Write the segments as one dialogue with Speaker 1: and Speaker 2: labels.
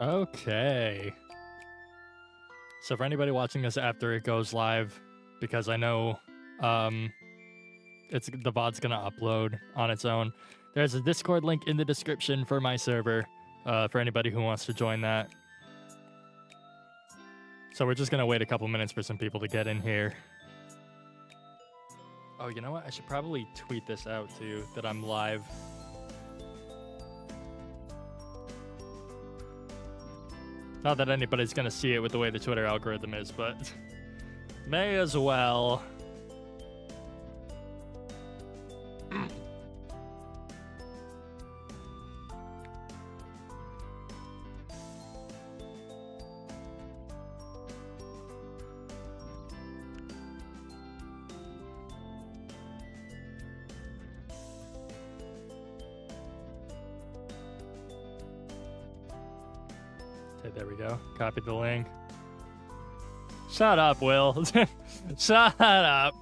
Speaker 1: Okay. So for anybody watching this after it goes live, because I know it's the VOD's gonna upload on its own, there's a Discord link in the description for my server for anybody who wants to join that. So we're just gonna wait a couple minutes for some people to get in here. Oh, you know what? I should probably tweet this out too, that I'm live. Not that anybody's gonna see it with the way the Twitter algorithm is, but may as well. Okay, there we go. Copied the link. Shut up, Will. Shut up.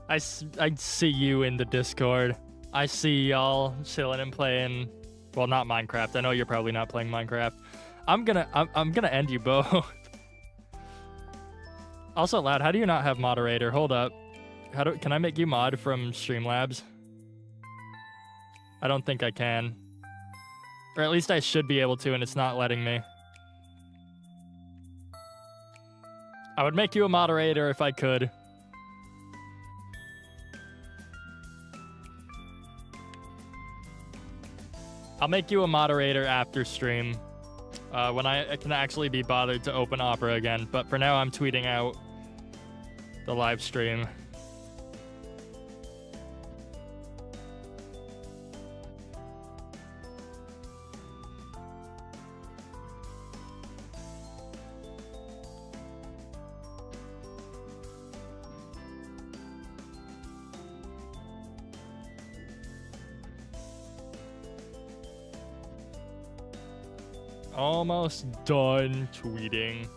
Speaker 1: I see you in the Discord. I see y'all chilling and playing. Well, not Minecraft. I know you're probably not playing Minecraft. I'm gonna end you both. Also, Loud, how do you not have moderator? Hold up. Can I make you mod from Streamlabs? I don't think I can. Or at least I should be able to, and it's not letting me. I would make you a moderator if I could. I'll make you a moderator after stream, when I can actually be bothered to open Opera again. But for now, I'm tweeting out the live stream. Almost done tweeting.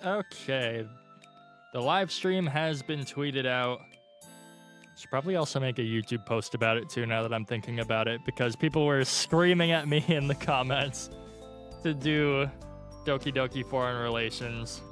Speaker 1: Okay. The live stream has been tweeted out. Should probably also make a YouTube post about it too, now that I'm thinking about it, because people were screaming at me in the comments to do Doki Doki Foreign Relations.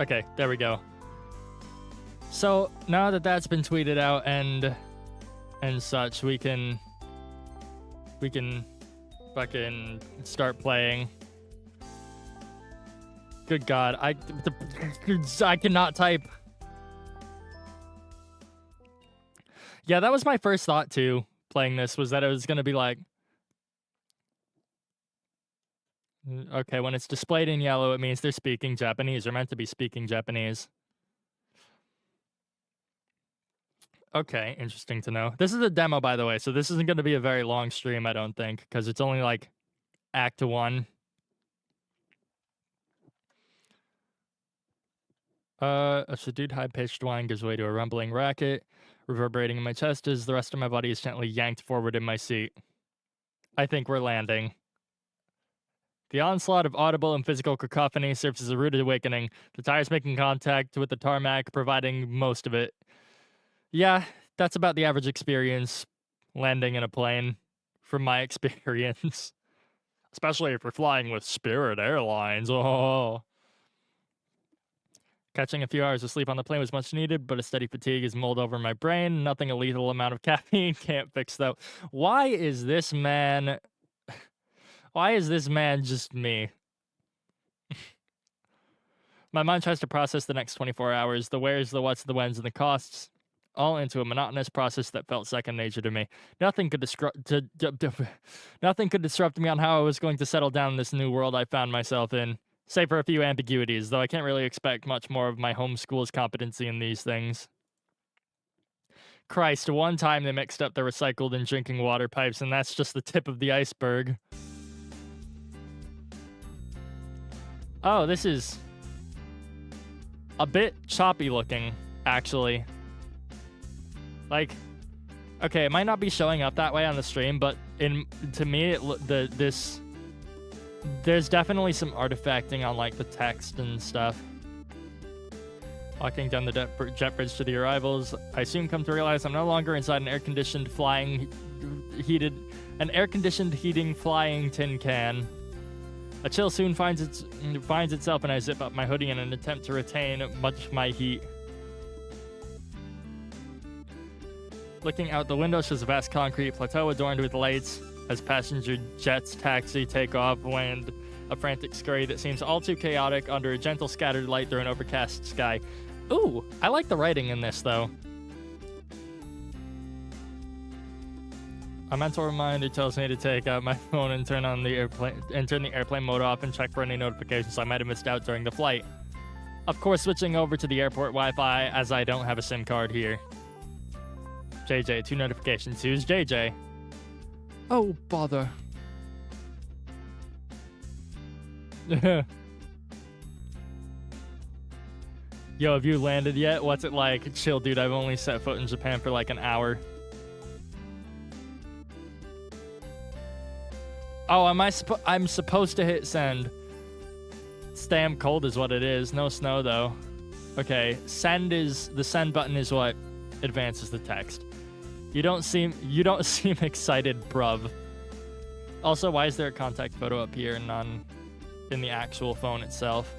Speaker 1: Okay, there we go. So now that that's been tweeted out and such, we can fucking start playing. Good God, I cannot type. Yeah, that was my first thought too, playing this, was that it was gonna be like, okay, when it's displayed in yellow, it means they're speaking Japanese, or meant to be speaking Japanese. Okay, interesting to know. This is a demo, by the way, so this isn't going to be a very long stream, I don't think, because it's only like Act 1. A subdued high-pitched whine gives way to a rumbling racket, reverberating in my chest as the rest of my body is gently yanked forward in my seat. I think we're landing. The onslaught of audible and physical cacophony serves as a rude awakening, the tires making contact with the tarmac, providing most of it. Yeah, that's about the average experience landing in a plane, from my experience. Especially if we're flying with Spirit Airlines. Oh. Catching a few hours of sleep on the plane was much needed, but a steady fatigue has mulled over my brain. Nothing a lethal amount of caffeine can't fix, though. Why is this man just me? My mind tries to process the next 24 hours, the wheres, the whats, the whens, and the costs, all into a monotonous process that felt second nature to me. Nothing could disrupt me on how I was going to settle down in this new world I found myself in, save for a few ambiguities, though I can't really expect much more of my home school's competency in these things. Christ, one time they mixed up the recycled and drinking water pipes, and that's just the tip of the iceberg. Oh, this is a bit choppy looking, actually. Like, okay, it might not be showing up that way on the stream, but to me, there's definitely some artifacting on like the text and stuff. Walking down the jet bridge to the arrivals, I soon come to realize I'm no longer inside an air-conditioned heating flying tin can. A chill soon finds itself, and I zip up my hoodie in an attempt to retain much of my heat. Looking out the window shows a vast concrete plateau adorned with lights as passenger jets taxi, take off, land a frantic scurry that seems all too chaotic under a gentle scattered light through an overcast sky. Ooh, I like the writing in this, though. A mental reminder tells me to take out my phone and turn the airplane mode off and check for any notifications I might have missed out during the flight. Of course, switching over to the airport Wi-Fi, as I don't have a SIM card here. JJ, 2 notifications. Who's JJ? Oh, bother. Yo, have you landed yet? What's it like? Chill, dude. I've only set foot in Japan for like an hour. Oh, I'm supposed to hit send. It's damn cold is what it is. No snow, though. Okay, the send button is what advances the text. You don't seem excited, bruv. Also, why is there a contact photo up here and none in the actual phone itself?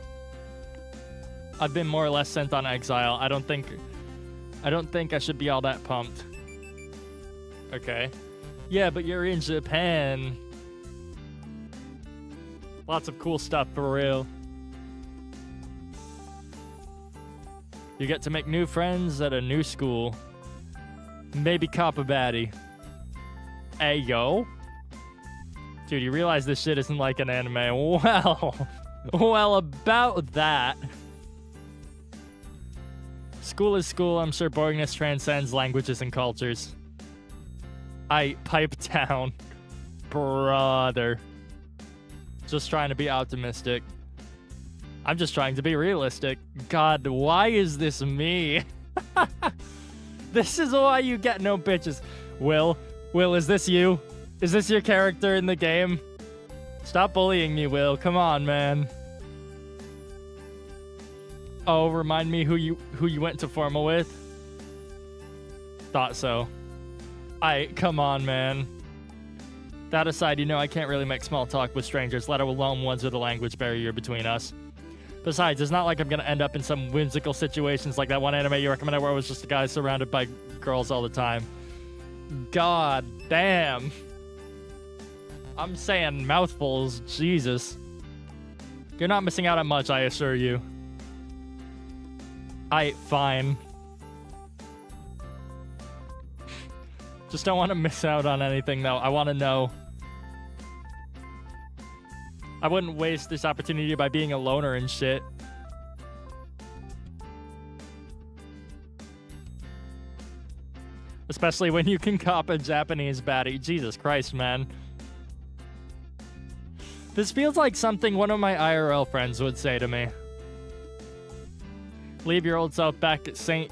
Speaker 1: I've been more or less sent on exile. I don't think I should be all that pumped. Okay. Yeah, but you're in Japan. Lots of cool stuff for real. You get to make new friends at a new school. Maybe cop a baddie. Hey, yo. Dude, you realize this shit isn't like an anime. Well, about that. School is school. I'm sure boringness transcends languages and cultures. Pipe down. Brother. Just trying to be optimistic. I'm just trying to be realistic. God, why is this me? This is why you get no bitches. Will, is this you? Is this your character in the game? Stop bullying me, Will. Come on, man. Oh, remind me who you went to formal with? Thought so. Come on, man. That aside, you know I can't really make small talk with strangers, let alone ones with a language barrier between us. Besides, it's not like I'm gonna end up in some whimsical situations like that one anime you recommended where I was just a guy surrounded by girls all the time. God damn. I'm saying mouthfuls, Jesus. You're not missing out on much, I assure you. Fine. Just don't want to miss out on anything, though. I want to know. I wouldn't waste this opportunity by being a loner and shit. Especially when you can cop a Japanese baddie. Jesus Christ, man. This feels like something one of my IRL friends would say to me. Leave your old self back at St.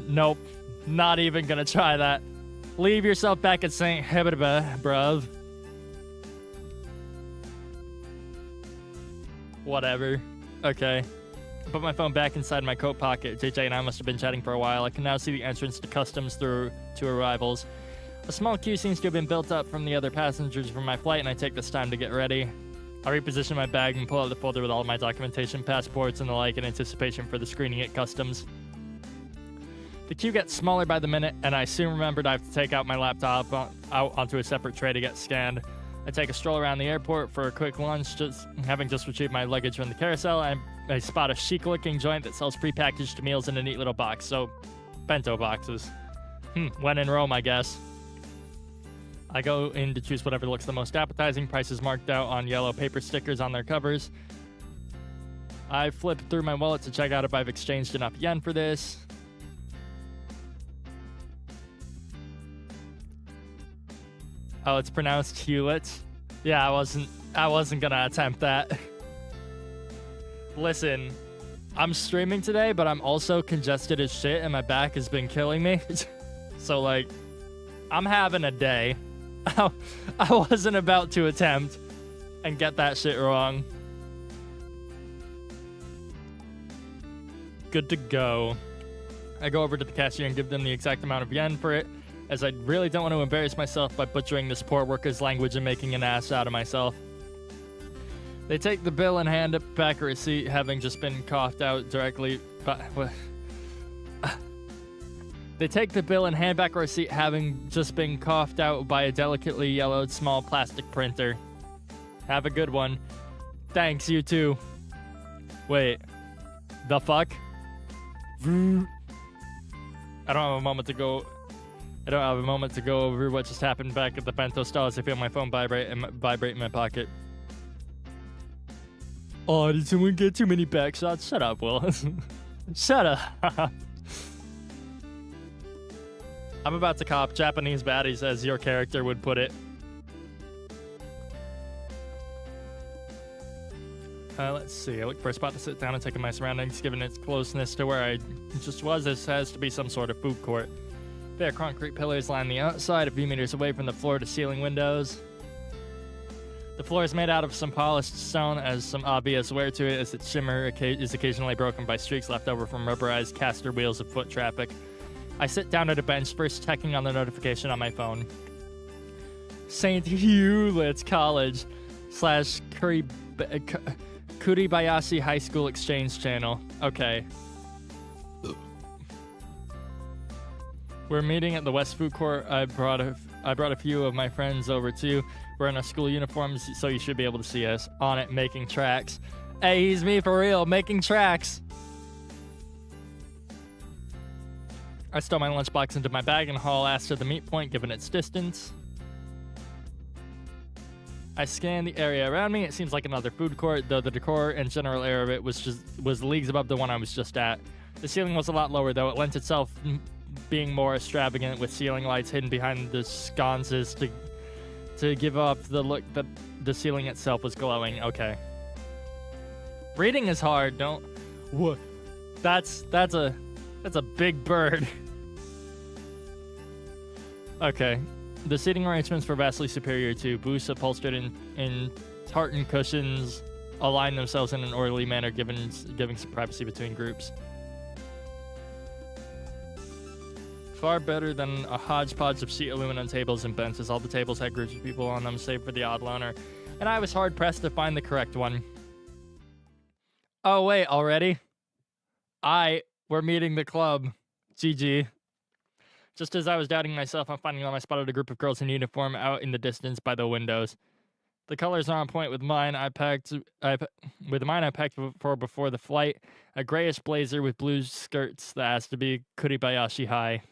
Speaker 1: Nope. Not even gonna try that. Leave yourself back at St. Hebeba, bruv. Whatever. Okay. I put my phone back inside my coat pocket. JJ and I must have been chatting for a while. I can now see the entrance to customs through to arrivals. A small queue seems to have been built up from the other passengers from my flight, and I take this time to get ready. I reposition my bag and pull out the folder with all of my documentation, passports, and the like in anticipation for the screening at customs. The queue gets smaller by the minute, and I soon remembered I have to take out my laptop out onto a separate tray to get scanned. I take a stroll around the airport for a quick lunch, just having just retrieved my luggage from the carousel, and I spot a chic-looking joint that sells prepackaged meals in a neat little box, so bento boxes. When in Rome, I guess. I go in to choose whatever looks the most appetizing, prices marked out on yellow paper stickers on their covers. I flip through my wallet to check out if I've exchanged enough yen for this. Oh, it's pronounced Hewlett. Yeah, I wasn't gonna attempt that. Listen, I'm streaming today, but I'm also congested as shit and my back has been killing me. So like, I'm having a day. I wasn't about to attempt and get that shit wrong. Good to go. I go over to the cashier and give them the exact amount of yen for it, as I really don't want to embarrass myself by butchering this poor worker's language and making an ass out of myself. They take the bill and hand back a receipt, having just been coughed out directly by... They take the bill and hand back a receipt, having just been coughed out by a delicately yellowed small plastic printer. Have a good one. Thanks, you too. Wait. The fuck? I don't have a moment to go over what just happened back at the bento stall as I feel my phone vibrate in my pocket. Oh, did someone get too many back shots? Shut up, Will. Shut up. I'm about to cop Japanese baddies, as your character would put it. Let's see. I look for a spot to sit down and take in my surroundings, given its closeness to where I just was. This has to be some sort of food court. Bare concrete pillars line the outside, a few meters away from the floor-to-ceiling windows. The floor is made out of some polished stone, as some obvious wear to it, as its shimmer is occasionally broken by streaks left over from rubberized caster wheels of foot traffic. I sit down at a bench, first checking on the notification on my phone. St. Hewlett's College / Kuribayashi High School Exchange Channel. Okay. We're meeting at the West Food Court. I brought a few of my friends over too. We're in our school uniforms, so you should be able to see us on it making tracks. Hey, he's me for real, making tracks. I stow my lunchbox into my bag and haul ass to the meet point, given its distance. I scan the area around me. It seems like another food court, though the decor and general air of it was leagues above the one I was just at. The ceiling was a lot lower, though. It lent itself being more extravagant, with ceiling lights hidden behind the sconces to give off the look that the ceiling itself was glowing. Okay. Reading is hard. Don't. What? That's a big bird. Okay. The seating arrangements were vastly superior to booths upholstered in tartan cushions align themselves in an orderly manner, giving some privacy between groups. Far better than a hodgepodge of sheet aluminum tables and benches. All the tables had groups of people on them, save for the odd loner, and I was hard-pressed to find the correct one. Oh, wait, already? We're meeting the club. GG. Just as I was doubting myself, I'm finding out I spotted a group of girls in uniform out in the distance by the windows. The colors are on point with mine. I packed for before the flight. A grayish blazer with blue skirts that has to be Kuribayashi High.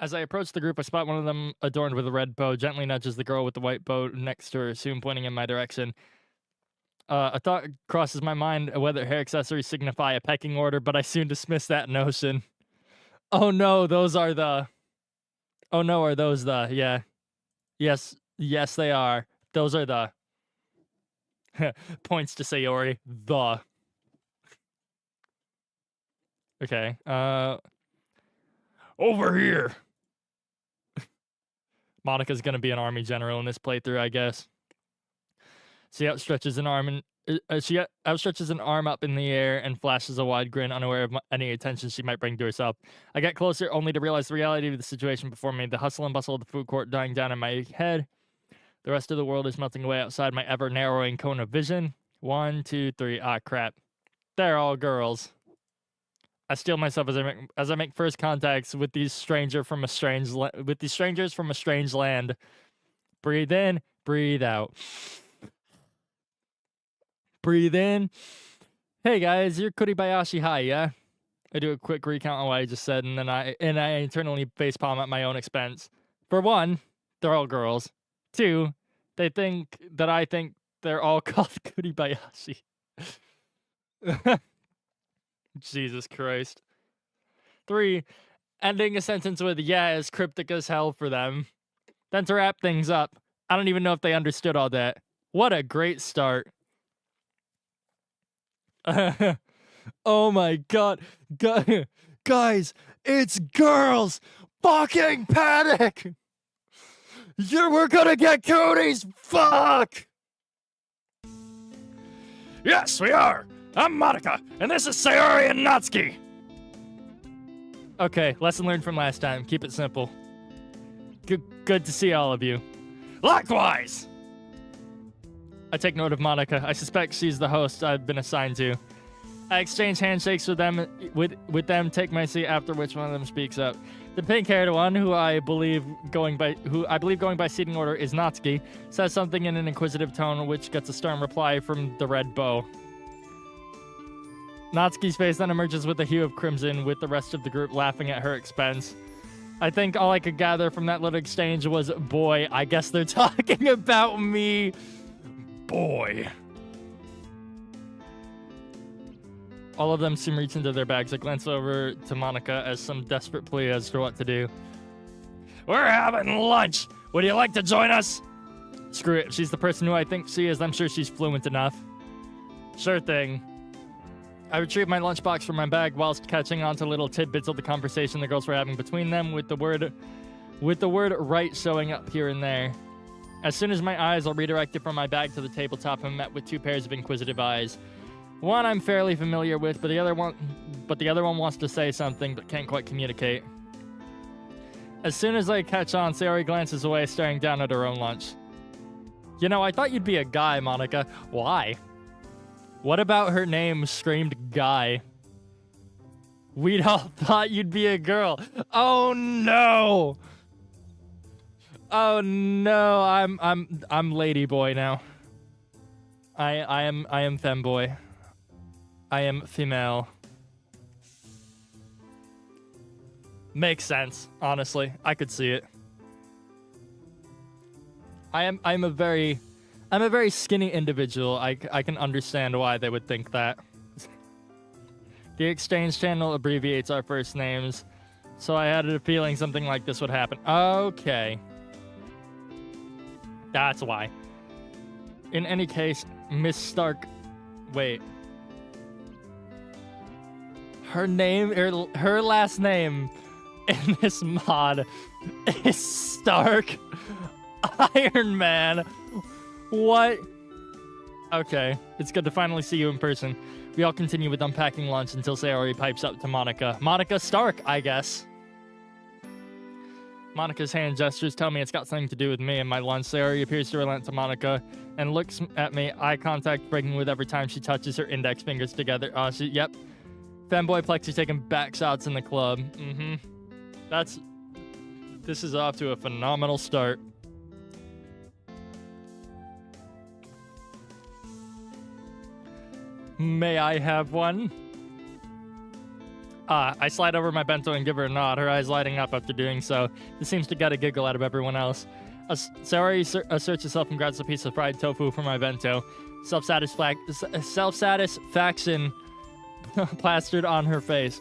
Speaker 1: As I approach the group, I spot one of them adorned with a red bow, gently nudges the girl with the white bow next to her, soon pointing in my direction. A thought crosses my mind whether hair accessories signify a pecking order, but I soon dismiss that notion. Oh no, are those the, yeah. Yes, they are. Those are the, points to Sayori, the. Okay, over here. Monika's gonna be an army general in this playthrough, I guess. She outstretches an arm up in the air and flashes a wide grin, unaware of any attention she might bring to herself. I get closer, only to realize the reality of the situation before me. The hustle and bustle of the food court dying down in my head. The rest of the world is melting away outside my ever-narrowing cone of vision. 1, 2, 3. Ah, crap. They're all girls. I steel myself as I make first contacts with these strangers from a strange land. Breathe in, breathe out. Breathe in. Hey guys, you're Kuribayashi High, yeah? I do a quick recount on what I just said, and then I internally facepalm at my own expense. For one, they're all girls. Two, they think that I think they're all called Kuribayashi. Jesus Christ. 3, ending a sentence with yeah is cryptic as hell for them. Then to wrap things up, I don't even know if they understood all that. What a great start. Oh my god. Guys, it's girls! Fucking panic! We're gonna get cooties! Fuck! Yes, we are! I'm Monica, and this is Sayori and Natsuki! Okay, lesson learned from last time. Keep it simple. Good to see all of you. Likewise! I take note of Monica. I suspect she's the host I've been assigned to. I exchange handshakes with them, take my seat, after which one of them speaks up. The pink-haired one, who I believe going by seating order is Natsuki, says something in an inquisitive tone, which gets a stern reply from the red bow. Natsuki's face then emerges with a hue of crimson, with the rest of the group laughing at her expense. I think all I could gather from that little exchange was, boy, I guess they're talking about me. Boy. All of them seem to reach into their bags. I glance over to Monica as some desperate plea as to what to do. We're having lunch. Would you like to join us? Screw it. If she's the person who I think she is, I'm sure she's fluent enough. Sure thing. I retrieved my lunchbox from my bag whilst catching on to little tidbits of the conversation the girls were having between them, with the word right showing up here and there. As soon as my eyes are redirected from my bag to the tabletop, I'm met with 2 pairs of inquisitive eyes. One I'm fairly familiar with, but the other one wants to say something but can't quite communicate. As soon as I catch on, Sayori glances away, staring down at her own lunch. You know, I thought you'd be a guy, Monica. Why? What about her name screamed guy? We'd all thought you'd be a girl. Oh no! Oh no, I'm lady boy now. I am femboy. I am female. Makes sense, honestly. I could see it. I'm a very skinny individual. I can understand why they would think that. The exchange channel abbreviates our first names, so I had a feeling something like this would happen. Okay. That's why. In any case, Miss Stark... Wait. Her last name in this mod is Stark Iron Man. What? Okay, it's good to finally see you in person. We all continue with unpacking lunch until Sayori pipes up to Monica. Monica Stark, I guess. Monica's hand gestures tell me it's got something to do with me and my lunch. Sayori appears to relent to Monica and looks at me, eye contact breaking with every time she touches her index fingers together. Yep. Femboy Plexi taking back shots in the club. This is off to a phenomenal start. May I have one? I slide over my bento and give her a nod, her eyes lighting up after doing so. This seems to get a giggle out of everyone else. Sayori asserts herself and grabs a piece of fried tofu from my bento. Self-satisfaction plastered on her face.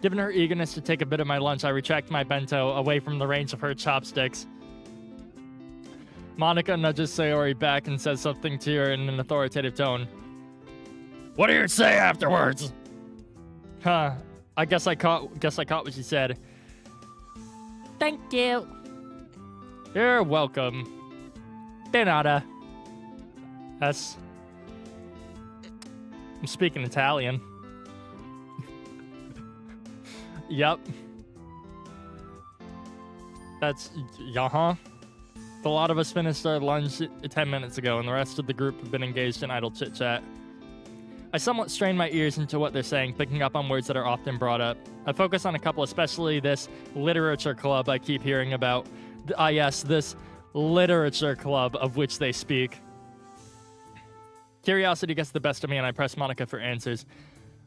Speaker 1: Given her eagerness to take a bit of my lunch, I retract my bento away from the range of her chopsticks. Monica nudges Sayori back and says something to her in an authoritative tone. What do you say afterwards? Huh. I guess I caught what she said. Thank you. You're welcome. De nada. I'm speaking Italian. Yep. That's... The lot of us finished our lunch 10 minutes ago, and the rest of the group have been engaged in idle chit-chat. I somewhat strain my ears into what they're saying, picking up on words that are often brought up. I focus on a couple, especially this literature club I keep hearing about. Yes, this literature club of which they speak. Curiosity gets the best of me, and I press Monica for answers.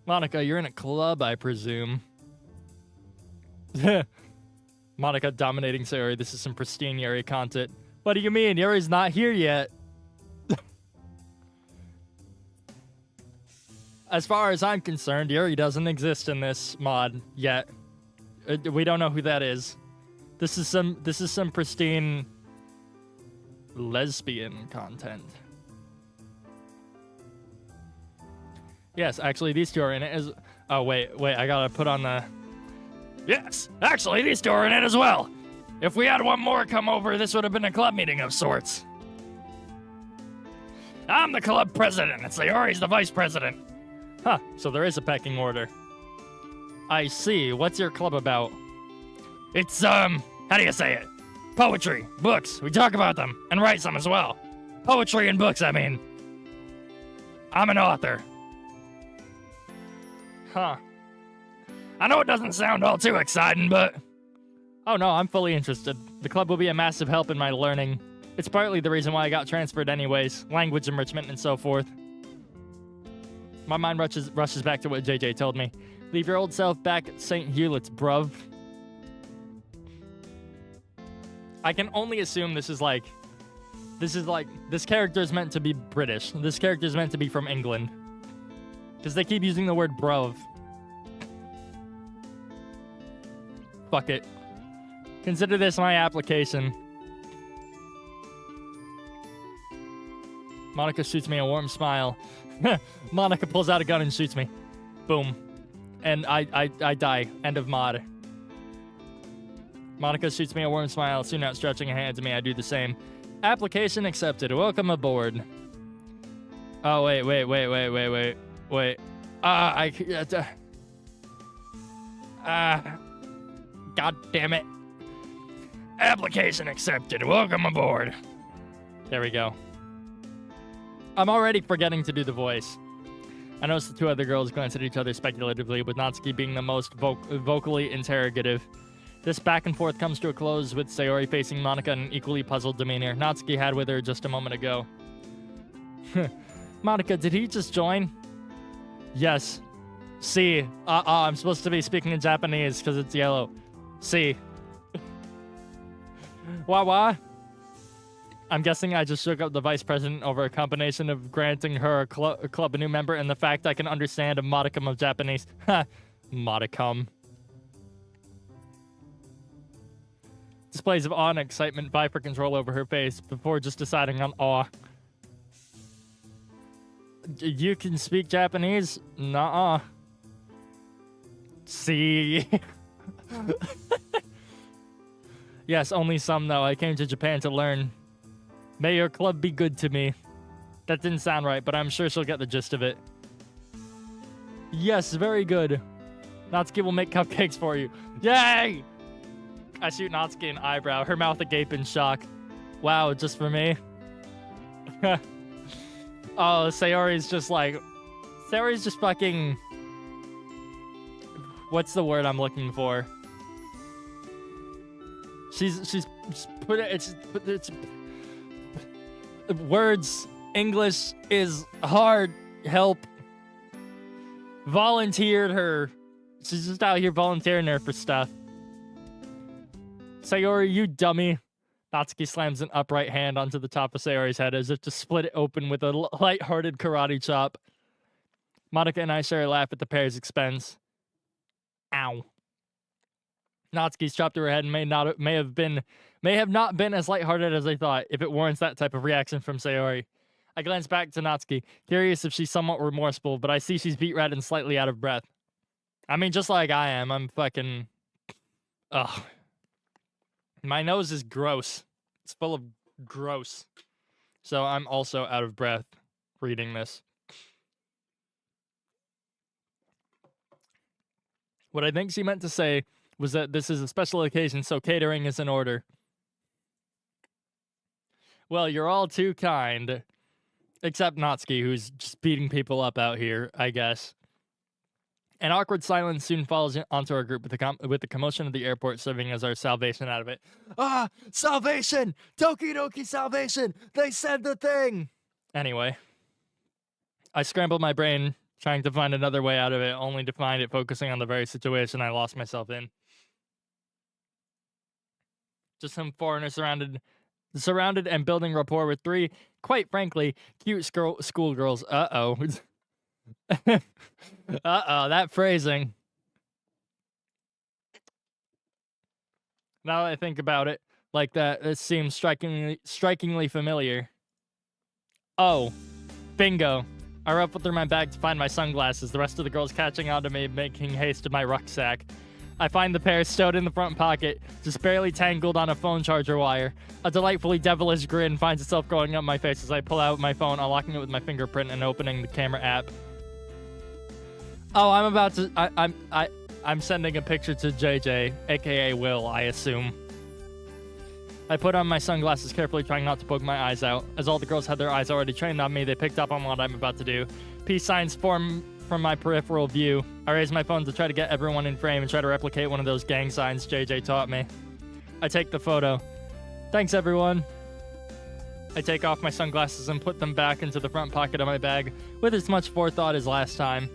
Speaker 1: Monica, you're in a club, I presume. Monica dominating Sayori. This is some pristine Yuri content. What do you mean? Yuri's not here yet. As far as I'm concerned, Yuri doesn't exist in this mod yet. We don't know who that is. This is some pristine lesbian content. Yes, actually, these two are in it. Oh, wait, I gotta put on the... Yes, actually, these two are in it as well. If we had one more come over, this would have been a club meeting of sorts. I'm the club president, and Sayori's the vice president. Huh, so there is a pecking order. I see. What's your club about? It's, how do you say it? Poetry, books. We talk about them, and write some as well. Poetry and books, I mean. I'm an author. Huh. I know it doesn't sound all too exciting, but... Oh no, I'm fully interested. The club will be a massive help in my learning. It's partly the reason why I got transferred anyways. Language enrichment and so forth. My mind rushes back to what JJ told me. Leave your old self back at St. Hewlett's, bruv. I can only assume this character is meant to be British. This character is meant to be from England. Because they keep using the word bruv. Fuck it. Consider this my application. Monica shoots me a warm smile. Monica pulls out a gun and shoots me. Boom. And I die. End of mod. Monica shoots me a warm smile, soon outstretching a hand to me. I do the same. Application accepted. Welcome aboard. Oh, wait. God damn it. Application accepted. Welcome aboard. There we go. I'm already forgetting to do the voice. I noticed the two other girls glance at each other speculatively, with Natsuki being the most vocally interrogative. This back and forth comes to a close, with Sayori facing Monica in an equally puzzled demeanor Natsuki had with her just a moment ago. Monica, did he just join? Yes. See. I'm supposed to be speaking in Japanese because it's yellow. See. Wah. I'm guessing I just shook up the vice president over a combination of granting her a club a new member and the fact I can understand a modicum of Japanese. Ha. Modicum. Displays of awe and excitement vie for control over her face before just deciding on awe. You can speak Japanese? Nuh-uh. See. Yes, only some though. I came to Japan to learn. May your club be good to me. That didn't sound right, but I'm sure she'll get the gist of it. Yes, very good. Natsuki will make cupcakes for you. Yay! I shoot Natsuki an eyebrow, her mouth agape in shock. Wow, just for me? Oh, Sayori's just like... Sayori's just fucking... What's the word I'm looking for? She's put it... It's words. English is hard. Help. Volunteered her. She's just out here volunteering her for stuff. Sayori, you dummy. Natsuki slams an upright hand onto the top of Sayori's head as if to split it open with a light-hearted karate chop. Monica and I share a laugh at the pair's expense. Ow. Natsuki's chop to her head may have not been as lighthearted as I thought, if it warrants that type of reaction from Sayori. I glance back to Natsuki, curious if she's somewhat remorseful, but I see she's beat red and slightly out of breath. I mean, just like I am, I'm fucking... Ugh. My nose is gross. It's full of gross. So I'm also out of breath reading this. What I think she meant to say was that this is a special occasion, so catering is in order. Well, you're all too kind. Except Natsuki, who's just beating people up out here, I guess. An awkward silence soon falls onto our group with the commotion of the airport serving as our salvation out of it. Ah, salvation! Doki Doki salvation! They said the thing! Anyway, I scrambled my brain trying to find another way out of it, only to find it focusing on the very situation I lost myself in. Just some foreigners surrounded and building rapport with three, quite frankly, cute schoolgirls. Uh-oh. Uh-oh, that phrasing. Now that I think about it like that, it seems strikingly familiar. Oh, bingo. I ruffled through my bag to find my sunglasses, the rest of the girls catching on to me, making haste to my rucksack. I find the pair stowed in the front pocket, just barely tangled on a phone charger wire. A delightfully devilish grin finds itself growing up my face as I pull out my phone, unlocking it with my fingerprint and opening the camera app. Oh, I'm about to... I'm sending a picture to JJ, aka Will, I assume. I put on my sunglasses carefully, trying not to poke my eyes out. As all the girls had their eyes already trained on me, they picked up on what I'm about to do. Peace signs form from my peripheral view. I raise my phone to try to get everyone in frame and try to replicate one of those gang signs JJ taught me. I take the photo. Thanks, everyone. I take off my sunglasses and put them back into the front pocket of my bag with as much forethought as last time.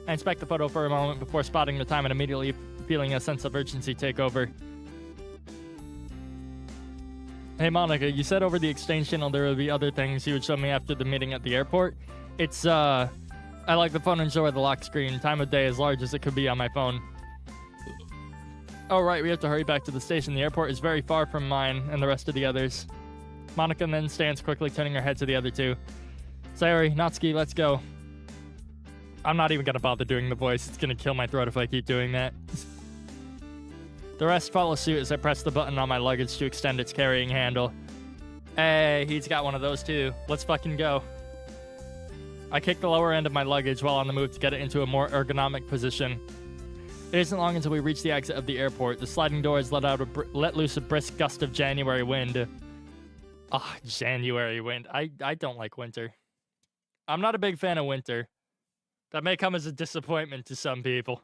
Speaker 1: I inspect the photo for a moment before spotting the time and immediately feeling a sense of urgency take over. Hey Monica, you said over the exchange channel there would be other things you would show me after the meeting at the airport. It's, I like the phone and show her the lock screen. Time of day as large as it could be on my phone. Oh right, we have to hurry back to the station. The airport is very far from mine and the rest of the others. Monica then stands quickly, turning her head to the other two. Sayori, Natsuki, let's go. I'm not even gonna bother doing the voice. It's gonna kill my throat if I keep doing that. The rest follow suit as I press the button on my luggage to extend its carrying handle. Hey, he's got one of those too. Let's fucking go. I kick the lower end of my luggage while on the move to get it into a more ergonomic position. It isn't long until we reach the exit of the airport. The sliding doors let loose a brisk gust of January wind. Ah, January wind. I don't like winter. I'm not a big fan of winter. That may come as a disappointment to some people.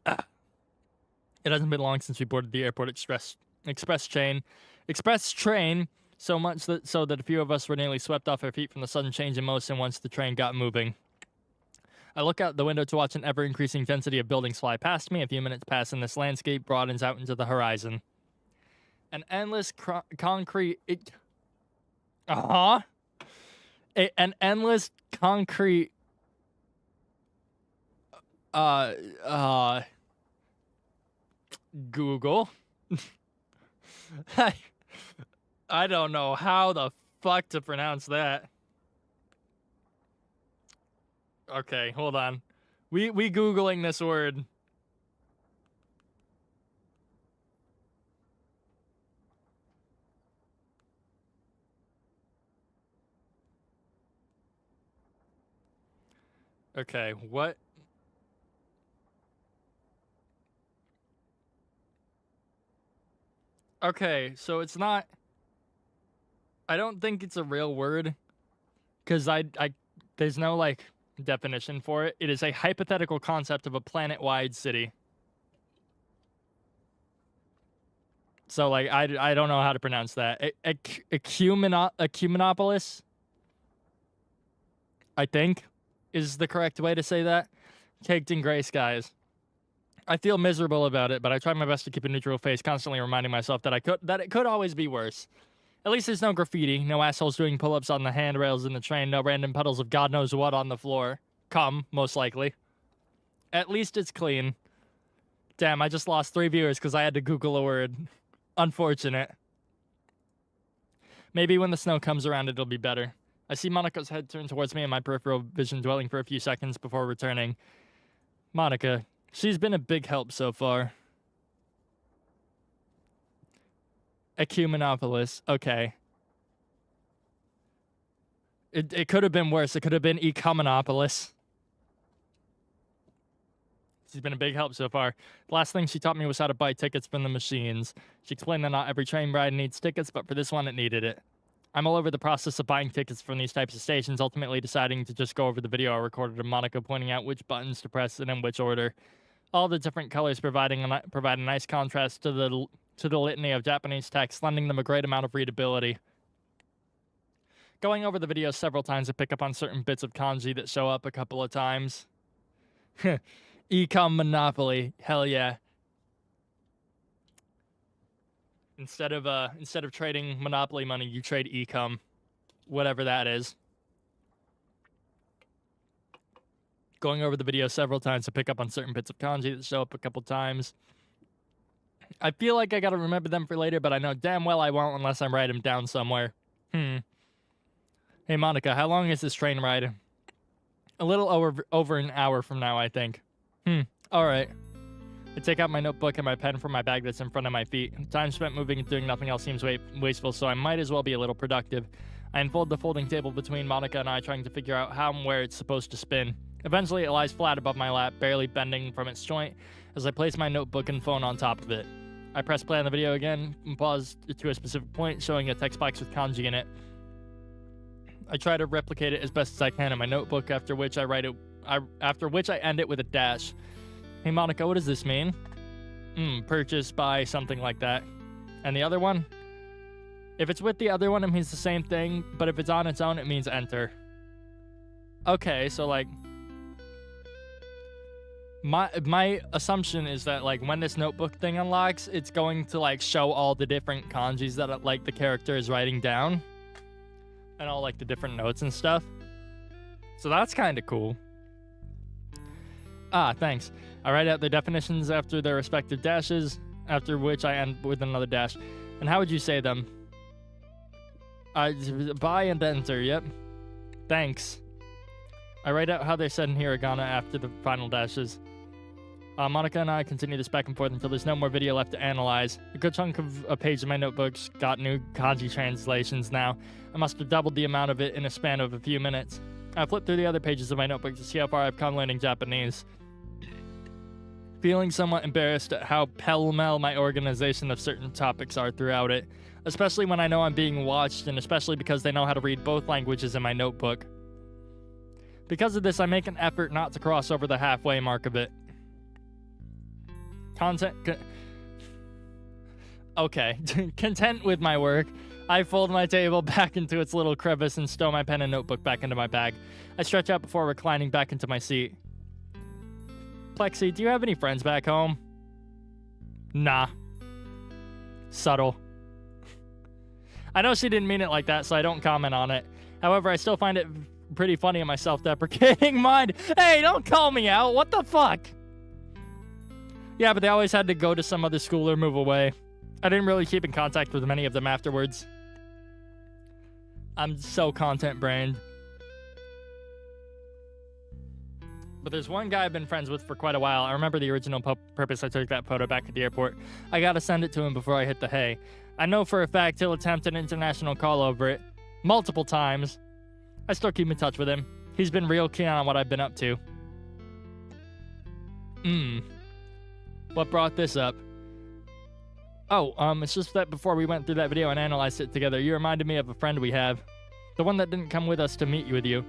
Speaker 1: It hasn't been long since we boarded the airport express train, so much so that a few of us were nearly swept off our feet from the sudden change in motion once the train got moving. I look out the window to watch an ever-increasing density of buildings fly past me. A few minutes pass and this landscape broadens out into the horizon. An endless concrete... An endless concrete... Google. I don't know how the fuck to pronounce that. Okay, hold on. We Googling this word. Okay, what? Okay, so it's not... I don't think it's a real word. Because there's no, like, definition for it. It is a hypothetical concept of a planet-wide city. So, like, I don't know how to pronounce that. Ecumenopolis, I think, is the correct way to say that. Caked in gray skies. I feel miserable about it, but I try my best to keep a neutral face, constantly reminding myself that it could always be worse. At least there's no graffiti, no assholes doing pull-ups on the handrails in the train, no random puddles of God knows what on the floor. Most likely. At least it's clean. Damn, I just lost 3 viewers because I had to Google a word. Unfortunate. Maybe when the snow comes around, it'll be better. I see Monica's head turn towards me and my peripheral vision dwelling for a few seconds before returning. Monica, she's been a big help so far. Ecumenopolis. Okay. It could have been worse. It could have been Ecumenopolis. She's been a big help so far. The last thing she taught me was how to buy tickets from the machines. She explained that not every train ride needs tickets, but for this one, it needed it. I'm all over the process of buying tickets from these types of stations, ultimately deciding to just go over the video I recorded of Monica pointing out which buttons to press and in which order. All the different colors provide a nice contrast to the litany of Japanese text, lending them a great amount of readability. Going over the video several times to pick up on certain bits of kanji that show up a couple of times. Ecom Monopoly, hell yeah. Instead of trading Monopoly money, you trade ecom, whatever that is. Going over the video several times to pick up on certain bits of kanji that show up a couple times. I feel like I gotta remember them for later, but I know damn well I won't unless I write them down somewhere. Hey Monica, how long is this train ride? A little over an hour from now, I think. Alright. I take out my notebook and my pen from my bag that's in front of my feet. Time spent moving and doing nothing else seems wasteful, so I might as well be a little productive. I unfold the folding table between Monica and I, trying to figure out how and where it's supposed to spin. Eventually, it lies flat above my lap, barely bending from its joint, as I place my notebook and phone on top of it. I press play on the video again and pause to a specific point, showing a text box with kanji in it. I try to replicate it as best as I can in my notebook, after which I end it with a dash. Hey Monica, what does this mean? Purchase, buy, something like that. And the other one? If it's with the other one, it means the same thing, but if it's on its own, it means enter. Okay, so like... My assumption is that like when this notebook thing unlocks, it's going to like show all the different kanjis that like the character is writing down. And all like the different notes and stuff. So that's kind of cool. Thanks. I write out the definitions after their respective dashes, after which I end with another dash. And how would you say them? Buy and enter, yep. Thanks. I write out how they're said in hiragana after the final dashes. Monica and I continue this back and forth until there's no more video left to analyze. A good chunk of a page of my notebook's got new kanji translations now. I must have doubled the amount of it in a span of a few minutes. I flip through the other pages of my notebook to see how far I've come learning Japanese. Feeling somewhat embarrassed at how pell-mell my organization of certain topics are throughout it, especially when I know I'm being watched, and especially because they know how to read both languages in my notebook. Because of this, I make an effort not to cross over the halfway mark of it. Okay, content with my work, I fold my table back into its little crevice and stow my pen and notebook back into my bag. I stretch out before reclining back into my seat. Plexi, do you have any friends back home? Nah. Subtle. I know she didn't mean it like that, so I don't comment on it. However, I still find it pretty funny in my self-deprecating mind. Hey, don't call me out. What the fuck? Yeah, but they always had to go to some other school or move away. I didn't really keep in contact with many of them afterwards. I'm so content-brained. But there's one guy I've been friends with for quite a while. I remember the original purpose I took that photo back at the airport. I gotta send it to him before I hit the hay. I know for a fact he'll attempt an international call over it. Multiple times. I still keep in touch with him. He's been real keen on what I've been up to. What brought this up? Oh, it's just that before we went through that video and analyzed it together, you reminded me of a friend we have. The one that didn't come with us to meet with you.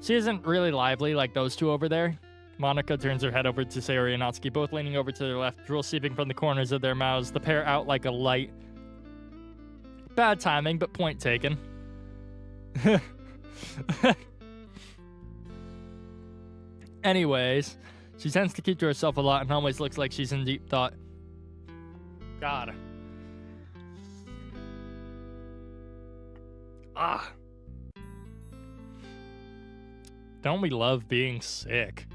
Speaker 1: She isn't really lively like those two over there. Monica turns her head over to Sayori and Natsuki, both leaning over to their left, drool seeping from the corners of their mouths, the pair out like a light. Bad timing, but point taken. Anyways, she tends to keep to herself a lot and always looks like she's in deep thought. God. Don't we love being sick?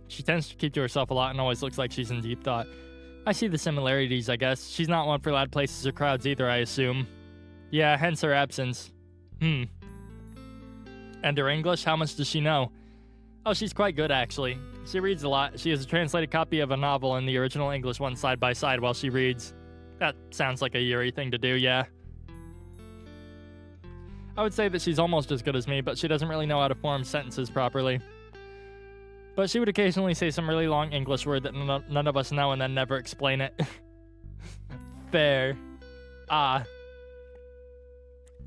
Speaker 1: She tends to keep to herself a lot and always looks like she's in deep thought. I see the similarities, I guess. She's not one for loud places or crowds either, I assume. Yeah, hence her absence. And her English? How much does she know? Oh, she's quite good, actually. She reads a lot. She has a translated copy of a novel and the original English one side by side while she reads. That sounds like a Yuri thing to do, yeah. I would say that she's almost as good as me, but she doesn't really know how to form sentences properly. But she would occasionally say some really long English word that none of us know and then never explain it. Fair.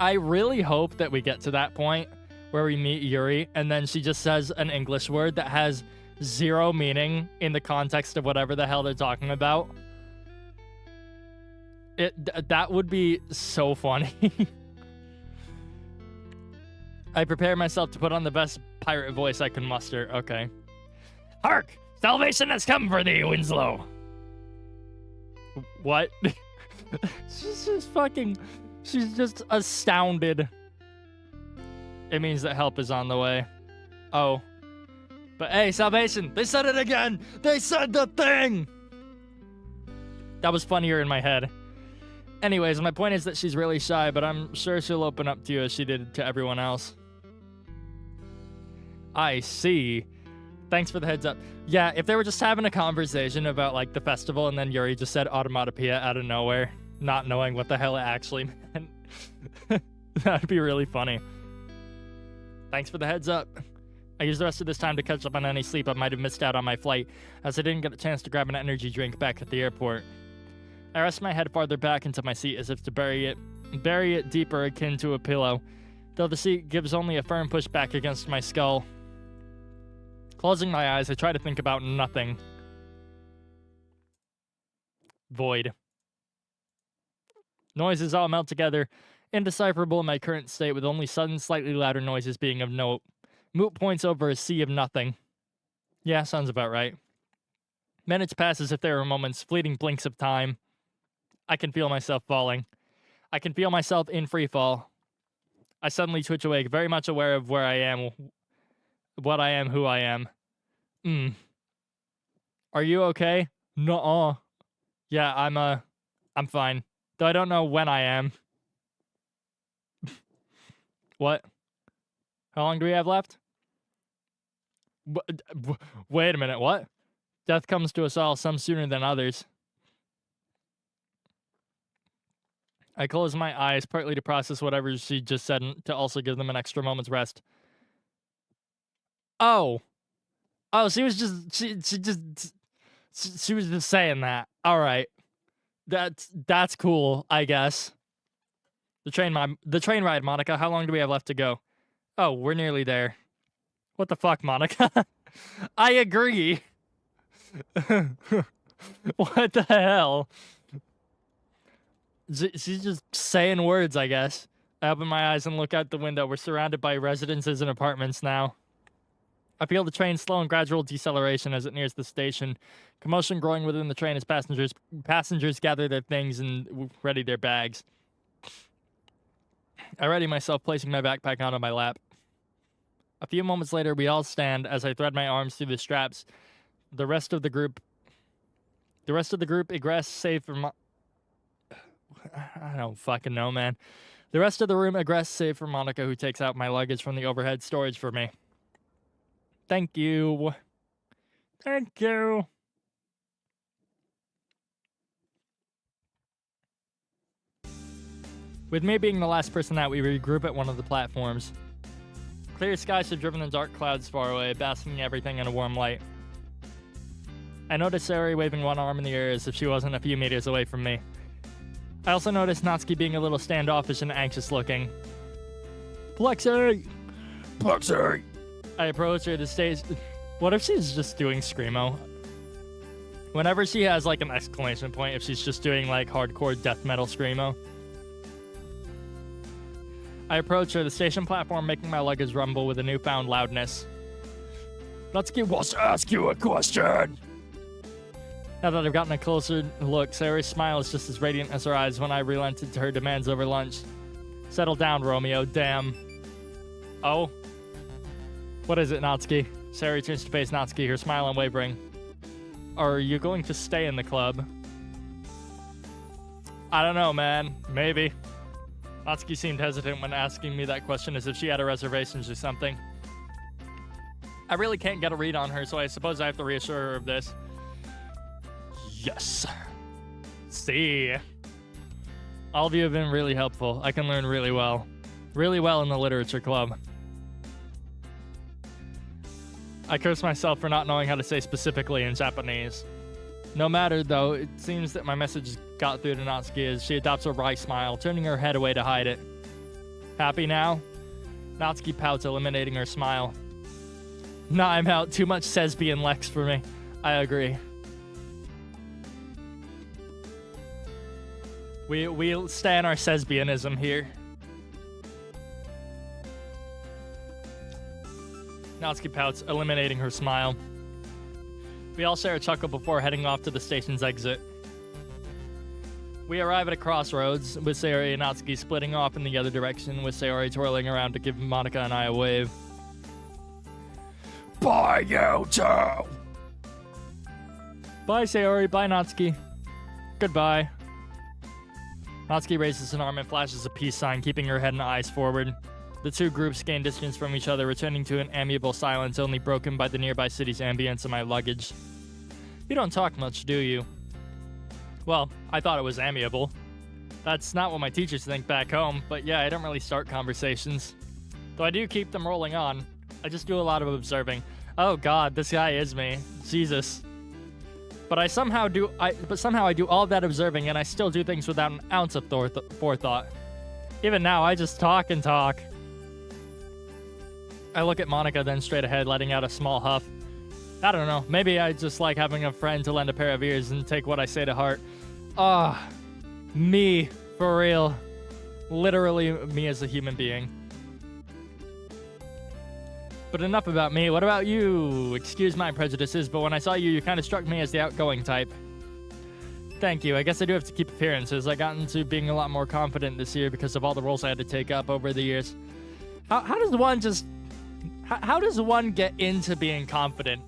Speaker 1: I really hope that we get to that point where we meet Yuri and then she just says an English word that has zero meaning in the context of whatever the hell they're talking about. That would be so funny. I prepare myself to put on the best pirate voice I can muster. Okay. Hark! Salvation has come for thee, Winslow! What? She's just astounded. It means that help is on the way. Oh. But hey, Salvation, they said it again! They said the thing! That was funnier in my head. Anyways, my point is that she's really shy, but I'm sure she'll open up to you as she did to everyone else. I see. Thanks for the heads up. Yeah, if they were just having a conversation about, like, the festival and then Yuri just said automatopoeia out of nowhere, not knowing what the hell it actually meant, that'd be really funny. Thanks for the heads up. I used the rest of this time to catch up on any sleep I might have missed out on my flight, as I didn't get a chance to grab an energy drink back at the airport. I rest my head farther back into my seat as if to bury it deeper akin to a pillow, though the seat gives only a firm push back against my skull. Closing my eyes, I try to think about nothing. Void. Noises all melt together, indecipherable in my current state, with only sudden, slightly louder noises being of note. Moot points over a sea of nothing. Yeah, sounds about right. Minutes pass as if there were moments, fleeting blinks of time. I can feel myself falling. I can feel myself in free fall. I suddenly twitch awake, very much aware of where I am, what I am, who I am. Are you okay? Nuh-uh. Yeah, I'm fine. Though I don't know when I am. What? How long do we have left? Wait a minute, what? Death comes to us all, some sooner than others. I close my eyes, partly to process whatever she just said, and to also give them an extra moment's rest. Oh, she was just she was just saying that. All right, that's cool, I guess. The train ride, Monica. How long do we have left to go? Oh, we're nearly there. What the fuck, Monica? I agree. What the hell? She's just saying words, I guess. I open my eyes and look out the window. We're surrounded by residences and apartments now. I feel the train's slow and gradual deceleration as it nears the station. Commotion growing within the train as passengers gather their things and ready their bags. I ready myself, placing my backpack onto my lap. A few moments later, we all stand as I thread my arms through the straps. The rest of the group egress save for I don't fucking know, man. The rest of the room egress save for Monica, who takes out my luggage from the overhead storage for me. Thank you. Thank you. With me being the last person out, we regroup at one of the platforms. Clear skies have driven the dark clouds far away, basking everything in a warm light. I noticed Sari waving one arm in the air as if she wasn't a few meters away from me. I also noticed Natsuki being a little standoffish and anxious looking. Plexi! Plexi! I approach her to stage. What if she's just doing Screamo? Whenever she has like an exclamation point, if she's just doing like hardcore death metal Screamo. I approach her, the station platform making my luggage rumble with a newfound loudness. Natsuki wants to ask you a question! Now that I've gotten a closer look, Sari's smile is just as radiant as her eyes when I relented to her demands over lunch. Settle down, Romeo, damn. Oh? What is it, Natsuki? Sari turns to face Natsuki, her smile unwavering. Are you going to stay in the club? I don't know, man. Maybe. Natsuki seemed hesitant when asking me that question, as if she had a reservation or something. I really can't get a read on her, so I suppose I have to reassure her of this. Yes. See. All of you have been really helpful. I can learn really well. Really well in the literature club. I curse myself for not knowing how to say specifically in Japanese. No matter, though, it seems that my message got through to Natsuki as she adopts a wry smile, turning her head away to hide it. Happy now? Natsuki pouts, eliminating her smile. Nah, I'm out. Too much Sesbian Lex for me. I agree. We'll stay on our Sesbianism here. Natsuki pouts, eliminating her smile. We all share a chuckle before heading off to the station's exit. We arrive at a crossroads, with Sayori and Natsuki splitting off in the other direction, with Sayori twirling around to give Monika and I a wave. Bye, you two! Bye, Sayori. Bye, Natsuki. Goodbye. Natsuki raises an arm and flashes a peace sign, keeping her head and eyes forward. The two groups gain distance from each other, returning to an amiable silence only broken by the nearby city's ambience and my luggage. You don't talk much, do you? Well, I thought it was amiable. That's not what my teachers think back home, but yeah, I don't really start conversations. Though I do keep them rolling on. I just do a lot of observing. Oh god, this guy is me. Jesus. But somehow I do all of that observing, and I still do things without an ounce of forethought. Even now, I just talk and talk. I look at Monika, then straight ahead, letting out a small huff. I don't know, maybe I just like having a friend to lend a pair of ears and take what I say to heart. Me, for real. Literally me as a human being. But enough about me, what about you? Excuse my prejudices, but when I saw you, you kind of struck me as the outgoing type. Thank you, I guess I do have to keep appearances. I got into being a lot more confident this year because of all the roles I had to take up over the years. How does one get into being confident?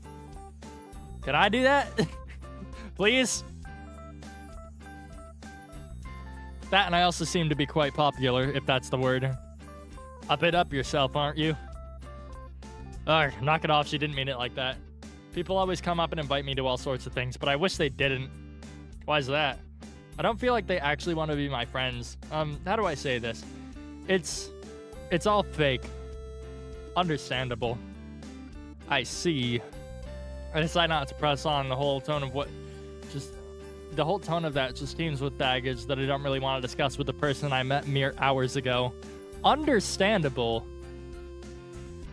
Speaker 1: Can I do that? Please? That, and I also seem to be quite popular, if that's the word. Up it up yourself, aren't you? Ugh, knock it off, she didn't mean it like that. People always come up and invite me to all sorts of things, but I wish they didn't. Why is that? I don't feel like they actually want to be my friends. How do I say this? It's all fake. Understandable. I see. I decide not to press on. The whole tone of that just teems with baggage that I don't really want to discuss with the person I met mere hours ago. Understandable.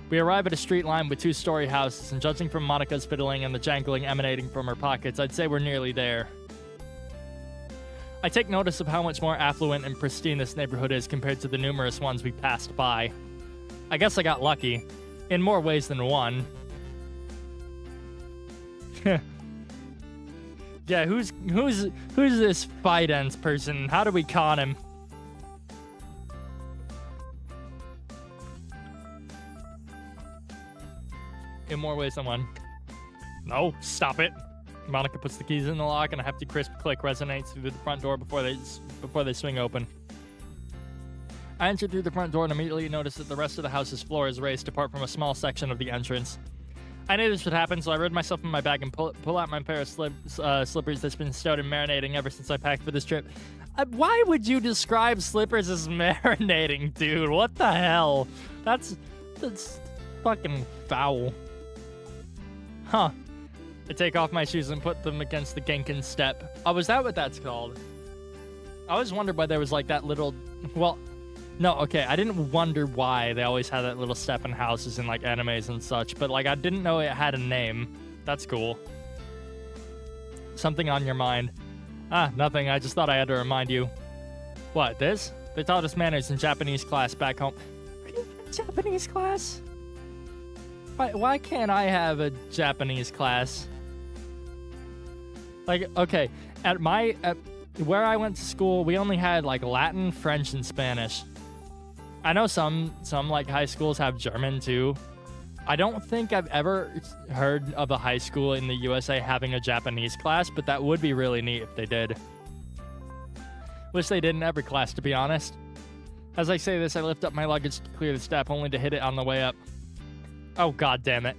Speaker 1: We arrive at a street line with two-story houses, and judging from Monika's fiddling and the jangling emanating from her pockets, I'd say we're nearly there. I take notice of how much more affluent and pristine this neighborhood is compared to the numerous ones we passed by. I guess I got lucky, in more ways than one. Yeah, who's this Fidence person? How do we con him? In more ways than one. No, stop it. Monika puts the keys in the lock, and a hefty crisp click resonates through the front door before they swing open. I enter through the front door and immediately notice that the rest of the house's floor is raised apart from a small section of the entrance. I knew this would happen, so I rid myself in my bag and pull out my pair of slippers that's been stowed and marinating ever since I packed for this trip. Why would you describe slippers as marinating, dude? What the hell? That's fucking foul. Huh. I take off my shoes and put them against the Genkin step. Oh, is that what that's called? I always wondered why there was like that little... Well, no, okay, I didn't wonder why they always had that little step in houses in like animes and such, but like I didn't know it had a name. That's cool. Something on your mind? Ah, nothing. I just thought I had to remind you. What, this? They taught us manners in Japanese class back home. Are you in Japanese class? Why can't I have a Japanese class? Like, okay, at where I went to school, we only had like Latin, French, and Spanish. I know some like high schools have German too. I don't think I've ever heard of a high school in the USA having a Japanese class, but that would be really neat if they did. Wish they did in every class, to be honest. As I say this, I lift up my luggage to clear the step, only to hit it on the way up. Oh, god damn it.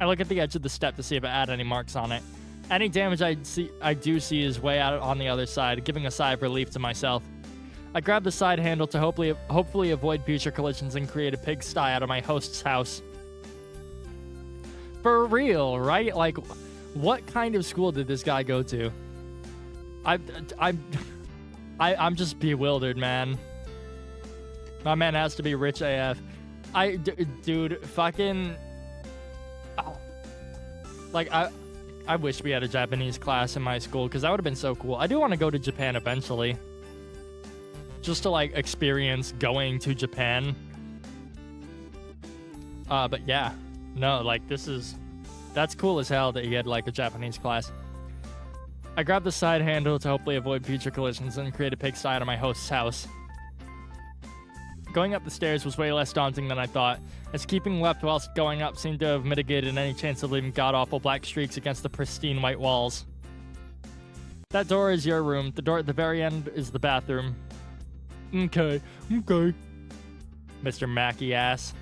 Speaker 1: I look at the edge of the step to see if it had any marks on it. Any damage I do see is way out on the other side, giving a sigh of relief to myself. I grab the side handle to hopefully avoid future collisions and create a pigsty out of my host's house. For real, right? Like, what kind of school did this guy go to? I'm just bewildered, man. My man has to be rich AF. Dude, fucking... Oh. Like, I wish we had a Japanese class in my school, because that would have been so cool. I do want to go to Japan eventually. Just to, like, experience going to Japan. But yeah. No, like, that's cool as hell that you get, like, a Japanese class. I grabbed the side handle to hopefully avoid future collisions and create a pigsty out of my host's house. Going up the stairs was way less daunting than I thought, as keeping left whilst going up seemed to have mitigated any chance of leaving god-awful black streaks against the pristine white walls. That door is your room. The door at the very end is the bathroom. Okay. Mr. Mackey ass.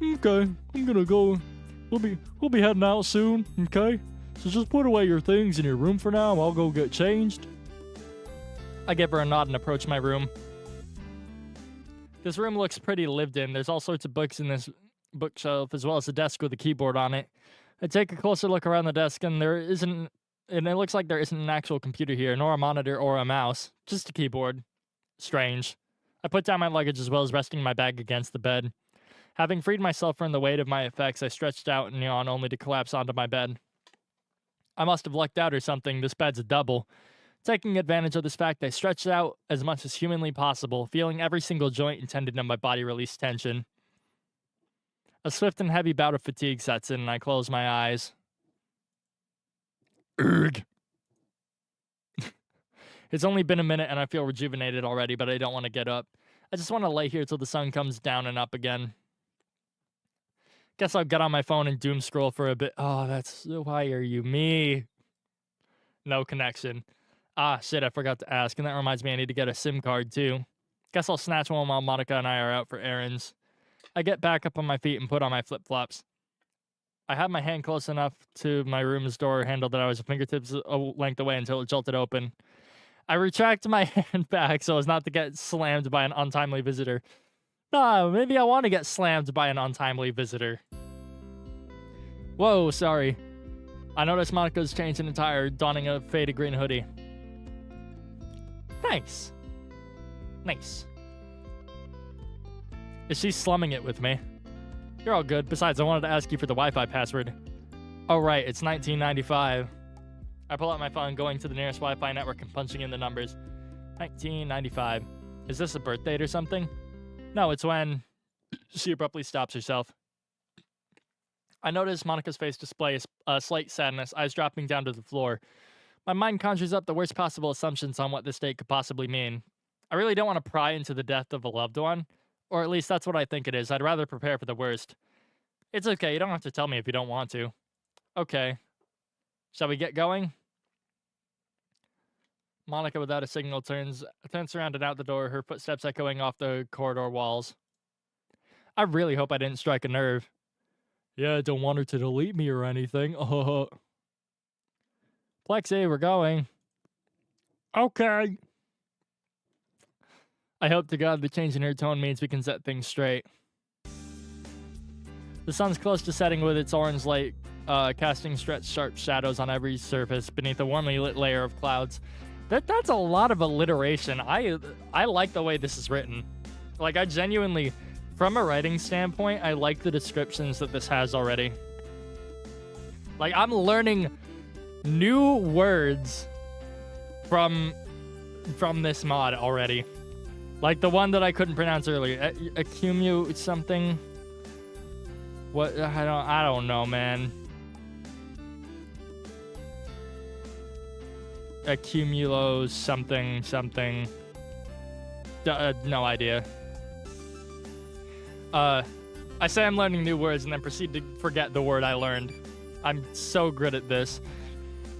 Speaker 1: Okay, I'm gonna go. We'll be heading out soon, okay? So just put away your things in your room for now. I'll go get changed. I give her a nod and approach my room. This room looks pretty lived in. There's all sorts of books in this bookshelf, as well as a desk with a keyboard on it. I take a closer look around the desk, and it looks like there isn't an actual computer here, nor a monitor or a mouse. Just a keyboard. Strange. I put down my luggage as well as resting my bag against the bed. Having freed myself from the weight of my effects, I stretched out and yawned only to collapse onto my bed. I must have lucked out or something. This bed's a double. Taking advantage of this fact, I stretched out as much as humanly possible, feeling every single joint and tendon in my body release tension. A swift and heavy bout of fatigue sets in, and I close my eyes. Urgh. It's only been a minute, and I feel rejuvenated already, but I don't want to get up. I just want to lay here till the sun comes down and up again. Guess I'll get on my phone and doom scroll for a bit. Oh, why are you me? No connection. Ah, shit, I forgot to ask, and that reminds me I need to get a SIM card, too. Guess I'll snatch one while Monica and I are out for errands. I get back up on my feet and put on my flip-flops. I had my hand close enough to my room's door handle that I was fingertips a length away until it jolted open. I retract my hand back so as not to get slammed by an untimely visitor. No, maybe I want to get slammed by an untimely visitor. Whoa, sorry. I noticed Monica's changed an attire, donning a faded green hoodie. Nice. Nice. Is she slumming it with me? You're all good. Besides, I wanted to ask you for the Wi-Fi password. Oh, right. It's 1995. I pull out my phone, going to the nearest Wi-Fi network and punching in the numbers. 1995. Is this a birth date or something? No, it's when... She abruptly stops herself. I notice Monica's face displays a slight sadness, eyes dropping down to the floor. My mind conjures up the worst possible assumptions on what this date could possibly mean. I really don't want to pry into the death of a loved one. Or at least that's what I think it is. I'd rather prepare for the worst. It's okay, you don't have to tell me if you don't want to. Okay. Shall we get going? Monica, without a signal, turns around and out the door, her footsteps echoing off the corridor walls. I really hope I didn't strike a nerve. Yeah, I don't want her to delete me or anything. Plexi, we're going. Okay. I hope to God the change in her tone means we can set things straight. The sun's close to setting with its orange light, casting stretched sharp shadows on every surface beneath a warmly lit layer of clouds. That's a lot of alliteration. I like the way this is written. Like, I genuinely, from a writing standpoint, I like the descriptions that this has already. Like, I'm learning new words from this mod already. Like the one that I couldn't pronounce earlier. Accumulate something. What? I don't know, man. Accumulo something. No idea. I say I'm learning new words and then proceed to forget the word I learned. I'm so good at this.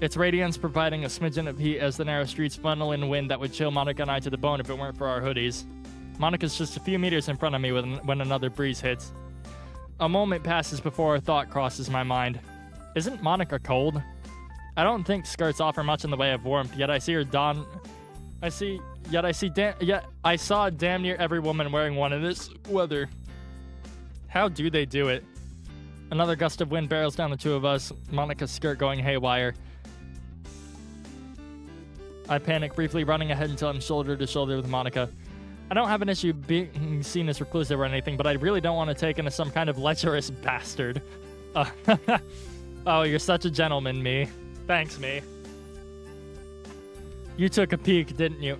Speaker 1: Its radiance providing a smidgen of heat as the narrow streets funnel in wind that would chill Monica and I to the bone if it weren't for our hoodies. Monica's just a few meters in front of me when another breeze hits. A moment passes before a thought crosses my mind. Isn't Monica cold? I don't think skirts offer much in the way of warmth, yet I see her don... I saw damn near every woman wearing one in this weather. How do they do it? Another gust of wind barrels down the two of us, Monica's skirt going haywire. I panic, briefly running ahead until I'm shoulder to shoulder with Monica. I don't have an issue being seen as reclusive or anything, but I really don't want to take into some kind of lecherous bastard. Oh, you're such a gentleman, me. Thanks, me. You took a peek, didn't you?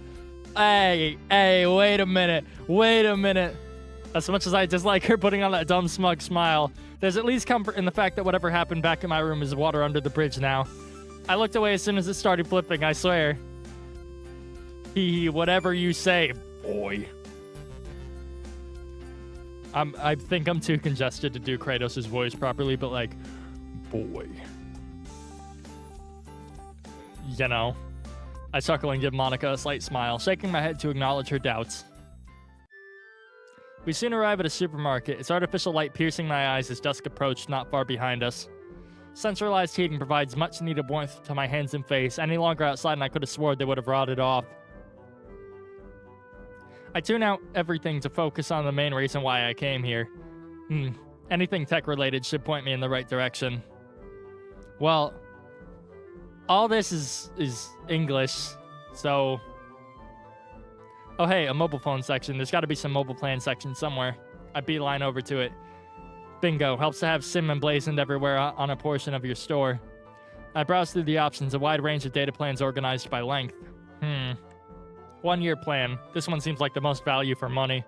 Speaker 1: Hey, wait a minute. As much as I dislike her putting on that dumb, smug smile, there's at least comfort in the fact that whatever happened back in my room is water under the bridge now. I looked away as soon as it started flipping, I swear. Whatever you say, boy. I think I'm too congested to do Kratos' voice properly, but like, boy. You know. I chuckle and give Monica a slight smile, shaking my head to acknowledge her doubts. We soon arrive at a supermarket, its artificial light piercing my eyes as dusk approached not far behind us. Centralized heating provides much needed warmth to my hands and face. Any longer outside and I could have sworn they would have rotted off. I tune out everything to focus on the main reason why I came here. Anything tech-related should point me in the right direction. Well, all this is English, so... Oh hey, a mobile phone section. There's got to be some mobile plan section somewhere. I beeline over to it. Bingo, helps to have SIM emblazoned everywhere on a portion of your store. I browse through the options, a wide range of data plans organized by length. 1-year plan. This one seems like the most value for money.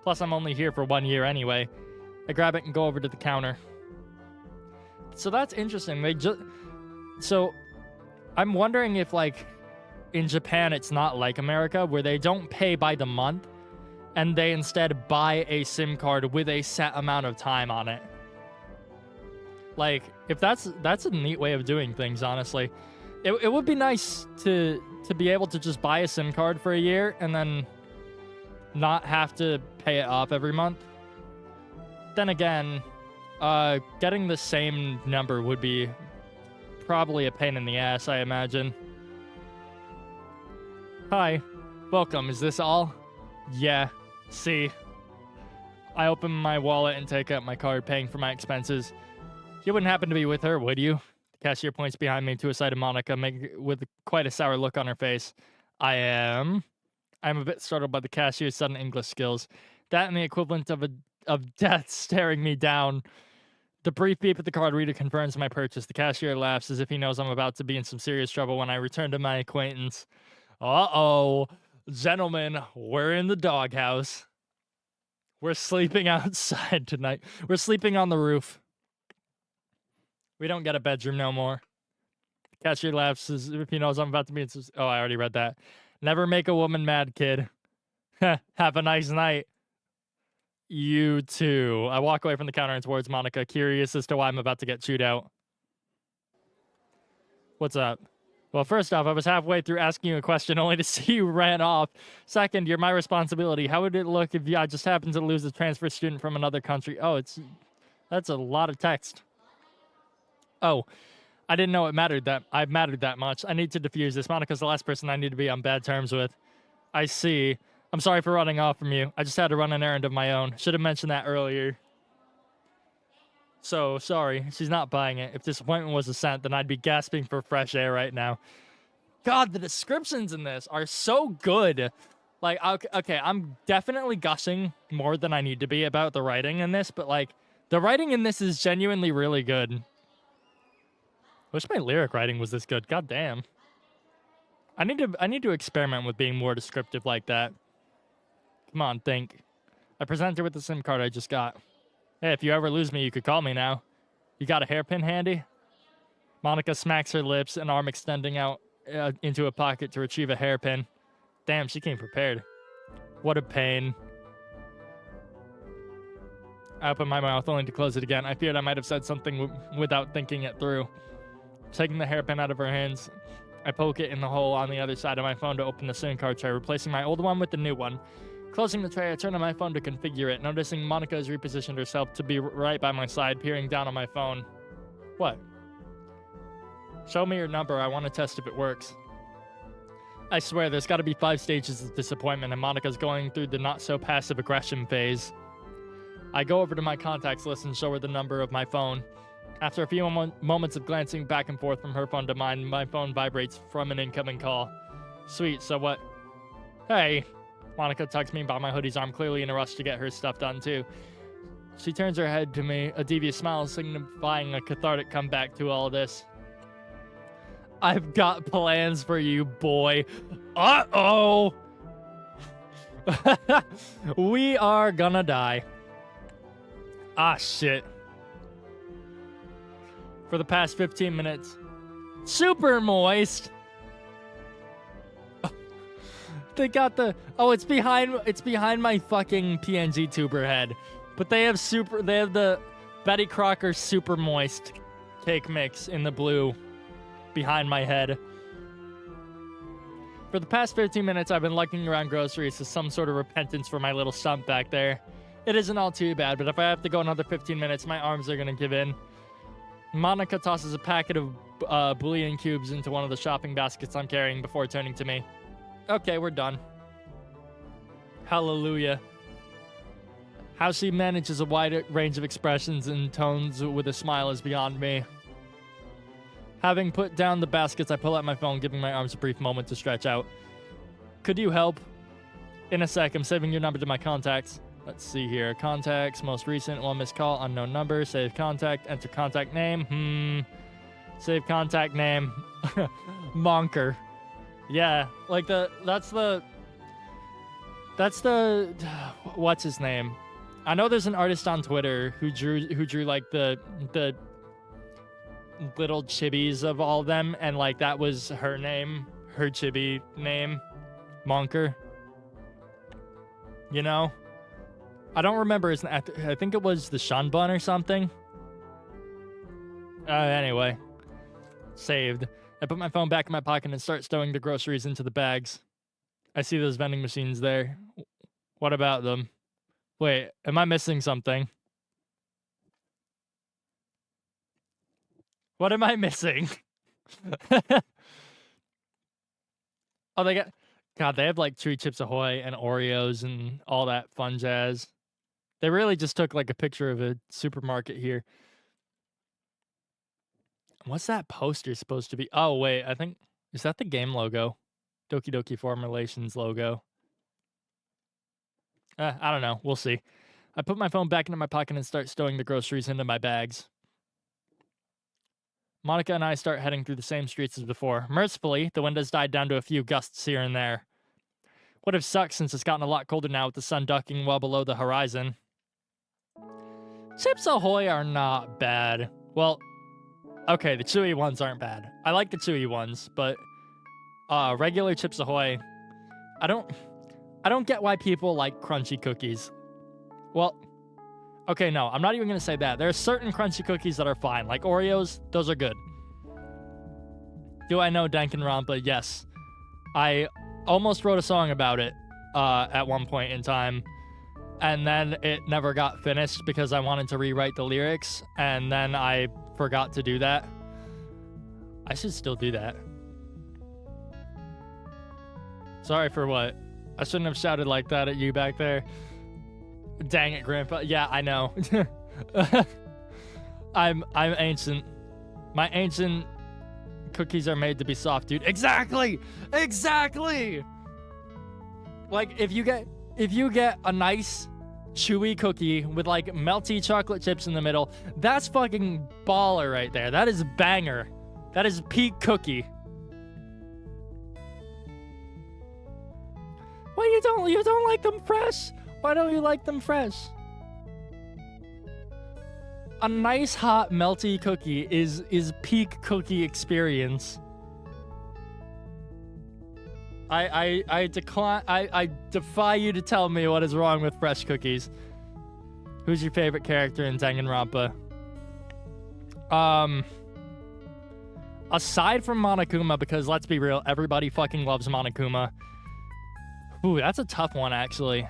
Speaker 1: Plus, I'm only here for 1 year anyway. I grab it and go over to the counter. So that's interesting. So, I'm wondering if, like, in Japan it's not like America, where they don't pay by the month, and they instead buy a SIM card with a set amount of time on it. Like, if that's a neat way of doing things, honestly. It would be nice to be able to just buy a SIM card for a year and then not have to pay it off every month. Then again, getting the same number would be probably a pain in the ass, I imagine. Hi. Welcome. Is this all? Yeah. See. I open my wallet and take out my card, paying for my expenses. You wouldn't happen to be with her, would you? The cashier points behind me to a side of Monica, with quite a sour look on her face. I am. I'm a bit startled by the cashier's sudden English skills. That and the equivalent of death staring me down. The brief beep at the card reader confirms my purchase. The cashier laughs as if he knows I'm about to be in some serious trouble when I return to my acquaintance. Uh-oh. Gentlemen, we're in the doghouse. We're sleeping outside tonight. We're sleeping on the roof. We don't get a bedroom no more. The cashier laughs as if he knows I'm about to be in some... Oh, I already read that. Never make a woman mad, kid. Have a nice night. You too. I walk away from the counter and towards Monica, curious as to why I'm about to get chewed out. What's up? Well, first off, I was halfway through asking you a question only to see you ran off. Second, you're my responsibility. How would it look if I just happened to lose a transfer student from another country? Oh, that's a lot of text. Oh, I didn't know it mattered that much. I need to defuse this. Monica's the last person I need to be on bad terms with. I see. I'm sorry for running off from you. I just had to run an errand of my own. Should have mentioned that earlier. So, sorry. She's not buying it. If disappointment was a scent, then I'd be gasping for fresh air right now. God, the descriptions in this are so good. Like, okay, I'm definitely gushing more than I need to be about the writing in this, but, like, the writing in this is genuinely really good. Wish my lyric writing was this good. God damn. I need to experiment with being more descriptive like that. Come on, think. I present her with the SIM card I just got. Hey, if you ever lose me, you could call me now. You got a hairpin handy? Monica smacks her lips, an arm extending out into a pocket to retrieve a hairpin. Damn, she came prepared. What a pain. I open my mouth only to close it again. I feared I might have said something without thinking it through. Taking the hairpin out of her hands, I poke it in the hole on the other side of my phone to open the SIM card tray, replacing my old one with the new one. Closing the tray, I turn on my phone to configure it, noticing Monica has repositioned herself to be right by my side, peering down on my phone. What? Show me your number. I want to test if it works. I swear, there's got to be 5 stages of disappointment, and Monica's going through the not-so-passive aggression phase. I go over to my contacts list and show her the number of my phone. After a few moments of glancing back and forth from her phone to mine, my phone vibrates from an incoming call. Sweet, so what? Hey, Monica tucks me by my hoodie's arm, clearly in a rush to get her stuff done too. She turns her head to me, a devious smile signifying a cathartic comeback to all this. I've got plans for you, boy. Uh-oh! We are gonna die. Ah, shit. For the past 15 minutes. Super moist! They got the... Oh, it's behind my fucking PNG tuber head. But they have the Betty Crocker super moist cake mix in the blue behind my head. For the past 15 minutes, I've been lugging around groceries as some sort of repentance for my little stump back there. It isn't all too bad, but if I have to go another 15 minutes, my arms are gonna give in. Monica tosses a packet of bouillon cubes into one of the shopping baskets I'm carrying before turning to me. Okay, we're done. Hallelujah. How she manages a wide range of expressions and tones with a smile is beyond me. Having put down the baskets, I pull out my phone, giving my arms a brief moment to stretch out. Could you help? In a sec, I'm saving your number to my contacts. Let's see here. Contacts, most recent, one missed call, unknown number, save contact, enter contact name. Save contact name. Monker. Yeah, like that's the what's his name? I know there's an artist on Twitter who drew like the little chibis of all of them, and like that was her name, her chibi name, Monker. You know? I don't remember his name. I think it was the Shunbun or something. Anyway. Saved. I put my phone back in my pocket and start stowing the groceries into the bags. I see those vending machines there. What about them? Wait, am I missing something? What am I missing? Oh, they got... God, they have like Chewy Chips Ahoy and Oreos and all that fun jazz. They really just took like a picture of a supermarket here. What's that poster supposed to be? Oh, wait, I think... Is that the game logo? Doki Doki Formulations logo. I don't know. We'll see. I put my phone back into my pocket and start stowing the groceries into my bags. Monica and I start heading through the same streets as before. Mercifully, the wind has died down to a few gusts here and there. Would have sucked since it's gotten a lot colder now with the sun ducking well below the horizon. Chips Ahoy are not bad. Well, okay, the chewy ones aren't bad. I like the chewy ones, but regular Chips Ahoy, I don't get why people like crunchy cookies. Well, okay, no, I'm not even going to say that. There are certain crunchy cookies that are fine. Like Oreos, those are good. Do I know Danganronpa? Yes. I almost wrote a song about it at one point in time. And then it never got finished because I wanted to rewrite the lyrics. And then I forgot to do that. I should still do that. Sorry for what? I shouldn't have shouted like that at you back there. Dang it, Grandpa. Yeah, I know. I'm ancient. My ancient cookies are made to be soft, dude. Exactly! Exactly! Like, if you get a nice chewy cookie with like melty chocolate chips in the middle, that's fucking baller right there. That is banger. That is peak cookie. Well, you don't like them fresh? Why don't you like them fresh? A nice hot melty cookie is peak cookie experience. I defy you to tell me what is wrong with fresh cookies. Who's your favorite character in Danganronpa? Aside from Monokuma, because let's be real, everybody fucking loves Monokuma. Ooh, that's a tough one, actually.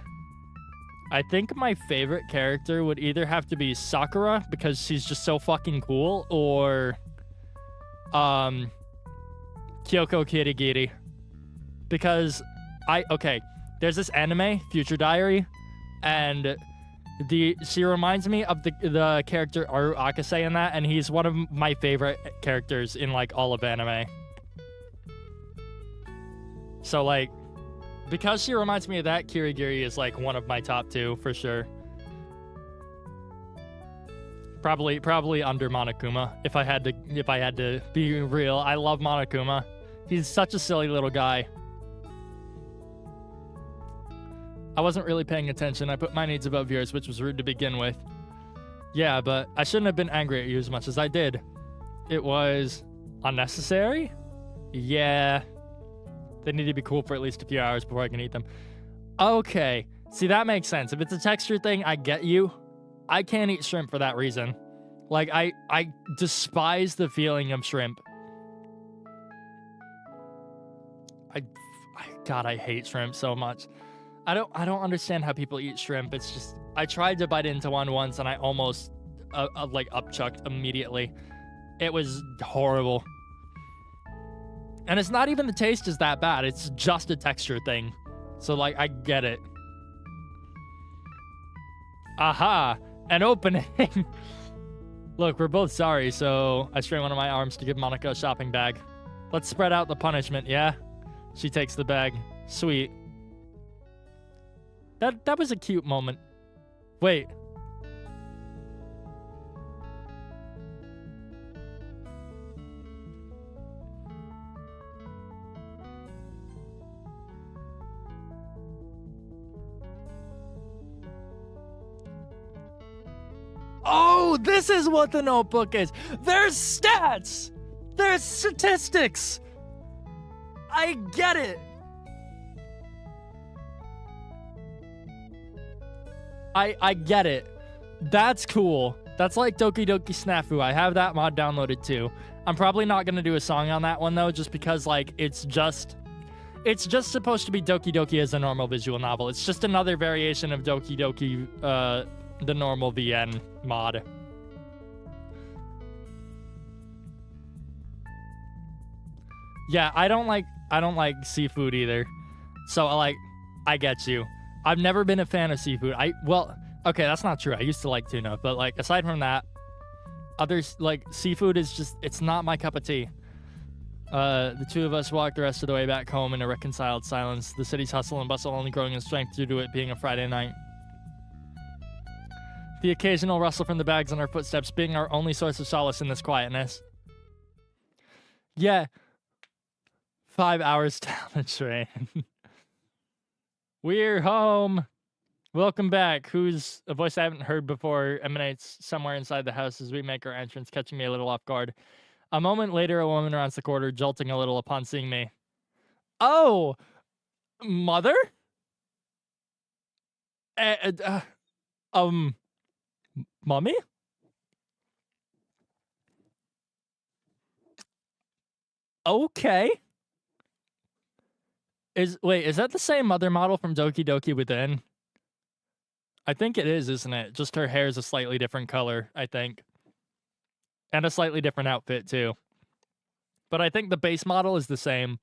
Speaker 1: I think my favorite character would either have to be Sakura, because she's just so fucking cool, or Kyoko Kirigiri. Because there's this anime, Future Diary, and she reminds me of the character Aru Akase in that, and he's one of my favorite characters in like all of anime. So like, Because she reminds me of that, Kirigiri is like one of my top 2 for sure. Probably under Monokuma if I had to be real. I love Monokuma. He's such a silly little guy. I wasn't really paying attention. I put my needs above yours, which was rude to begin with. Yeah, but I shouldn't have been angry at you as much as I did. It was unnecessary? Yeah. They need to be cool for at least a few hours before I can eat them. Okay. See, that makes sense. If it's a texture thing, I get you. I can't eat shrimp for that reason. Like, I despise the feeling of shrimp. God, I hate shrimp so much. I don't understand how people eat shrimp. It's just, I tried to bite into one once and I almost, like, upchucked immediately. It was horrible. And it's not even the taste is that bad. It's just a texture thing. So, like, I get it. Aha! An opening! Look, we're both sorry, so I strain one of my arms to give Monica a shopping bag. Let's spread out the punishment, yeah? She takes the bag. Sweet. That was a cute moment. Wait. Oh, this is what the notebook is. There's stats. There's statistics. I get it. I get it. That's cool. That's like Doki Doki Snafu. I have that mod downloaded too. I'm probably not going to do a song on that one though, just because like it's just supposed to be Doki Doki as a normal visual novel. It's just another variation of Doki Doki, the normal VN mod. Yeah, I don't like seafood either. So I get you. I've never been a fan of seafood. Okay, that's not true. I used to like tuna, but like aside from that, others like seafood is just, it's not my cup of tea. The two of us walked the rest of the way back home in a reconciled silence, the city's hustle and bustle only growing in strength due to it being a Friday night. The occasional rustle from the bags on our footsteps being our only source of solace in this quietness. Yeah. 5 hours down the train. We're home. Welcome back. Who's a voice I haven't heard before emanates somewhere inside the house as we make our entrance, catching me a little off guard. A moment later, a woman rounds the corner, jolting a little upon seeing me. Oh, mother? Mommy? Okay. Is that the same mother model from Doki Doki Within? I think it is, isn't it? Just her hair is a slightly different color, I think. And a slightly different outfit, too. But I think the base model is the same.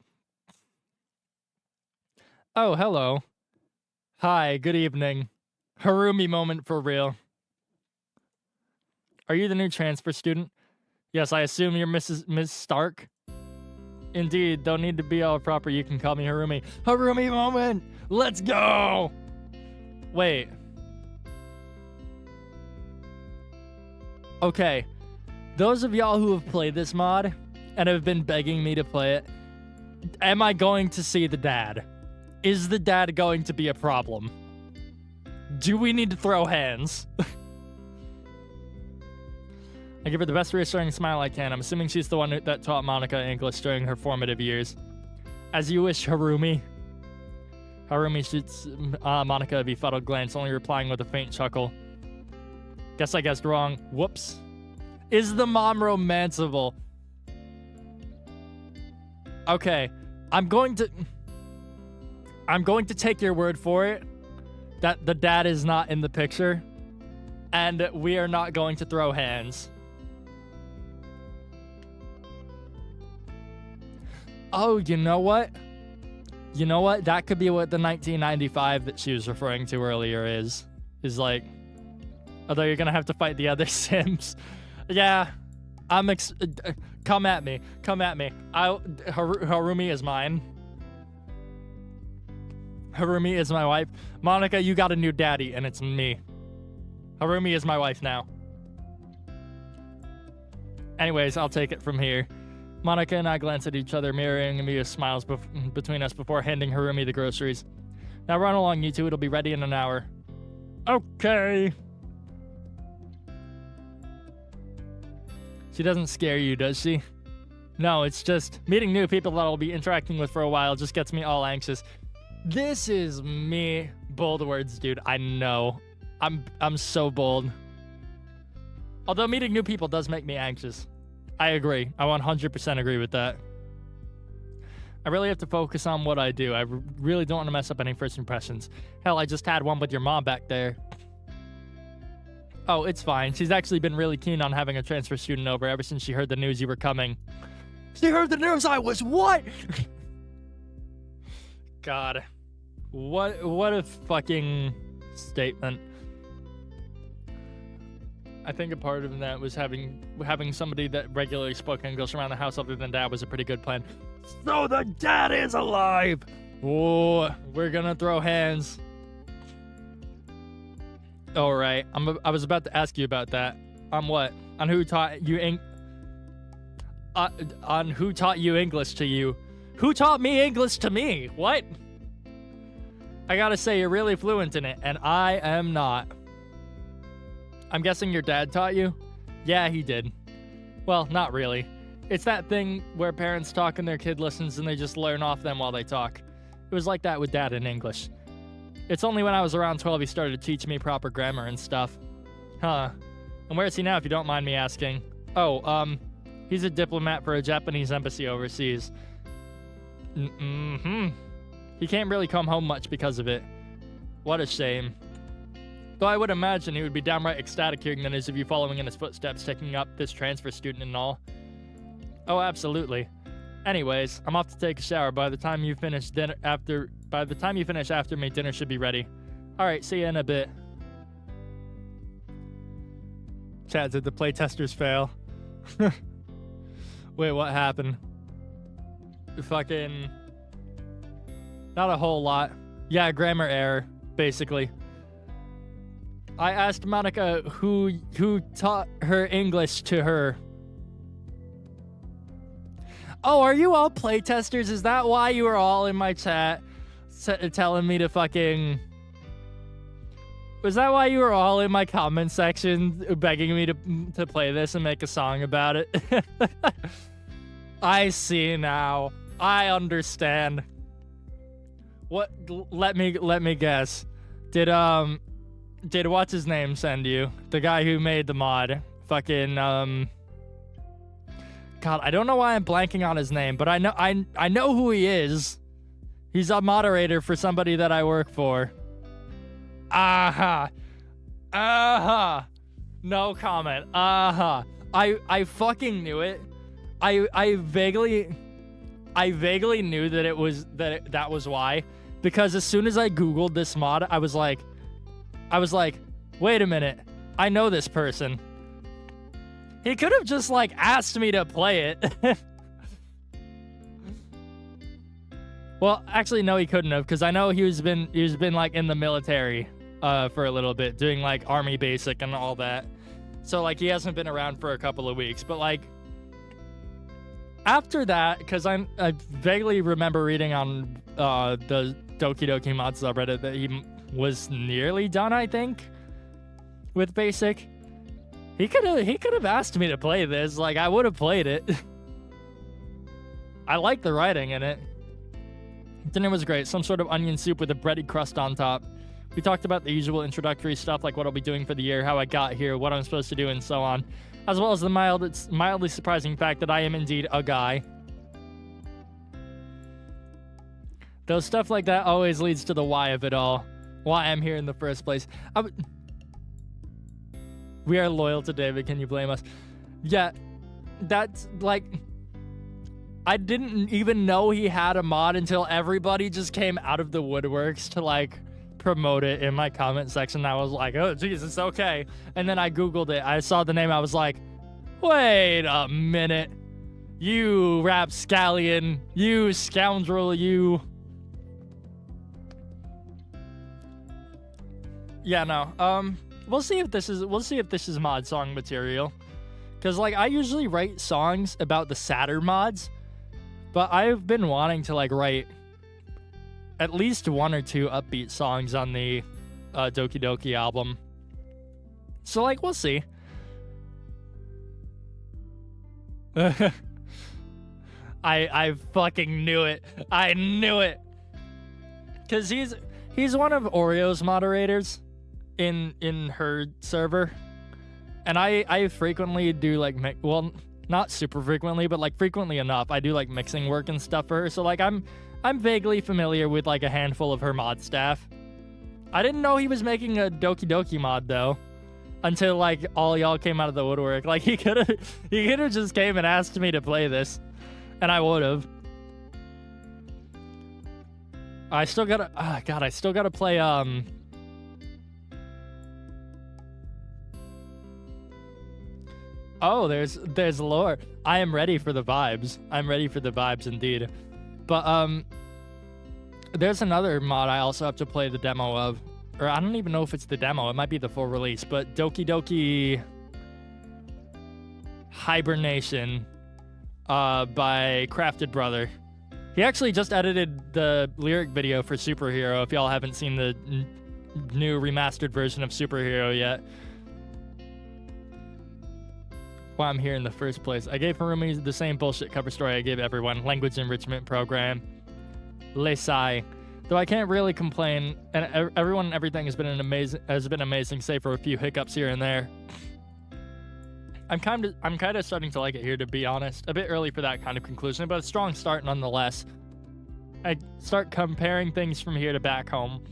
Speaker 1: Oh, hello. Hi, good evening. Harumi moment for real. Are you the new transfer student? Yes, I assume you're Miss Stark? Indeed, don't need to be all proper. You can call me Harumi. Harumi moment! Let's go! Wait. Okay. Those of y'all who have played this mod and have been begging me to play it, am I going to see the dad? Is the dad going to be a problem? Do we need to throw hands? I give her the best reassuring smile I can. I'm assuming she's the one that taught Monica English during her formative years. As you wish, Harumi. Harumi shoots Monica a befuddled glance, only replying with a faint chuckle. Guess I guessed wrong. Whoops. Is the mom romanceable? Okay. I'm going to take your word for it that the dad is not in the picture and we are not going to throw hands. Oh, you know what? You know what? That could be what the 1995 that she was referring to earlier is like, although you're gonna have to fight the other Sims. Yeah, come at me. Come at me. Harumi is mine. Harumi is my wife. Monica, you got a new daddy, and it's me. Harumi is my wife now. Anyways, I'll take it from here. Monica and I glance at each other, mirroring amused smiles between us before handing Harumi the groceries. Now run along, you two. It'll be ready in an hour. Okay. She doesn't scare you, does she? No, it's just meeting new people that I'll be interacting with for a while just gets me all anxious. This is me. Bold words, dude. I know. I'm so bold. Although meeting new people does make me anxious. I agree. I 100% agree with that. I really have to focus on what I do. I really don't want to mess up any first impressions. Hell, I just had one with your mom back there. Oh, it's fine. She's actually been really keen on having a transfer student over ever since she heard the news you were coming. She heard the news I was what? God. What a fucking statement. I think a part of that was having somebody that regularly spoke English around the house other than Dad was a pretty good plan. So the dad is alive! Oh, we're gonna throw hands. Alright, I was about to ask you about that. On what? On who taught you on who taught you English to you? Who taught me English to me? What? I gotta say, you're really fluent in it, and I am not. I'm guessing your dad taught you? Yeah, he did. Well, not really. It's that thing where parents talk and their kid listens and they just learn off them while they talk. It was like that with Dad in English. It's only when I was around 12 he started to teach me proper grammar and stuff. Huh. And where is he now, if you don't mind me asking? Oh, he's a diplomat for a Japanese embassy overseas. He can't really come home much because of it. What a shame. Though I would imagine he would be downright ecstatic hearing the news of you following in his footsteps, taking up this transfer student and all. Oh, absolutely. Anyways, I'm off to take a shower. By the time you finish after me, dinner should be ready. Alright, see you in a bit. Chat, did the playtesters fail? Wait, what happened? Fucking... Not a whole lot. Yeah, grammar error, basically. I asked Monica who taught her English to her. Oh, are you all playtesters? Is that why you were all in my chat telling me to fucking... Was that why you were all in my comment section begging me to play this and make a song about it? I see now. I understand. What? Let me guess. Did what's his name send you? The guy who made the mod. Fucking God, I don't know why I'm blanking on his name, but I know who he is. He's a moderator for somebody that I work for. Aha. No comment. I fucking knew it. I vaguely knew that it was that was why, because as soon as I googled this mod, I was like, wait a minute, I know this person. He could have just like asked me to play it. Well, actually, no, he couldn't have, because I know he's been like in the military for a little bit, doing like army basic and all that. So like he hasn't been around for a couple of weeks, but like after that, because I vaguely remember reading on the Doki mod subreddit that he was nearly done, I think, with basic. He could have asked me to play this. Like, I would have played it. I like the writing in it. Dinner was great. Some sort of onion soup with a bready crust on top. We talked about the usual introductory stuff, like what I'll be doing for the year, how I got here, what I'm supposed to do, and so on, as well as the mildly surprising fact that I am indeed a guy. Though stuff like that always leads to the why of it all. Why I'm here in the first place. We are loyal to David, can you blame us? Yeah, that's like... I didn't even know he had a mod until everybody just came out of the woodworks to like promote it in my comment section. I was like, oh Jesus, okay. And then I googled it. I saw the name. I was like, wait a minute. You rapscallion. You scoundrel. You. Yeah, no. We'll see if this is mod song material. Cause like I usually write songs about the sadder mods, but I've been wanting to like write at least one or two upbeat songs on the Doki Doki album. So like we'll see. I fucking knew it. I knew it. Cause he's one of Oreo's moderators in her server. And I frequently do like well, not super frequently, but like frequently enough, I do like mixing work and stuff for her. So like I'm vaguely familiar with like a handful of her mod staff. I didn't know he was making a Doki Doki mod though, until like all y'all came out of the woodwork. Like he could have just came and asked me to play this, and I would have. I still gotta, I still gotta play Oh, there's lore. I am ready for the vibes. I'm ready for the vibes indeed. But there's another mod I also have to play the demo of. Or I don't even know if it's the demo. It might be the full release. But Doki Doki Hibernation by Crafted Brother. He actually just edited the lyric video for Superhero, if y'all haven't seen the new remastered version of Superhero yet. Why I'm here in the first place. I gave Harumi the same bullshit cover story I gave everyone. Language enrichment program. Lesai. Though I can't really complain, and everyone and everything has been amazing, save for a few hiccups here and there. I'm kind of starting to like it here, to be honest. A bit early for that kind of conclusion, but a strong start nonetheless. I start comparing things from here to back home.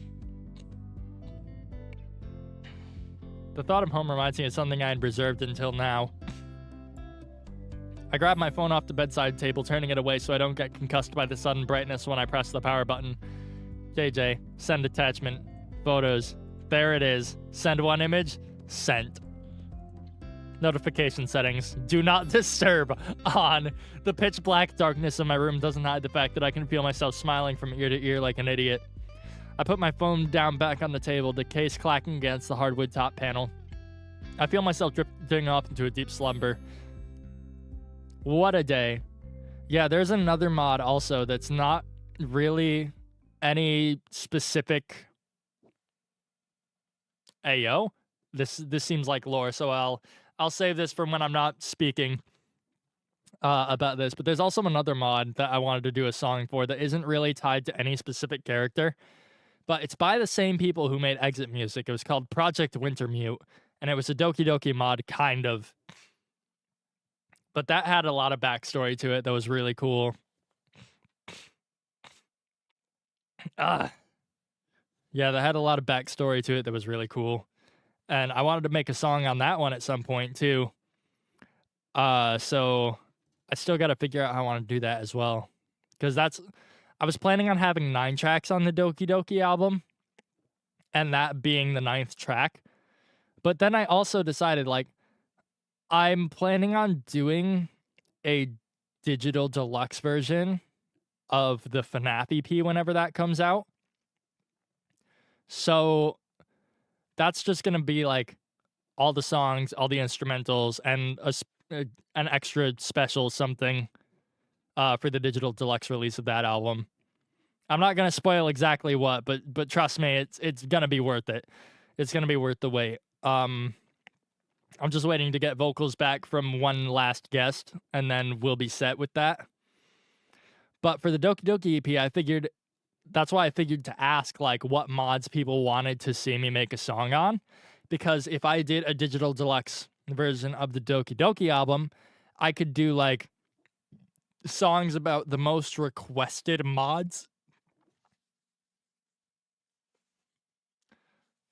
Speaker 1: The thought of home reminds me of something I had reserved until now. I grab my phone off the bedside table, turning it away so I don't get concussed by the sudden brightness when I press the power button. JJ, send attachment. Photos. There it is. Send one image. Sent. Notification settings. Do not disturb on. The pitch black darkness of my room doesn't hide the fact that I can feel myself smiling from ear to ear like an idiot. I put my phone down back on the table, the case clacking against the hardwood top panel. I feel myself drifting off into a deep slumber. What a day. Yeah, there's another mod also that's not really any specific Ayo. This seems like lore, so I'll save this from when I'm not speaking about this. But there's also another mod that I wanted to do a song for that isn't really tied to any specific character, but it's by the same people who made Exit Music. It was called Project Wintermute, and it was a Doki Doki mod, kind of. But that had a lot of backstory to it that was really cool. Yeah, that had a lot of backstory to it that was really cool. And I wanted to make a song on that one at some point, too. So I still got to figure out how I want to do that as well. Because I was planning on having 9 tracks on the Doki Doki album, and that being the 9th track. But then I also decided, like, I'm planning on doing a digital deluxe version of the FNAF EP whenever that comes out. So that's just going to be like all the songs, all the instrumentals, and an extra special something for the digital deluxe release of that album. I'm not going to spoil exactly what, but trust me, it's going to be worth it. It's going to be worth the wait. I'm just waiting to get vocals back from one last guest, and then we'll be set with that. But for the Doki Doki EP, that's why I figured to ask, like, what mods people wanted to see me make a song on. Because if I did a digital deluxe version of the Doki Doki album, I could do, like, songs about the most requested mods.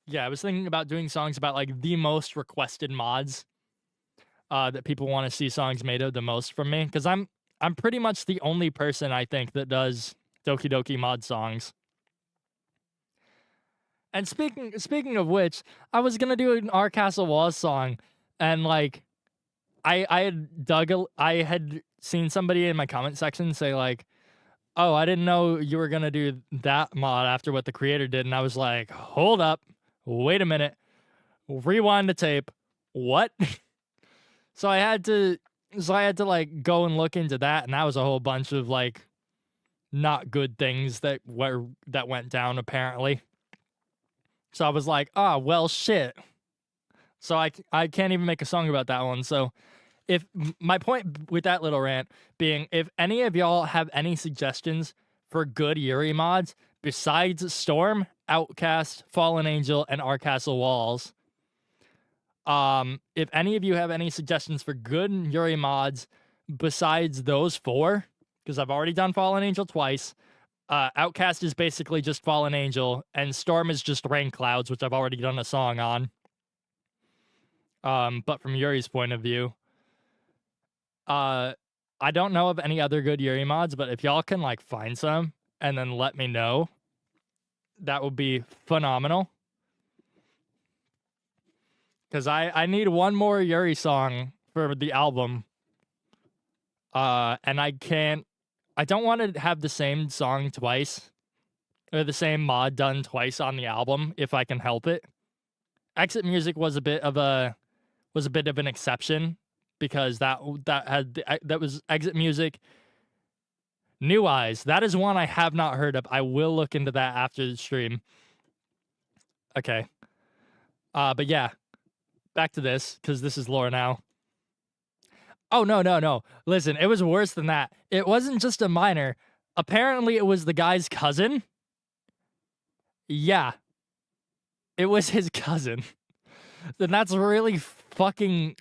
Speaker 1: Yeah, I was thinking about doing songs about, like, the most requested mods that people want to see songs made of the most from me. Because I'm pretty much the only person, I think, that does Doki Doki mod songs. And speaking of which, I was gonna do an Our Castle Walls song, and like, I had seen somebody in my comment section say like, "Oh, I didn't know you were gonna do that mod after what the creator did," and I was like, "Hold up, wait a minute, rewind the tape. What? So I had to like go and look into that, and that was a whole bunch of like not good things that went down apparently. So I was like, "Ah, well shit." So I can't even make a song about that one. So if my point with that little rant being, if any of y'all have any suggestions for good Yuri mods besides Storm, Outcast, Fallen Angel, and Our Castle Walls, if any of you have any suggestions for good Yuri mods besides those four, because I've already done Fallen Angel twice, Outcast is basically just Fallen Angel, and Storm is just Rain Clouds, which I've already done a song on. But from Yuri's point of view, I don't know of any other good Yuri mods, but if y'all can like find some and then let me know, that would be phenomenal. Because I need one more Yuri song for the album. And I don't want to have the same song twice, or the same mod done twice on the album if I can help it. Exit Music was a bit of an exception, because that was Exit Music. New Eyes, that is one I have not heard of. I will look into that after the stream. Okay. But yeah, back to this, because this is lore now. Oh, no. Listen, it was worse than that. It wasn't just a minor. Apparently, it was the guy's cousin. Yeah. It was his cousin. Then that's really fucking...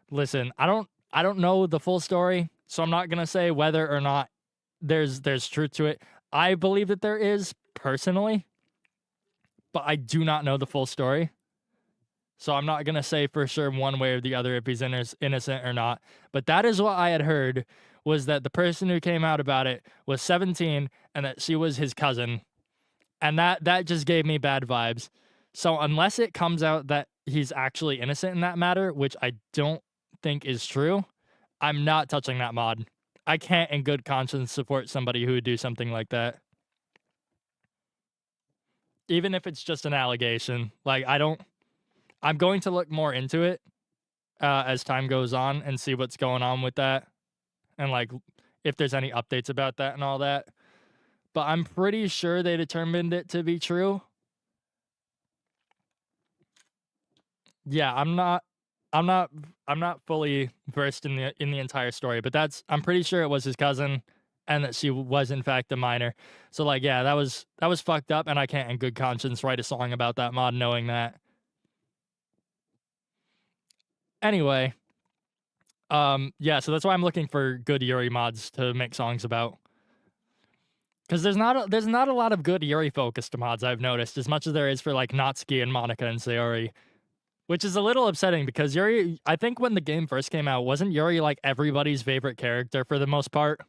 Speaker 1: Listen, I don't know the full story, so I'm not going to say whether or not there's truth to it. I believe that there is, personally, but I do not know the full story. So I'm not going to say for sure one way or the other if he's innocent or not. But that is what I had heard, was that the person who came out about it was 17 and that she was his cousin. And that just gave me bad vibes. So unless it comes out that he's actually innocent in that matter, which I don't think is true, I'm not touching that mod. I can't in good conscience support somebody who would do something like that. Even if it's just an allegation. Like, I'm going to look more into it as time goes on and see what's going on with that, and like if there's any updates about that and all that. But I'm pretty sure they determined it to be true. Yeah, I'm not fully versed in the entire story, but I'm pretty sure it was his cousin and that she was in fact a minor. So like, yeah, that was fucked up, and I can't in good conscience write a song about that mod knowing that. Anyway, yeah, so that's why I'm looking for good Yuri mods to make songs about. Because there's not a lot of good Yuri focused mods, I've noticed, as much as there is for like Natsuki and Monica and Sayori. Which is a little upsetting, because Yuri, I think when the game first came out, wasn't Yuri like everybody's favorite character for the most part?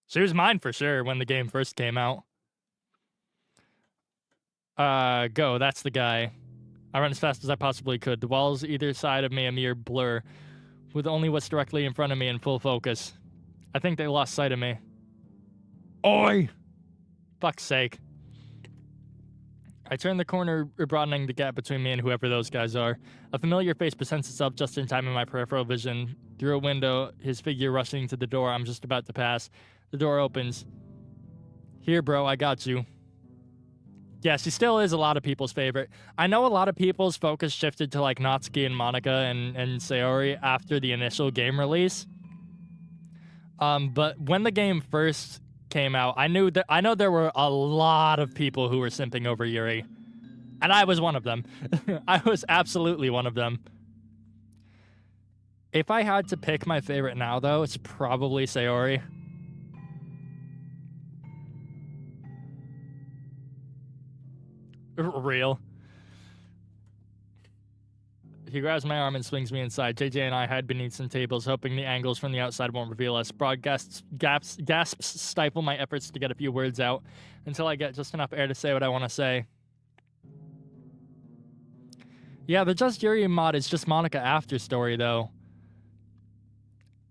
Speaker 1: She was mine for sure when the game first came out. Go, that's the guy. I ran as fast as I possibly could. The walls either side of me a mere blur, with only what's directly in front of me in full focus. I think they lost sight of me. Oi! Fuck's sake. I turned the corner, broadening the gap between me and whoever those guys are. A familiar face presents itself just in time in my peripheral vision. Through a window, his figure rushing to the door I'm just about to pass. The door opens. Here, bro, I got you. Yeah, she still is a lot of people's favorite. I know a lot of people's focus shifted to like Natsuki and Monica and Sayori after the initial game release. But when the game first came out, I know there were a lot of people who were simping over Yuri. And I was one of them. I was absolutely one of them. If I had to pick my favorite now, though, it's probably Sayori. Real. He grabs my arm and swings me inside. JJ and I hide beneath some tables, hoping the angles from the outside won't reveal us. Broad gasps stifle my efforts to get a few words out until I get just enough air to say what I want to say. Yeah, the Just Yuri mod is just Monica after story, though.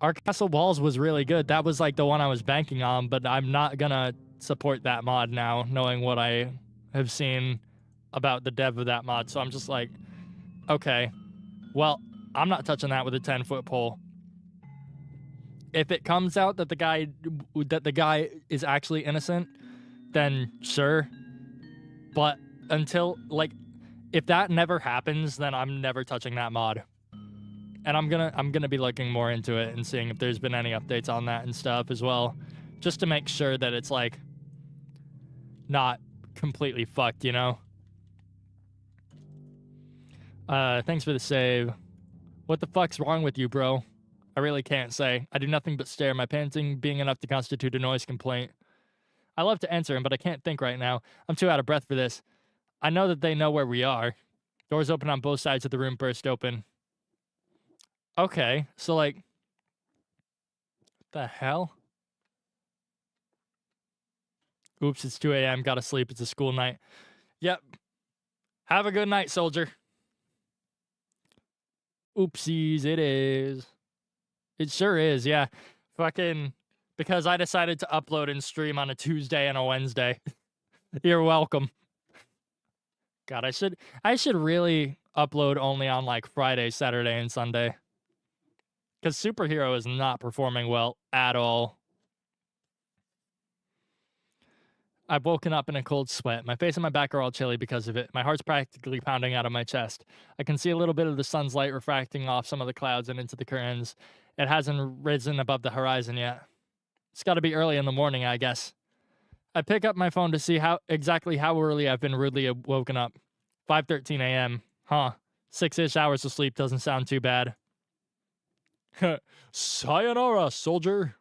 Speaker 1: Our Castle Walls was really good. That was like the one I was banking on, but I'm not gonna support that mod now, knowing what I have seen about the dev of that mod. So I'm just like, okay, well, I'm not touching that with a 10-foot pole. If it comes out that the guy is actually innocent, then sure. But until, like, if that never happens, then I'm never touching that mod. And I'm gonna be looking more into it and seeing if there's been any updates on that and stuff as well, just to make sure that it's like not completely fucked, you know. Thanks for the save. What the fuck's wrong with you, bro? I really can't say. I do nothing but stare, my panting being enough to constitute a noise complaint. I love to answer him, but I can't think right now. I'm too out of breath for this. I know that they know where we are. Doors open on both sides of the room burst open. Okay, so like, what the hell? Oops, it's 2 a.m. Gotta sleep. It's a school night. Yep. Have a good night, soldier. Oopsies, it is. It sure is, yeah. Fucking, because I decided to upload and stream on a Tuesday and a Wednesday. You're welcome. God, I should really upload only on like Friday, Saturday, and Sunday. Because Superhero is not performing well at all. I've woken up in a cold sweat. My face and my back are all chilly because of it. My heart's practically pounding out of my chest. I can see a little bit of the sun's light refracting off some of the clouds and into the curtains. It hasn't risen above the horizon yet. It's got to be early in the morning, I guess. I pick up my phone to see exactly how early I've been rudely woken up. 5:13 a.m. Huh. 6-ish hours of sleep doesn't sound too bad. Sayonara, soldier.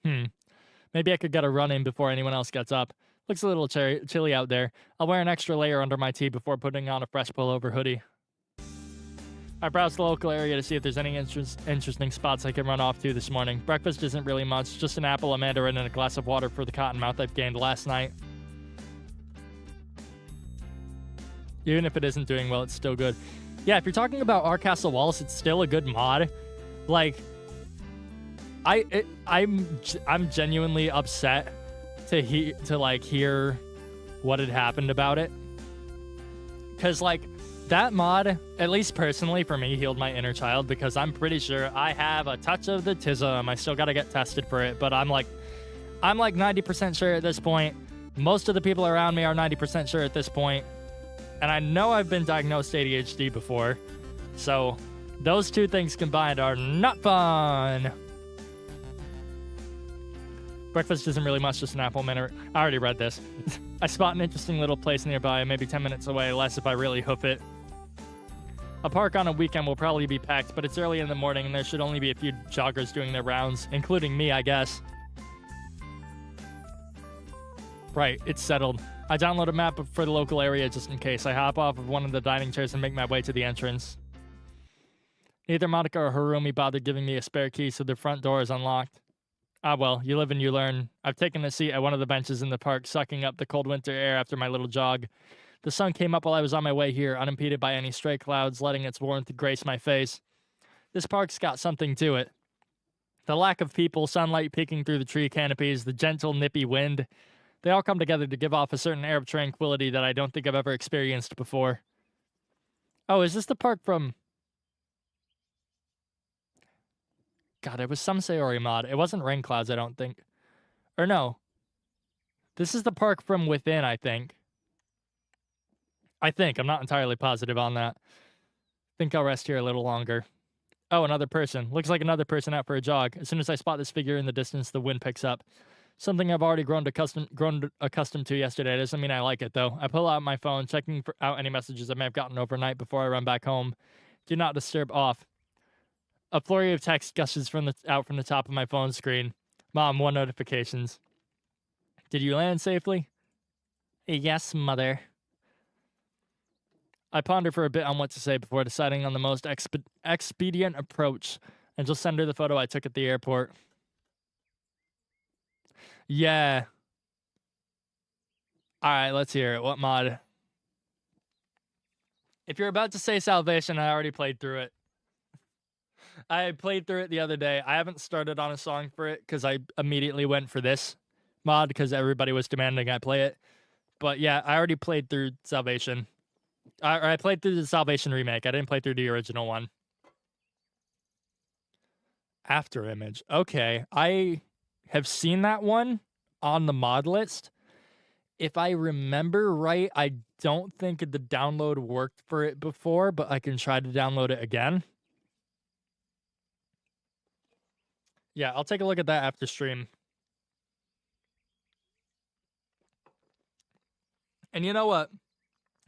Speaker 1: Maybe I could get a run in before anyone else gets up. Looks a little chilly out there. I'll wear an extra layer under my tee before putting on a fresh pullover hoodie. I browsed the local area to see if there's any interesting spots I can run off to this morning. Breakfast isn't really much, just an apple, a mandarin, and a glass of water for the cottonmouth I've gained last night. Even if it isn't doing well, it's still good. Yeah, if you're talking about Our Castle Walls, it's still a good mod. Like, I'm genuinely upset to hear what had happened about it. Cause like that mod, at least personally for me, healed my inner child because I'm pretty sure I have a touch of the tism. I still gotta get tested for it, but I'm like 90% sure at this point. Most of the people around me are 90% sure at this point. And I know I've been diagnosed ADHD before. So those two things combined are not fun. Breakfast isn't really much, just an apple mandarin. I already read this. I spot an interesting little place nearby, maybe 10 minutes away, less if I really hoof it. A park on a weekend will probably be packed, but it's early in the morning and there should only be a few joggers doing their rounds, including me, I guess. Right, it's settled. I download a map for the local area just in case. I hop off of one of the dining chairs and make my way to the entrance. Neither Monica or Harumi bothered giving me a spare key, so the front door is unlocked. Ah well, you live and you learn. I've taken a seat at one of the benches in the park, sucking up the cold winter air after my little jog. The sun came up while I was on my way here, unimpeded by any stray clouds, letting its warmth grace my face. This park's got something to it. The lack of people, sunlight peeking through the tree canopies, the gentle, nippy wind. They all come together to give off a certain air of tranquility that I don't think I've ever experienced before. Oh, is this the park from... God, it was some Sayori mod. It wasn't Rain Clouds, I don't think. Or no. This is the park from within, I think. I'm not entirely positive on that. Think I'll rest here a little longer. Oh, another person. Looks like another person out for a jog. As soon as I spot this figure in the distance, the wind picks up. Something I've already grown accustomed to yesterday. It doesn't mean I like it, though. I pull out my phone, checking out any messages I may have gotten overnight before I run back home. Do not disturb off. A flurry of text gushes out from the top of my phone screen. Mom, 1 notifications. Did you land safely? Yes, mother. I ponder for a bit on what to say before deciding on the most expedient approach, and just send her the photo I took at the airport. Yeah. Alright, let's hear it. What mod? If you're about to say Salvation, I already played through it. I played through it the other day. I haven't started on a song for it because I immediately went for this mod because everybody was demanding I play it. But yeah, I already played through Salvation. I played through the Salvation remake. I didn't play through the original one. After Image. Okay. I have seen that one on the mod list. If I remember right, I don't think the download worked for it before, but I can try to download it again. Yeah, I'll take a look at that after stream. And you know what?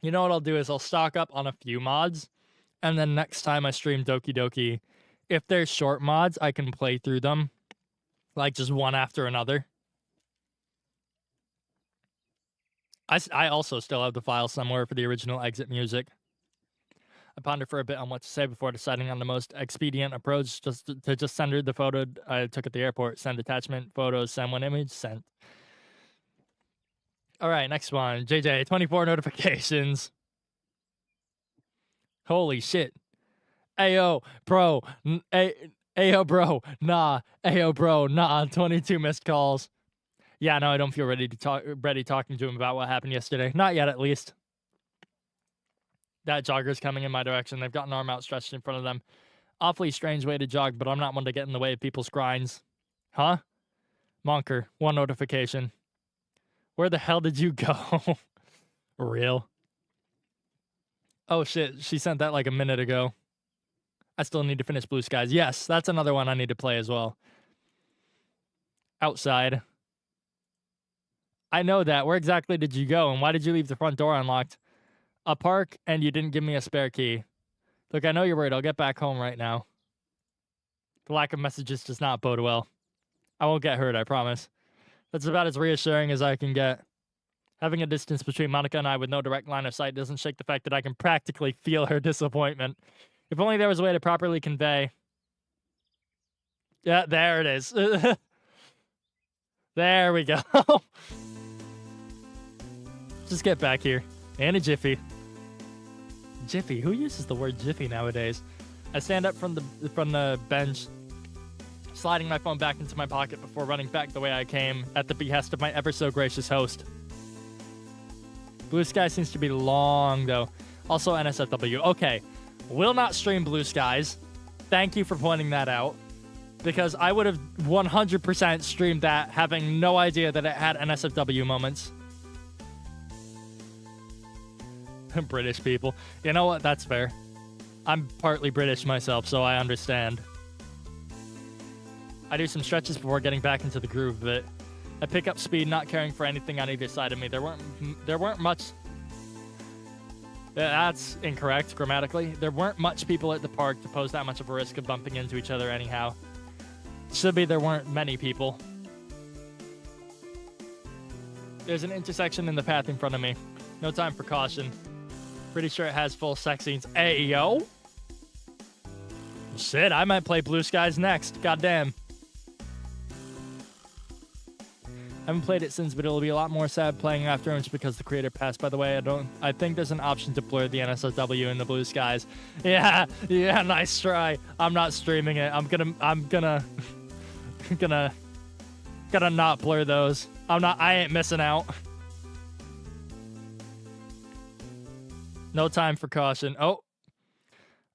Speaker 1: You know what I'll do is I'll stock up on a few mods, and then next time I stream Doki Doki, if there's short mods, I can play through them, like just one after another. I also still have the file somewhere for the original exit music. I pondered for a bit on what to say before deciding on the most expedient approach, just to send her the photo I took at the airport. Send attachment, photos, send one image, sent. All right, next one. JJ, 24 notifications. Holy shit. Ayo, bro. Ayo, bro. Nah. Ayo, bro. Nah. 22 missed calls. Yeah, no, I don't feel ready talking to him about what happened yesterday. Not yet, at least. That jogger's coming in my direction. They've got an arm outstretched in front of them. Awfully strange way to jog, but I'm not one to get in the way of people's grinds. Huh? Monker, 1 notification. Where the hell did you go? Real. Oh shit, she sent that like a minute ago. I still need to finish Blue Skies. Yes, that's another one I need to play as well. Outside. I know that. Where exactly did you go, and why did you leave the front door unlocked? A park, and you didn't give me a spare key. Look, I know you're worried. I'll get back home right now. The lack of messages does not bode well. I won't get hurt, I promise. That's about as reassuring as I can get. Having a distance between Monica and I with no direct line of sight doesn't shake the fact that I can practically feel her disappointment. If only there was a way to properly convey. Yeah, there it is. There we go. Just get back here. And a jiffy. Jiffy? Who uses the word jiffy nowadays? I stand up from the bench, sliding my phone back into my pocket before running back the way I came, at the behest of my ever-so-gracious host. Blue Sky seems to be long, though. Also NSFW. Okay. Will not stream Blue Skies. Thank you for pointing that out. Because I would have 100% streamed that, having no idea that it had NSFW moments. British people. You know what? That's fair. I'm partly British myself, so I understand. I do some stretches before getting back into the groove of it. I pick up speed, not caring for anything on either side of me. There weren't much... That's incorrect grammatically. There weren't much people at the park to pose that much of a risk of bumping into each other anyhow. Should be there weren't many people. There's an intersection in the path in front of me. No time for caution. Pretty sure it has full sex scenes. Hey, yo! Shit, I might play Blue Skies next. Goddamn. I haven't played it since, but it'll be a lot more sad playing after Image because the creator passed. By the way, I think there's an option to blur the NSFW in the Blue Skies. Yeah, nice try. I'm not streaming it. I'm gonna not blur those. I ain't missing out. No time for caution. Oh.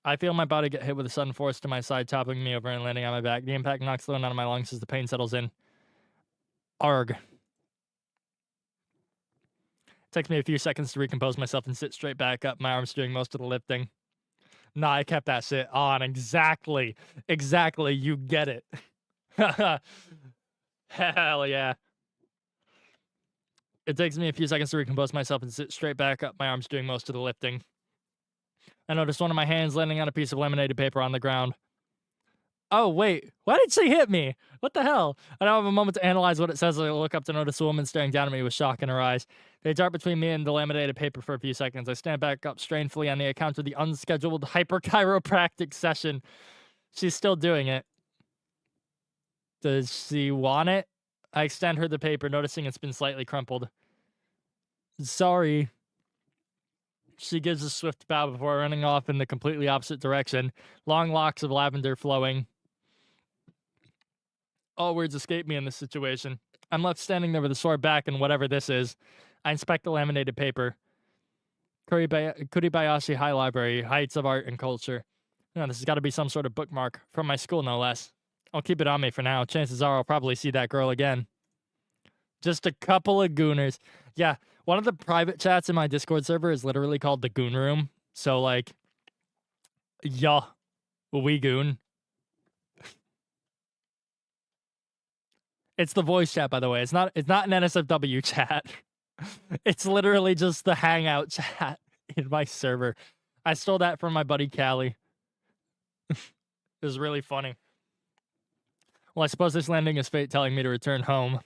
Speaker 1: I feel my body get hit with a sudden force to my side, toppling me over and landing on my back. The impact knocks the wind out of my lungs as the pain settles in. Arg. It takes me a few seconds to recompose myself and sit straight back up, my arms doing most of the lifting. Nah, I kept that shit on. Exactly. You get it. Hell yeah. It takes me a few seconds to recompose myself and sit straight back up, my arms doing most of the lifting. I noticed one of my hands landing on a piece of laminated paper on the ground. Oh, wait. Why did she hit me? What the hell? I now have a moment to analyze what it says as I look up to notice a woman staring down at me with shock in her eyes. They dart between me and the laminated paper for a few seconds. I stand back up strainfully on the account of the unscheduled hyperchiropractic session. She's still doing it. Does she want it? I extend her the paper, noticing it's been slightly crumpled. Sorry. She gives a swift bow before running off in the completely opposite direction, long locks of lavender flowing. All words escape me in this situation. I'm left standing there with a sore back and whatever this is. I inspect the laminated paper. Kuribayashi High Library, Heights of Art and Culture. This has got to be some sort of bookmark. From my school, no less. I'll keep it on me for now. Chances are I'll probably see that girl again. Just a couple of gooners. Yeah, one of the private chats in my Discord server is literally called the Goon Room. So, like, yeah, we goon. It's the voice chat, by the way. It's not an NSFW chat. It's literally just the hangout chat in my server. I stole that from my buddy Callie. It was really funny. Well, I suppose this landing is fate telling me to return home.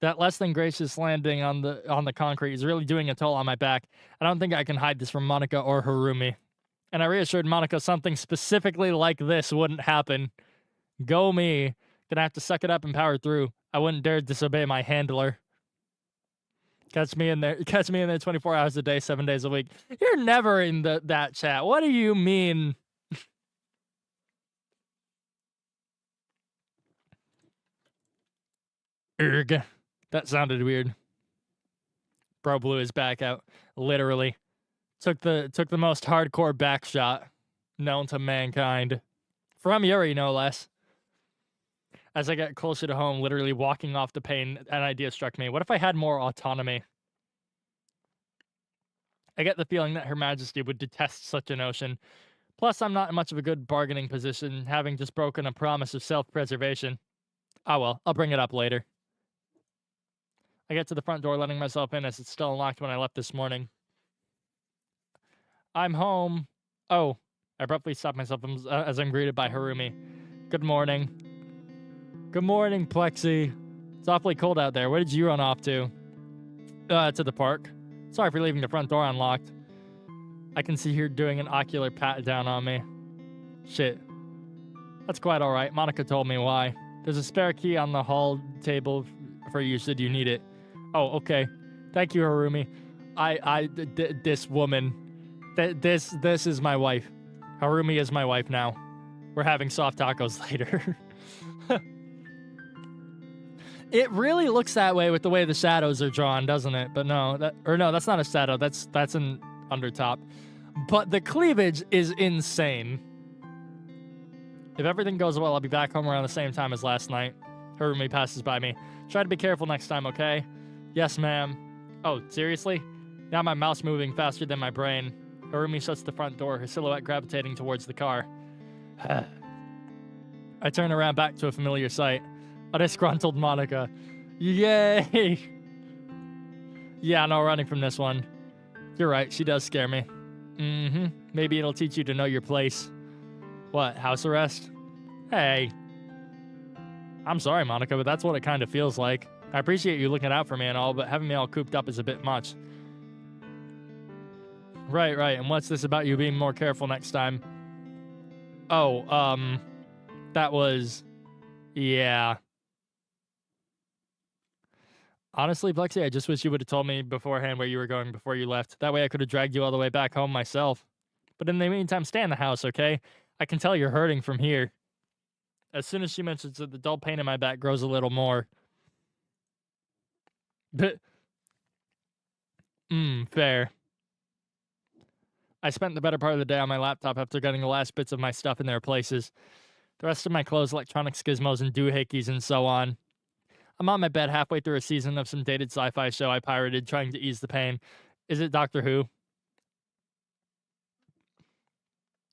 Speaker 1: That less than gracious landing on the concrete is really doing a toll on my back. I don't think I can hide this from Monica or Harumi. And I reassured Monica something specifically like this wouldn't happen. Go me. Gonna have to suck it up and power through. I wouldn't dare disobey my handler. Catch me in there 24 hours a day, 7 days a week. You're never in that chat. What do you mean? Erg. That sounded weird. Bro blew his back out. Literally. Took the most hardcore back shot known to mankind. From Yuri, no less. As I get closer to home, literally walking off the pain, an idea struck me. What if I had more autonomy? I get the feeling that Her Majesty would detest such a notion. Plus, I'm not in much of a good bargaining position, having just broken a promise of self-preservation. Ah well, I'll bring it up later. I get to the front door, letting myself in as it's still unlocked when I left this morning. I'm home. Oh, I abruptly stop myself as I'm greeted by Harumi. Good morning. Good morning, Plexi. It's awfully cold out there. Where did you run off to? To the park. Sorry for leaving the front door unlocked. I can see her doing an ocular pat down on me. Shit. That's quite alright. Monica told me why. There's a spare key on the hall table for you should you need it. Oh, okay. Thank you, Harumi. This woman. This is my wife. Harumi is my wife now. We're having soft tacos later. It really looks that way with the way the shadows are drawn, doesn't it? But no, that's not a shadow. That's an undertop. But the cleavage is insane. If everything goes well, I'll be back home around the same time as last night. Harumi passes by me. Try to be careful next time, okay? Yes, ma'am. Oh, seriously? Now my mouth's moving faster than my brain. Harumi shuts the front door, her silhouette gravitating towards the car. I turn around back to a familiar sight. A disgruntled Monica. Yay! Yeah, no running from this one. You're right, she does scare me. Maybe it'll teach you to know your place. What, house arrest? Hey. I'm sorry, Monica, but that's what it kind of feels like. I appreciate you looking out for me and all, but having me all cooped up is a bit much. Right, and what's this about you being more careful next time? Oh, that was... yeah. Honestly, Plexi, I just wish you would have told me beforehand where you were going before you left. That way I could have dragged you all the way back home myself. But in the meantime, stay in the house, okay? I can tell you're hurting from here. As soon as she mentions it, the dull pain in my back grows a little more. Fair. I spent the better part of the day on my laptop after getting the last bits of my stuff in their places. The rest of my clothes, electronic gizmos, and doohickeys and so on. I'm on my bed halfway through a season of some dated sci-fi show I pirated, trying to ease the pain. Is it Doctor Who?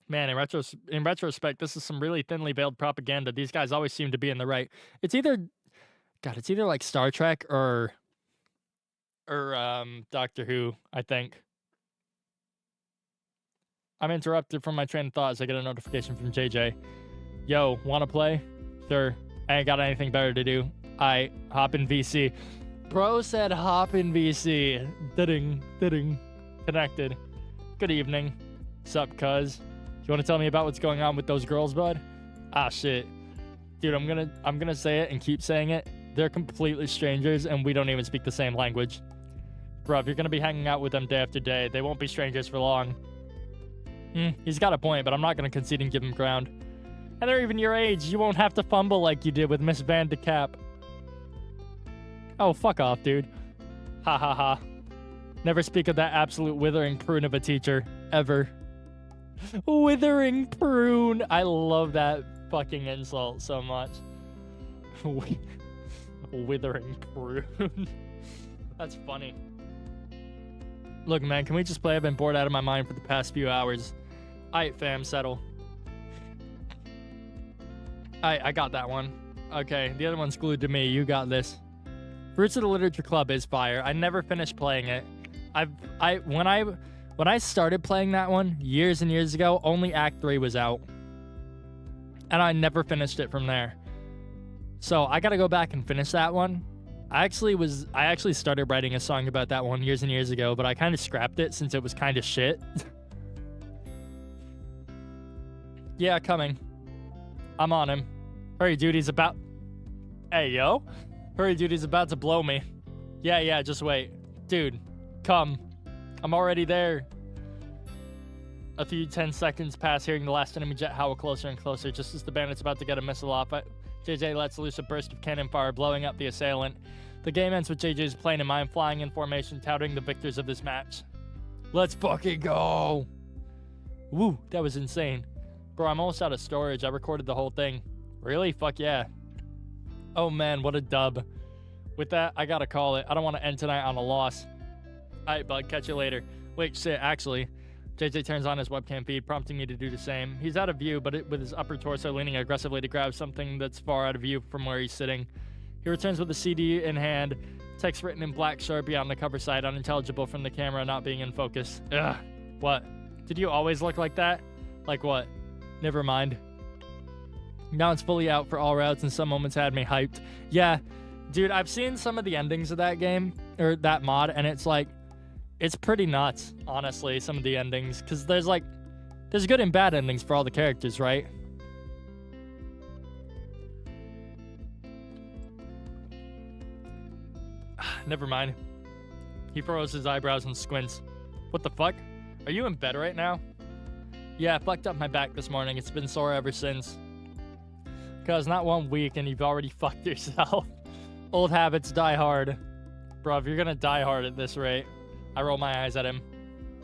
Speaker 1: Man, in retrospect, this is some really thinly veiled propaganda. These guys always seem to be in the right. It's either like Star Trek or Doctor Who, I think. I'm interrupted from my train of thought as I get a notification from JJ. Yo, wanna play? Sure. I ain't got anything better to do. I hop in VC. Bro said hop in VC. Ding. Connected. Good evening. Sup, cuz? You wanna tell me about what's going on with those girls, bud? Ah, shit. Dude, I'm gonna say it and keep saying it. They're completely strangers and we don't even speak the same language. Bro, if you're gonna be hanging out with them day after day, they won't be strangers for long. He's got a point, but I'm not gonna concede and give him ground. And they're even your age. You won't have to fumble like you did with Miss Van de Cap. Oh, fuck off, dude. Ha ha ha. Never speak of that absolute withering prune of a teacher. Ever. Withering prune. I love that fucking insult so much. Withering prune. That's funny. Look, man, can we just play? I've been bored out of my mind for the past few hours. Aight, fam, settle. I got that one. Okay, the other one's glued to me. You got this. Roots of the Literature Club is fire. I never finished playing it. When I started playing that one years and years ago, only Act 3 was out. And I never finished it from there. So I gotta go back and finish that one. I actually started writing a song about that one years and years ago, but I kind of scrapped it since it was kind of shit. Yeah, coming. I'm on him. Hurry, dude, he's about... Hey, yo. Hurry, dude, he's about to blow me. Yeah, just wait. Dude, come. I'm already there. A few 10 seconds pass, hearing the last enemy jet howl closer and closer. Just as the bandit's about to get a missile off, JJ lets loose a burst of cannon fire, blowing up the assailant. The game ends with JJ's plane and mine flying in formation, touting the victors of this match. Let's fucking go! Woo, that was insane. Bro, I'm almost out of storage. I recorded the whole thing. Really? Fuck yeah. Oh man, what a dub. With that, I gotta call it. I don't want to end tonight on a loss. Alright, bud, catch you later. Wait, shit, actually. JJ turns on his webcam feed, prompting me to do the same. He's out of view, but with his upper torso leaning aggressively to grab something that's far out of view from where he's sitting. He returns with a CD in hand, text written in black Sharpie on the cover side, unintelligible from the camera not being in focus. Ugh. What? Did you always look like that? Like what? Never mind. Now it's fully out for all routes, and some moments had me hyped. Yeah, dude, I've seen some of the endings of that game, or that mod, and it's like, it's pretty nuts, honestly, some of the endings. Because there's good and bad endings for all the characters, right? Never mind. He furrows his eyebrows and squints. What the fuck? Are you in bed right now? Yeah, I fucked up my back this morning. It's been sore ever since. Cause not 1 week and you've already fucked yourself. Old habits die hard. Bro, if you're gonna die hard at this rate. I roll my eyes at him.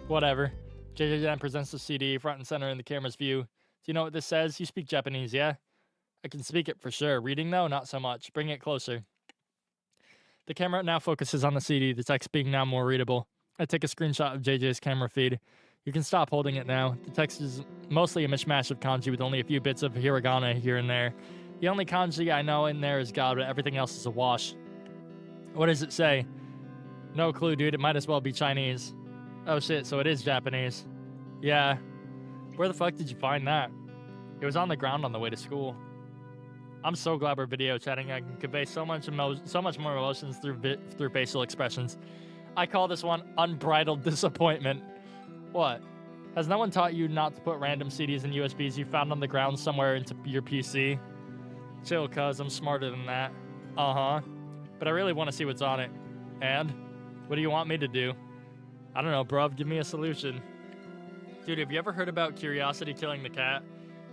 Speaker 1: Whatever. JJ then presents the CD front and center in the camera's view. Do you know what this says? You speak Japanese, yeah? I can speak it for sure. Reading though, not so much. Bring it closer. The camera now focuses on the CD, the text being now more readable. I take a screenshot of JJ's camera feed. You can stop holding it now. The text is mostly a mishmash of kanji with only a few bits of hiragana here and there. The only kanji I know in there is God, but everything else is a wash. What does it say? No clue, dude. It might as well be Chinese. Oh shit, so it is Japanese. Yeah. Where the fuck did you find that? It was on the ground on the way to school. I'm so glad we're video chatting. I can convey so much more emotions through facial expressions. I call this one unbridled disappointment. What? Has no one taught you not to put random CDs and USBs you found on the ground somewhere into your PC? Chill, cuz. I'm smarter than that. Uh-huh. But I really want to see what's on it. And? What do you want me to do? I don't know, bruv. Give me a solution. Dude, have you ever heard about curiosity killing the cat?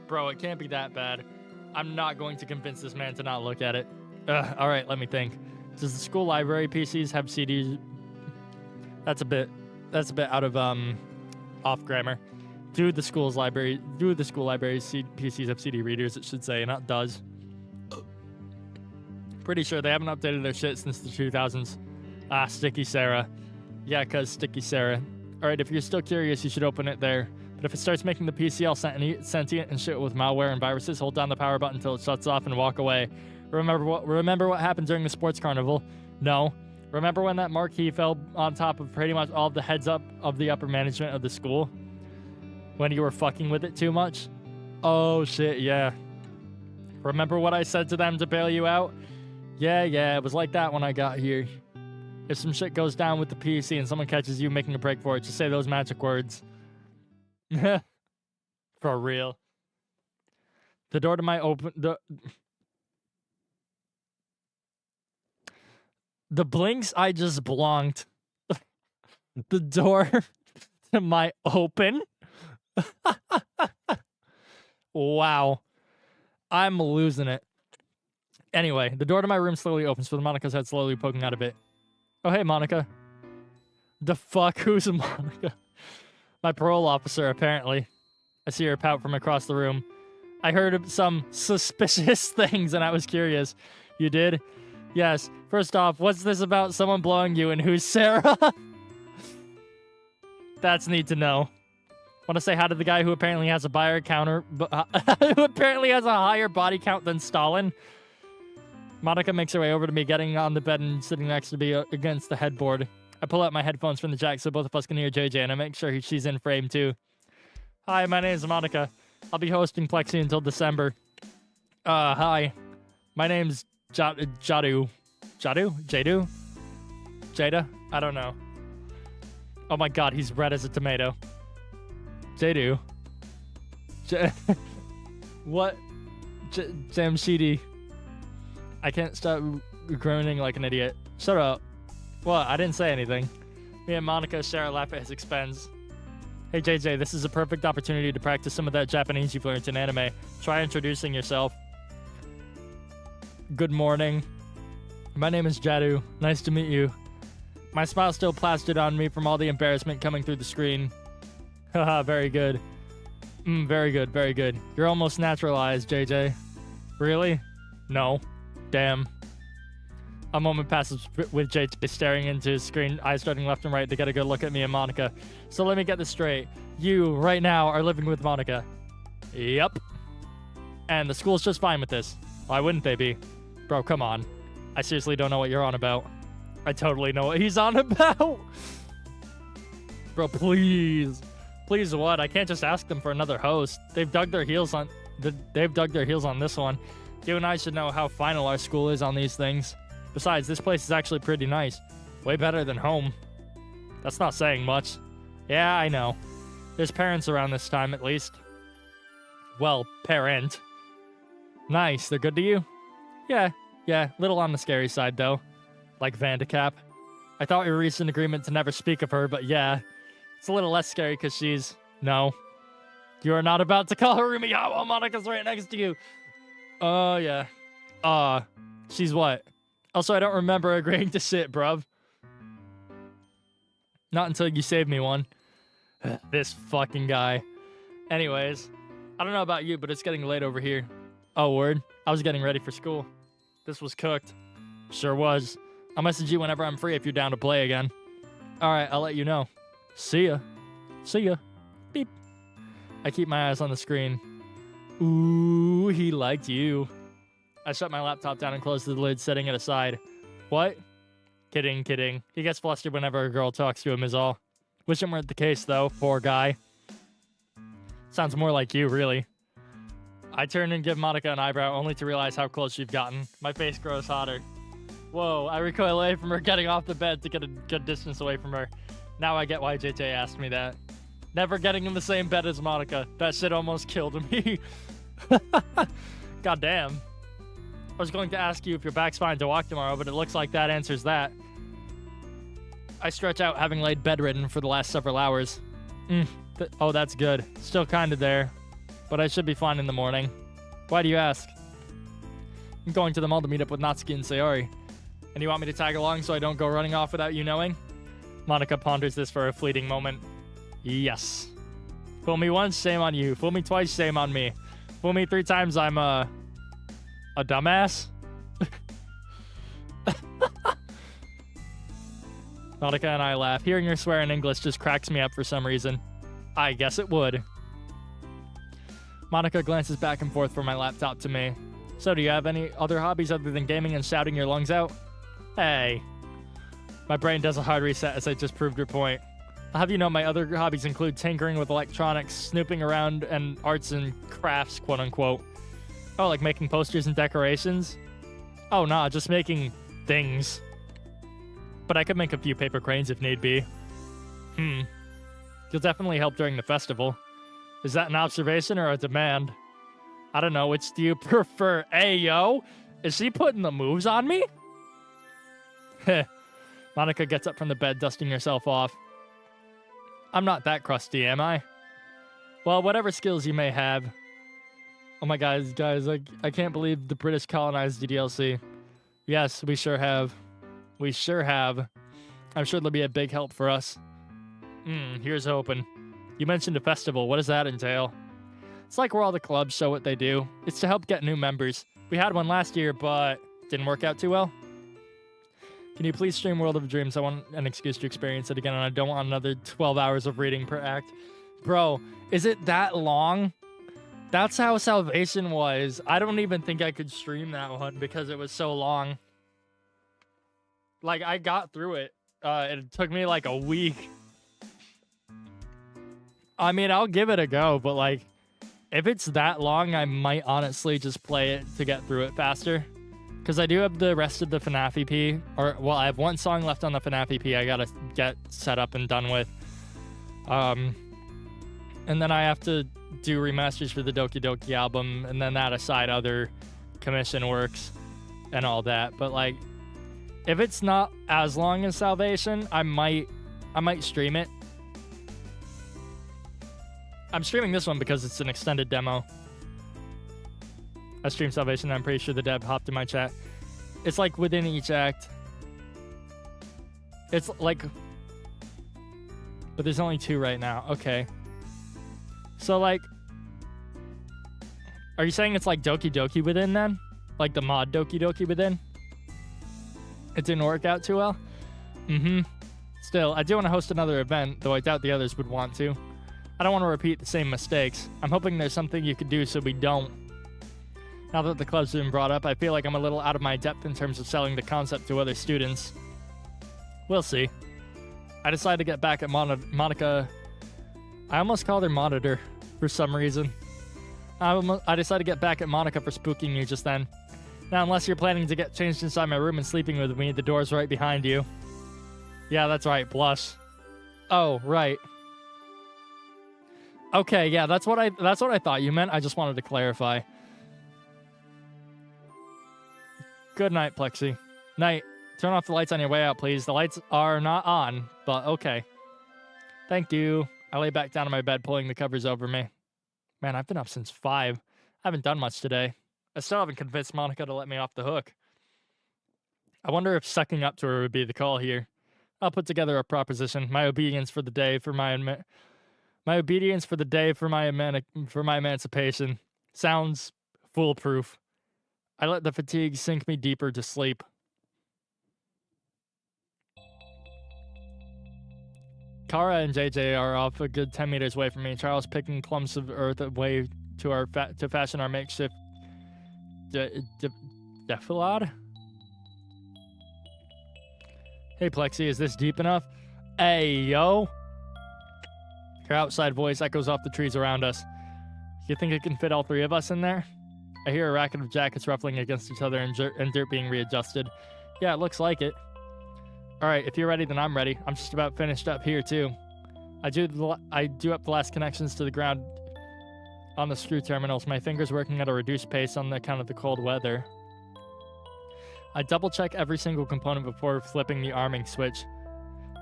Speaker 1: Bro, it can't be that bad. I'm not going to convince this man to not look at it. Alright, let me think. Does the school library PCs have CDs? That's a bit out of, off grammar. Do the school libraries PCs have CD readers, it should say, not does. Pretty sure they haven't updated their shit since the 2000s. Ah, Sticky Sarah. Yeah, cuz Sticky Sarah. Alright, if you're still curious, you should open it there. But if it starts making the PC all sentient and shit with malware and viruses, hold down the power button until it shuts off and walk away. Remember what happened during the sports carnival? No. Remember when that marquee fell on top of pretty much all of the heads up of the upper management of the school? When you were fucking with it too much? Oh shit, yeah. Remember what I said to them to bail you out? Yeah, it was like that when I got here. If some shit goes down with the PC and someone catches you making a break for it, just say those magic words. For real. The door to my the blinks I just blonked. The door to my open? Wow. I'm losing it. Anyway, the door to my room slowly opens with Monica's head slowly poking out of it. Oh, hey, Monica. The fuck? Who's Monica? My parole officer, apparently. I see her pout from across the room. I heard some suspicious things and I was curious. You did? Yes. First off, what's this about someone blowing you and who's Sarah? That's neat to know. Want to say hi to the guy who apparently has a higher body count than Stalin? Monica makes her way over to me, getting on the bed and sitting next to me against the headboard. I pull out my headphones from the jack so both of us can hear JJ, and I make sure she's in frame too. Hi, my name is Monica. I'll be hosting Plexi until December. Hi. My name's Jadu. Jadu? Jada? I don't know. Oh my god, he's red as a tomato. Jadu. What? Jamshidi. I can't stop groaning like an idiot. Shut up. What? I didn't say anything. Me and Monica share a laugh at his expense. Hey JJ, this is a perfect opportunity to practice some of that Japanese you've learned in anime. Try introducing yourself. Good morning. My name is Jadu. Nice to meet you. My smile still plastered on me from all the embarrassment coming through the screen. Haha, very good. Very good, very good. You're almost naturalized, JJ. Really? No. Damn. A moment passes with JJ staring into his screen, eyes darting left and right to get a good look at me and Monica. So let me get this straight. You, right now, are living with Monica. Yep. And the school's just fine with this. Why wouldn't they be? Bro, come on. I seriously don't know what you're on about. I totally know what he's on about. Bro, please. Please what? I can't just ask them for another host. They've dug their heels on this one. You and I should know how final our school is on these things. Besides, this place is actually pretty nice. Way better than home. That's not saying much. Yeah, I know. There's parents around this time, at least. Well, parent. Nice. They're good to you? Yeah. Little on the scary side, though. Like Vandicap. I thought we reached an agreement to never speak of her, but yeah. It's a little less scary because she's... No. You are not about to call Harumi out while Monica's right next to you. Oh, yeah. She's what? Also, I don't remember agreeing to sit, bruv. Not until you saved me one. This fucking guy. Anyways, I don't know about you, but it's getting late over here. Oh, word? I was getting ready for school. This was cooked. Sure was. I'll message you whenever I'm free if you're down to play again. Alright, I'll let you know. See ya. See ya. Beep. I keep my eyes on the screen. Ooh, he liked you. I shut my laptop down and closed the lid, setting it aside. What? Kidding. He gets flustered whenever a girl talks to him is all. Wish it weren't the case, though. Poor guy. Sounds more like you, really. I turn and give Monica an eyebrow, only to realize how close she've gotten. My face grows hotter. Whoa, I recoil away from her, getting off the bed to get a good distance away from her. Now I get why JJ asked me that. Never getting in the same bed as Monica. That shit almost killed me. Goddamn. I was going to ask you if your back's fine to walk tomorrow, but it looks like that answers that. I stretch out, having laid bedridden for the last several hours. Oh, that's good. Still kinda there. But I should be fine in the morning. Why do you ask? I'm going to the mall to meet up with Natsuki and Sayori. And you want me to tag along so I don't go running off without you knowing? Monica ponders this for a fleeting moment. Yes. Fool me once, shame on you. Fool me twice, shame on me. Fool me 3 times, I'm a dumbass? Monica and I laugh. Hearing her swear in English just cracks me up for some reason. I guess it would. Monica glances back and forth from my laptop to me. So do you have any other hobbies other than gaming and shouting your lungs out? Hey. My brain does a hard reset as I just proved her point. I'll have you know my other hobbies include tinkering with electronics, snooping around, and arts and crafts, quote unquote. Oh, like making posters and decorations? Oh, nah, just making things. But I could make a few paper cranes if need be. You'll definitely help during the festival. Is that an observation or a demand? I don't know, which do you prefer? Hey, yo! Is she putting the moves on me? Heh. Monica gets up from the bed, dusting herself off. I'm not that crusty, am I? Well, whatever skills you may have. Oh my guys, I can't believe the British colonized the DLC. Yes, we sure have. We sure have. I'm sure they'll be a big help for us. Here's hoping. You mentioned a festival. What does that entail? It's like where all the clubs show what they do. It's to help get new members. We had one last year, but didn't work out too well. Can you please stream World of Dreams? I want an excuse to experience it again, and I don't want another 12 hours of reading per act. Bro, is it that long? That's how Salvation was. I don't even think I could stream that one because it was so long. Like, I got through it. It took me like a week. I mean, I'll give it a go, but like, if it's that long, I might honestly just play it to get through it faster. Because I do have the rest of the FNAF EP, well, I have one song left on the FNAF EP I gotta get set up and done with. And then I have to do remasters for the Doki Doki album, and then that aside, other commission works and all that. But like, if it's not as long as Salvation, I might stream it. I'm streaming this one because it's an extended demo. I streamed Salvation, and I'm pretty sure the dev hopped in my chat. It's like within each act. It's like... But there's only 2 right now. Okay. So like... Are you saying it's like Doki Doki Within then? Like the mod Doki Doki Within? It didn't work out too well? Still, I do want to host another event, though I doubt the others would want to. I don't want to repeat the same mistakes. I'm hoping there's something you could do so we don't. Now that the club's been brought up, I feel like I'm a little out of my depth in terms of selling the concept to other students. We'll see. I decided to get back at Monica. I almost called her Monitor for some reason. I decided to get back at Monica for spooking you just then. Now, unless you're planning to get changed inside my room and sleeping with me, the door's right behind you. Yeah, that's right, blush. Oh, right. Okay, yeah, that's what I thought you meant. I just wanted to clarify. Good night, Plexi. Night. Turn off the lights on your way out, please. The lights are not on, but okay. Thank you. I lay back down in my bed, pulling the covers over me. Man, I've been up since 5. I haven't done much today. I still haven't convinced Monica to let me off the hook. I wonder if sucking up to her would be the call here. I'll put together a proposition. My obedience for the day for my emancipation. Sounds foolproof. I let the fatigue sink me deeper to sleep. Kara and JJ are off a good 10 meters away from me. Charles picking clumps of earth away to fashion our makeshift defilade. Hey Plexi, is this deep enough? Hey yo! Her outside voice echoes off the trees around us. You think it can fit all 3 of us in there? I hear a racket of jackets ruffling against each other and dirt being readjusted. Yeah, it looks like it. Alright, if you're ready, then I'm ready. I'm just about finished up here, too. I do up the last connections to the ground on the screw terminals, my fingers working at a reduced pace on account of the cold weather. I double-check every single component before flipping the arming switch.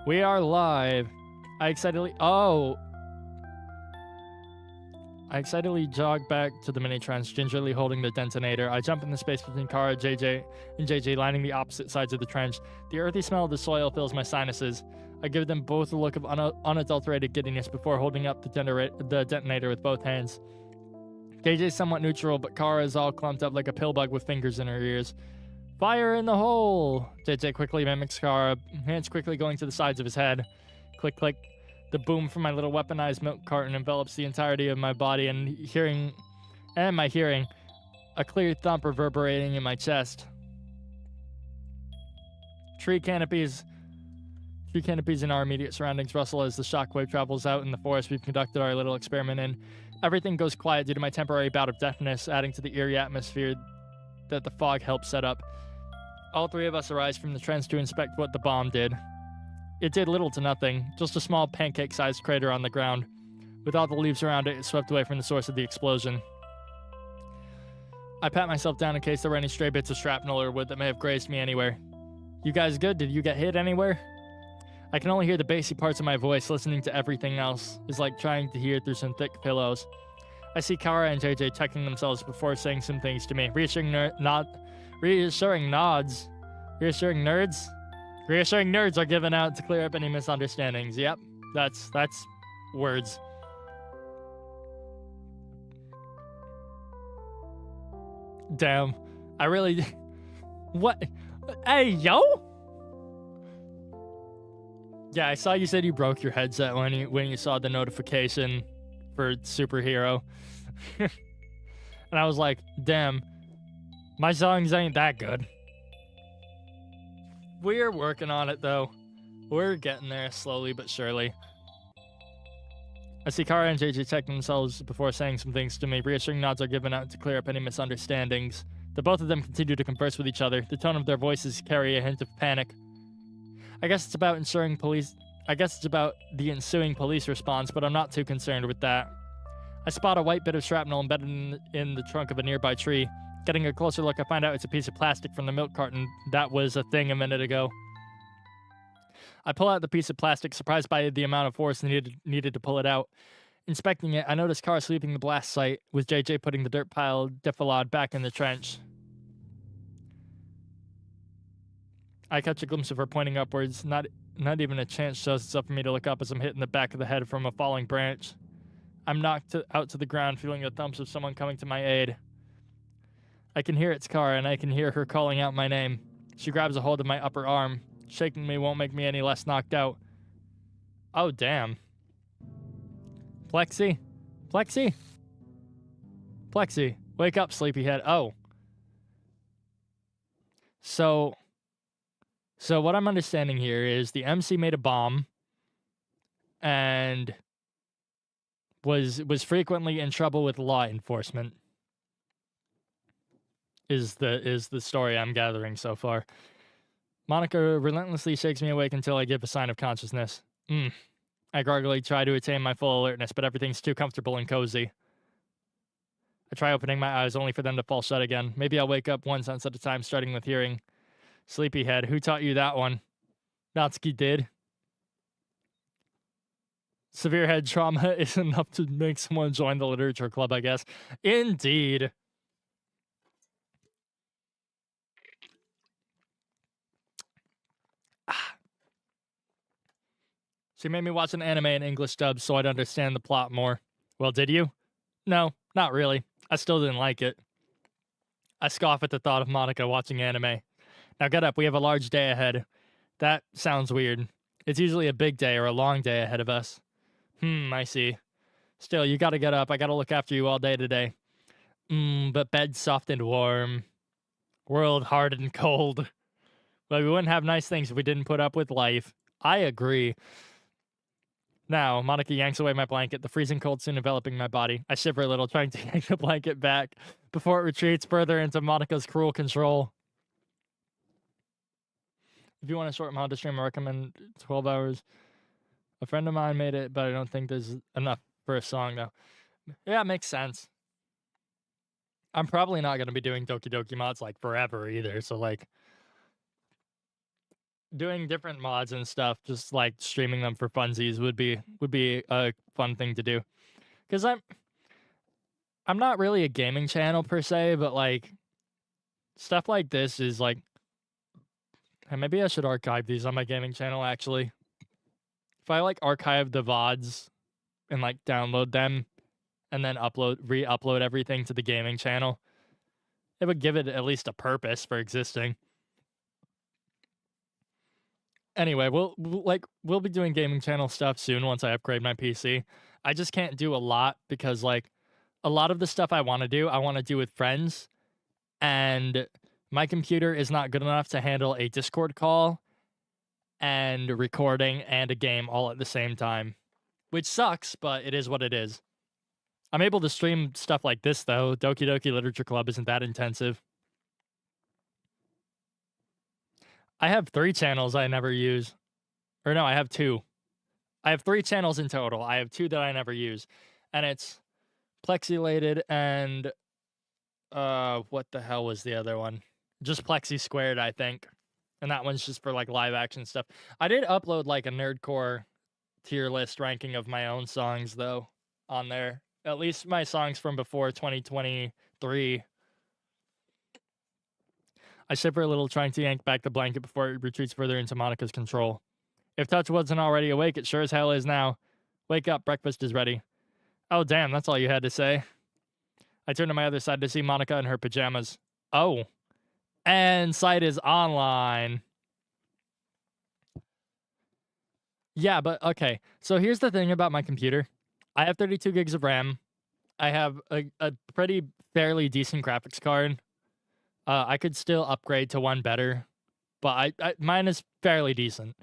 Speaker 1: We are live. I excitedly jog back to the mini-trench, gingerly holding the detonator. I jump in the space between Kara, and JJ, lining the opposite sides of the trench. The earthy smell of the soil fills my sinuses. I give them both a look of unadulterated giddiness before holding up the detonator with both hands. JJ's somewhat neutral, but Kara is all clumped up like a pill bug with fingers in her ears. Fire in the hole! JJ quickly mimics Kara, hands quickly going to the sides of his head. Click, click. The boom from my little weaponized milk carton envelops the entirety of my body and my hearing, a clear thump reverberating in my chest. Tree canopies in our immediate surroundings rustle as the shockwave travels out in the forest we've conducted our little experiment in. Everything goes quiet due to my temporary bout of deafness, adding to the eerie atmosphere that the fog helps set up. All 3 of us arise from the trench to inspect what the bomb did. It did little to nothing, just a small pancake-sized crater on the ground. With all the leaves around it, it swept away from the source of the explosion. I pat myself down in case there were any stray bits of shrapnel or wood that may have grazed me anywhere. You guys good? Did you get hit anywhere? I can only hear the bassy parts of my voice. Listening to everything else is like trying to hear through some thick pillows. I see Kara and JJ checking themselves before saying some things to me. Reassuring nods. Reassuring nerds are given out to clear up any misunderstandings. Yep, that's words. Damn, I really. What? Hey, yo. Yeah, I saw you said you broke your headset when you saw the notification for superhero. And I was like, damn, my songs ain't that good. We're working on it, though. We're getting there slowly but surely. I see Kara and JJ check themselves before saying some things to me. Reassuring nods are given out to clear up any misunderstandings. The both of them continue to converse with each other. The tone of their voices carry a hint of panic. I guess it's about the ensuing police response, but I'm not too concerned with that. I spot a white bit of shrapnel embedded in the trunk of a nearby tree. Getting a closer look, I find out it's a piece of plastic from the milk carton that was a thing a minute ago. I pull out the piece of plastic, surprised by the amount of force needed to pull it out. Inspecting it, I notice Kara sweeping the blast site, with JJ putting the dirt pile defilade back in the trench. I catch a glimpse of her pointing upwards. Not even a chance shows itself for me to look up as I'm hit in the back of the head from a falling branch. I'm knocked out to the ground, feeling the thumps of someone coming to my aid. I can hear it's Kara, and I can hear her calling out my name. She grabs a hold of my upper arm. Shaking me won't make me any less knocked out. Oh, damn. Plexi? Plexi? Plexi, wake up, sleepyhead. Oh. So what I'm understanding here is the MC made a bomb and was frequently in trouble with law enforcement. Is the story I'm gathering so far. Monica relentlessly shakes me awake until I give a sign of consciousness. I gargly try to attain my full alertness, but everything's too comfortable and cozy. I try opening my eyes, only for them to fall shut again. Maybe I'll wake up one sense at a time, starting with hearing. Sleepyhead, who taught you that one? Natsuki did. Severe head trauma is enough to make someone join the literature club, I guess. Indeed. She made me watch an anime in English dub so I'd understand the plot more. Well, did you? No, not really. I still didn't like it. I scoff at the thought of Monica watching anime. Now get up, we have a large day ahead. That sounds weird. It's usually a big day or a long day ahead of us. I see. Still, you gotta get up. I gotta look after you all day today. But bed's soft and warm. World hard and cold. Well, we wouldn't have nice things if we didn't put up with life. I agree. Now, Monica yanks away my blanket, the freezing cold soon enveloping my body. I shiver a little, trying to yank the blanket back before it retreats further into Monica's cruel control. If you want a short Mahada stream, I recommend 12 hours. A friend of mine made it, but I don't think there's enough for a song, though. Yeah, it makes sense. I'm probably not going to be doing Doki Doki mods, like, forever either, so, like, doing different mods and stuff, just, like, streaming them for funsies would be a fun thing to do. Because I'm not really a gaming channel, per se, but, like, stuff like this is, like, maybe I should archive these on my gaming channel, actually. If I, like, archive the VODs and, like, download them and then re-upload everything to the gaming channel, it would give it at least a purpose for existing. Anyway, we'll be doing gaming channel stuff soon once I upgrade my PC. I just can't do a lot because, like, a lot of the stuff I want to do with friends, and my computer is not good enough to handle a Discord call and recording and a game all at the same time, which sucks, but it is what it is. I'm able to stream stuff like this, though. Doki Doki Literature Club isn't that intensive. I have 3 channels I never use. Or no, I have 2. I have 3 channels in total. I have 2 that I never use. And it's Plexilated and what the hell was the other one? Just Plexi Squared, I think. and that one's just for like live action stuff. I did upload like a nerdcore tier list ranking of my own songs though on there. At least my songs from before 2023. I shiver a little, trying to yank back the blanket before it retreats further into Monica's control. If Touch wasn't already awake, it sure as hell is now. Wake up, breakfast is ready. Oh damn, that's all you had to say. I turn to my other side to see Monica in her pajamas. Oh. And site is online. Yeah, but okay. So here's the thing about my computer. I have 32 gigs of RAM. I have a pretty fairly decent graphics card. I could still upgrade to one better, but mine is fairly decent.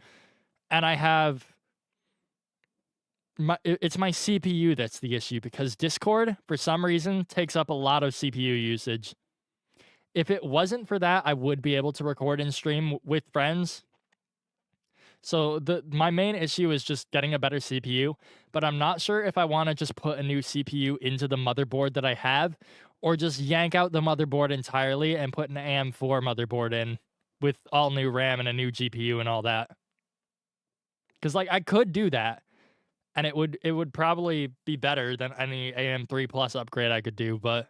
Speaker 1: And I have it's my CPU that's the issue, because Discord for some reason takes up a lot of CPU usage. If it wasn't for that, I would be able to record and stream with friends. So my main issue is just getting a better CPU, but I'm not sure if I want to just put a new CPU into the motherboard that I have, or just yank out the motherboard entirely and put an AM4 motherboard in with all new RAM and a new GPU and all that. Because like I could do that, and it would probably be better than any AM3 Plus upgrade I could do, but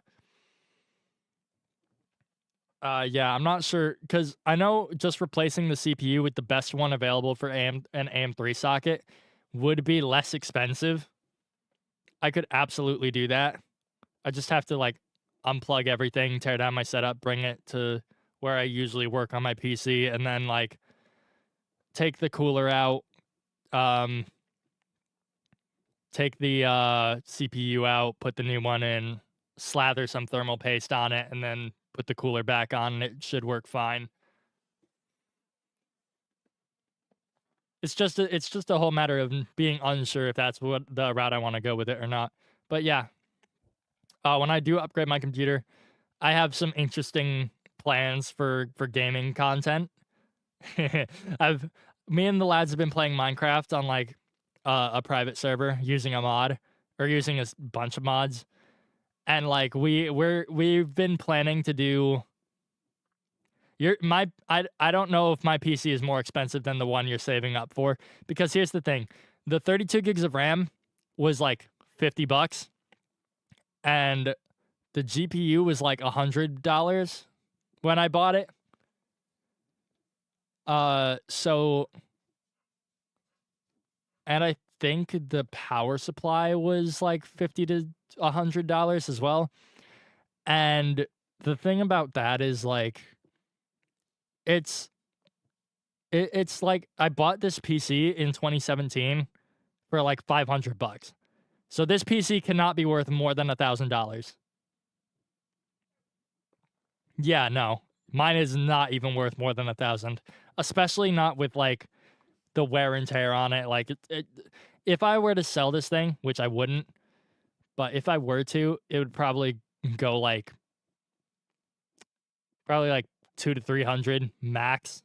Speaker 1: yeah, I'm not sure, because I know just replacing the CPU with the best one available for an AM3 socket would be less expensive. I could absolutely do that. I just have to like unplug everything, tear down my setup, bring it to where I usually work on my PC, and then like take the cooler out, take the CPU out, put the new one in, slather some thermal paste on it, and then put the cooler back on, and it should work fine. It's just a whole matter of being unsure if that's what the route I want to go with it or not. But yeah, when I do upgrade my computer, I have some interesting plans for gaming content. Me and the lads have been playing Minecraft on like a private server using a mod, or using a bunch of mods, and like we've been planning to do. I don't know if my PC is more expensive than the one you're saving up for, because here's the thing. The 32 gigs of RAM was like $50, and the GPU was like $100 when I bought it. So, and I think the power supply was like $50 to $100 as well. And the thing about that is like it's like I bought this PC in 2017 for like $500. So this PC cannot be worth more than $1,000. Yeah, no. Mine is not even worth more than 1,000, especially not with like the wear and tear on it. Like if I were to sell this thing, which I wouldn't, but if I were to, it would probably go like 200 to 300 max.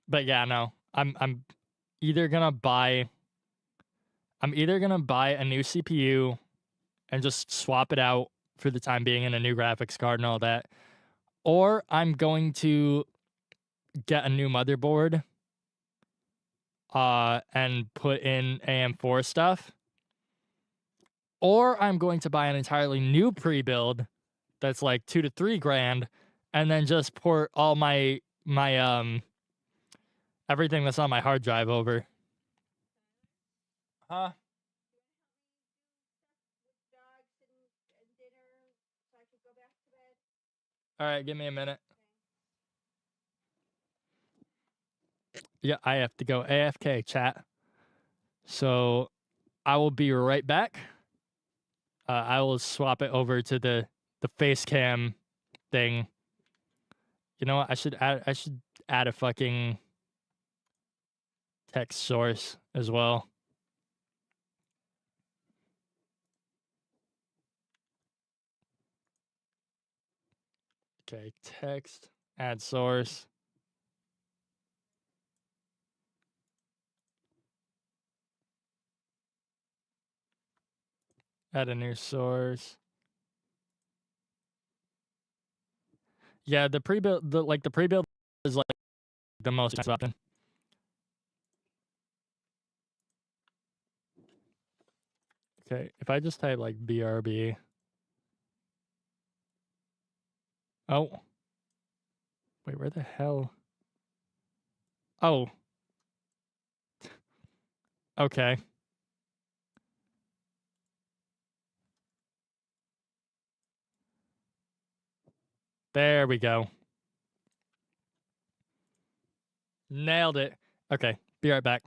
Speaker 1: But yeah, no. I'm either gonna buy I'm either gonna buy a new CPU and just swap it out for the time being in a new graphics card and all that, or I'm going to get a new motherboard and put in AM4 stuff, or I'm going to buy an entirely new pre-build that's like 2 to 3 grand, and then just port all my everything that's on my hard drive over. Huh? All right, give me a minute. Yeah, I have to go AFK, chat. So I will be right back. I will swap it over to the face cam thing. You know what? I should add a fucking text source as well. Okay, text, add source. Add a new source. Yeah, the pre-build the pre-build is, like, the most expensive option. Okay, if I just type, like, BRB. Oh. Wait, where the hell? Oh. Okay. There we go. Nailed it. Okay, be right back.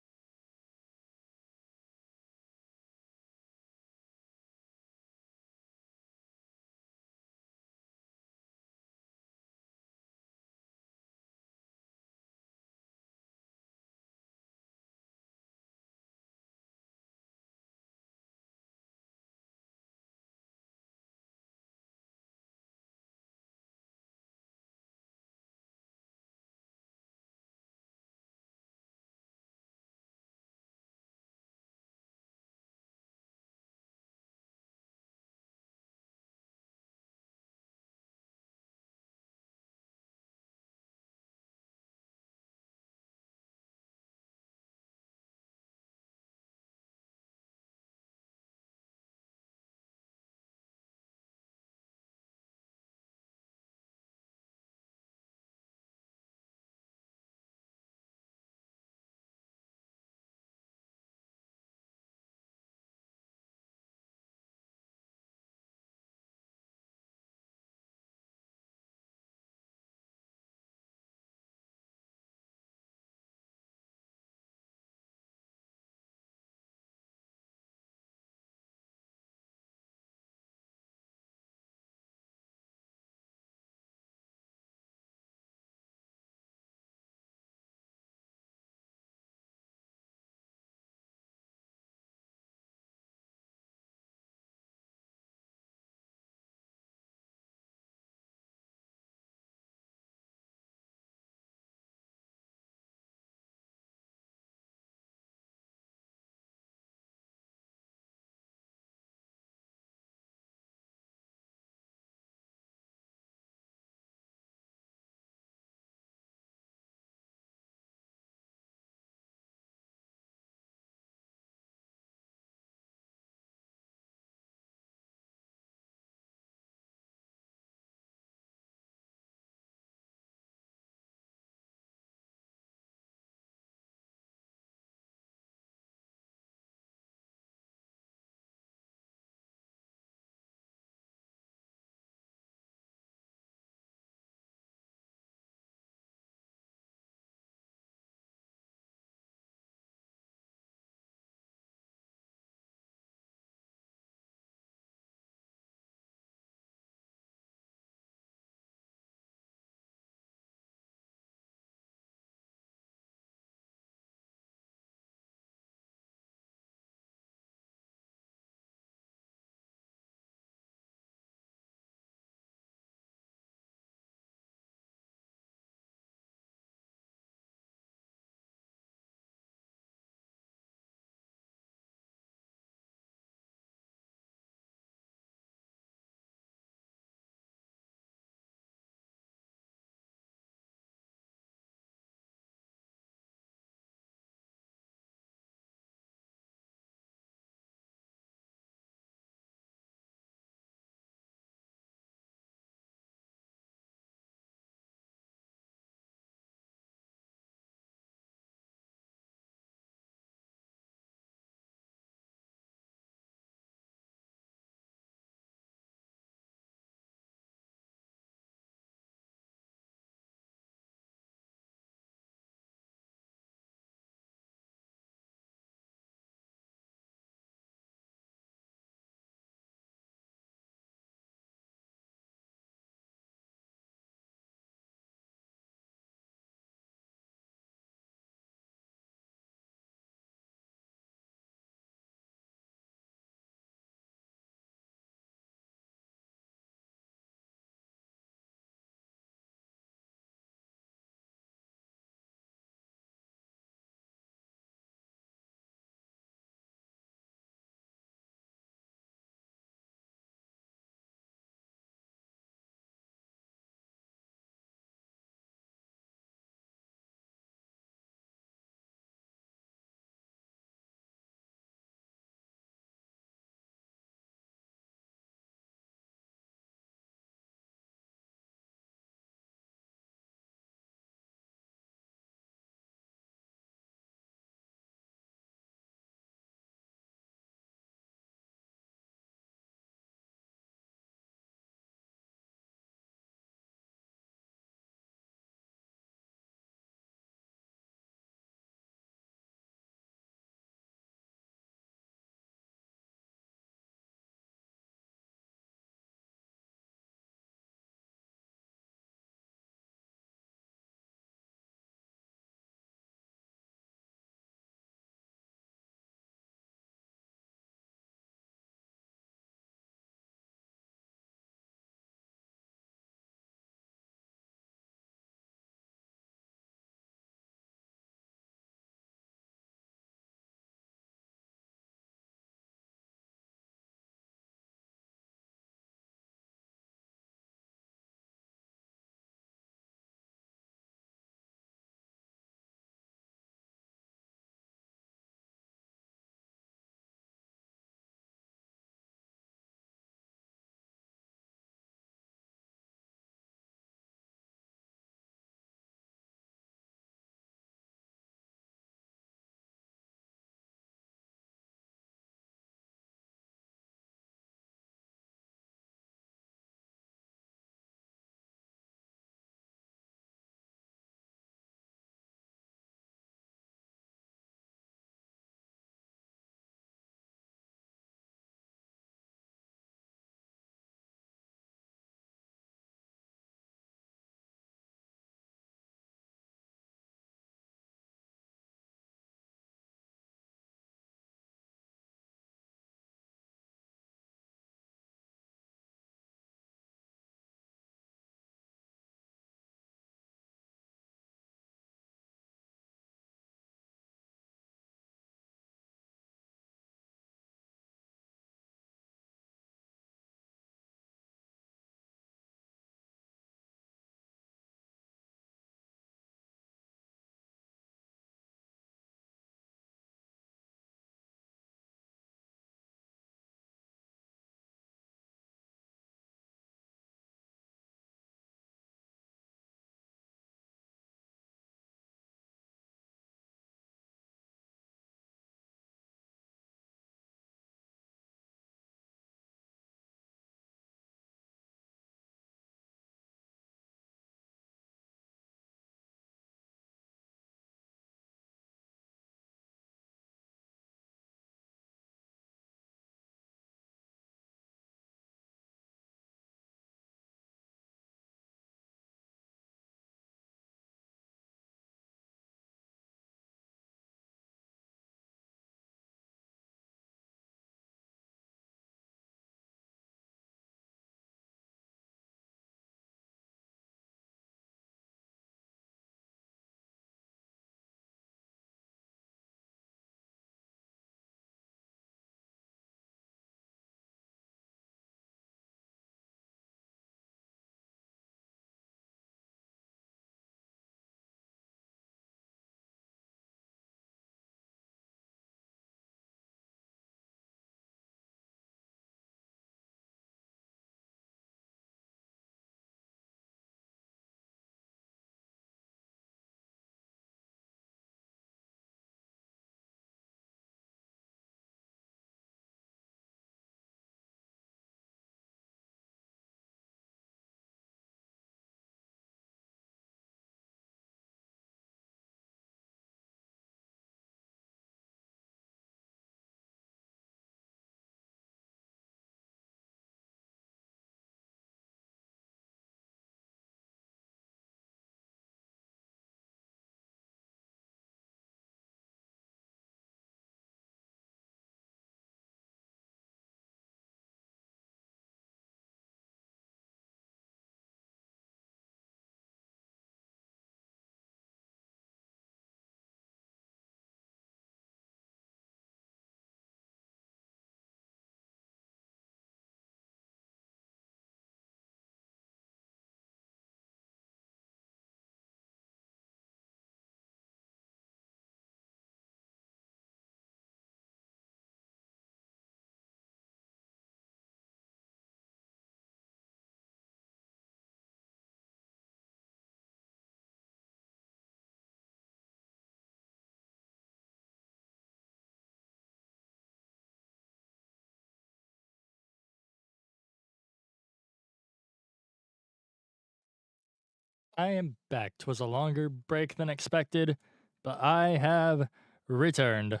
Speaker 1: I am back. 'Twas a longer break than expected, but I have returned.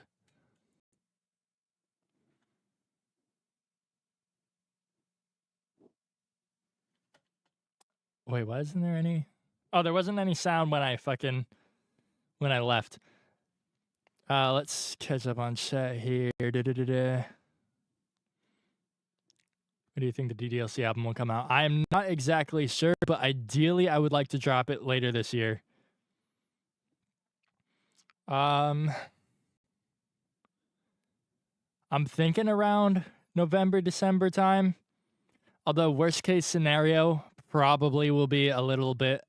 Speaker 1: Wait, why isn't there any? Oh, there wasn't any sound when I left. Let's catch up on chat here. Da-da-da-da. When do you think the DDLC album will come out? I am not exactly sure, but ideally I would like to drop it later this year. I'm thinking around November, December time. Although worst case scenario probably will be a little bit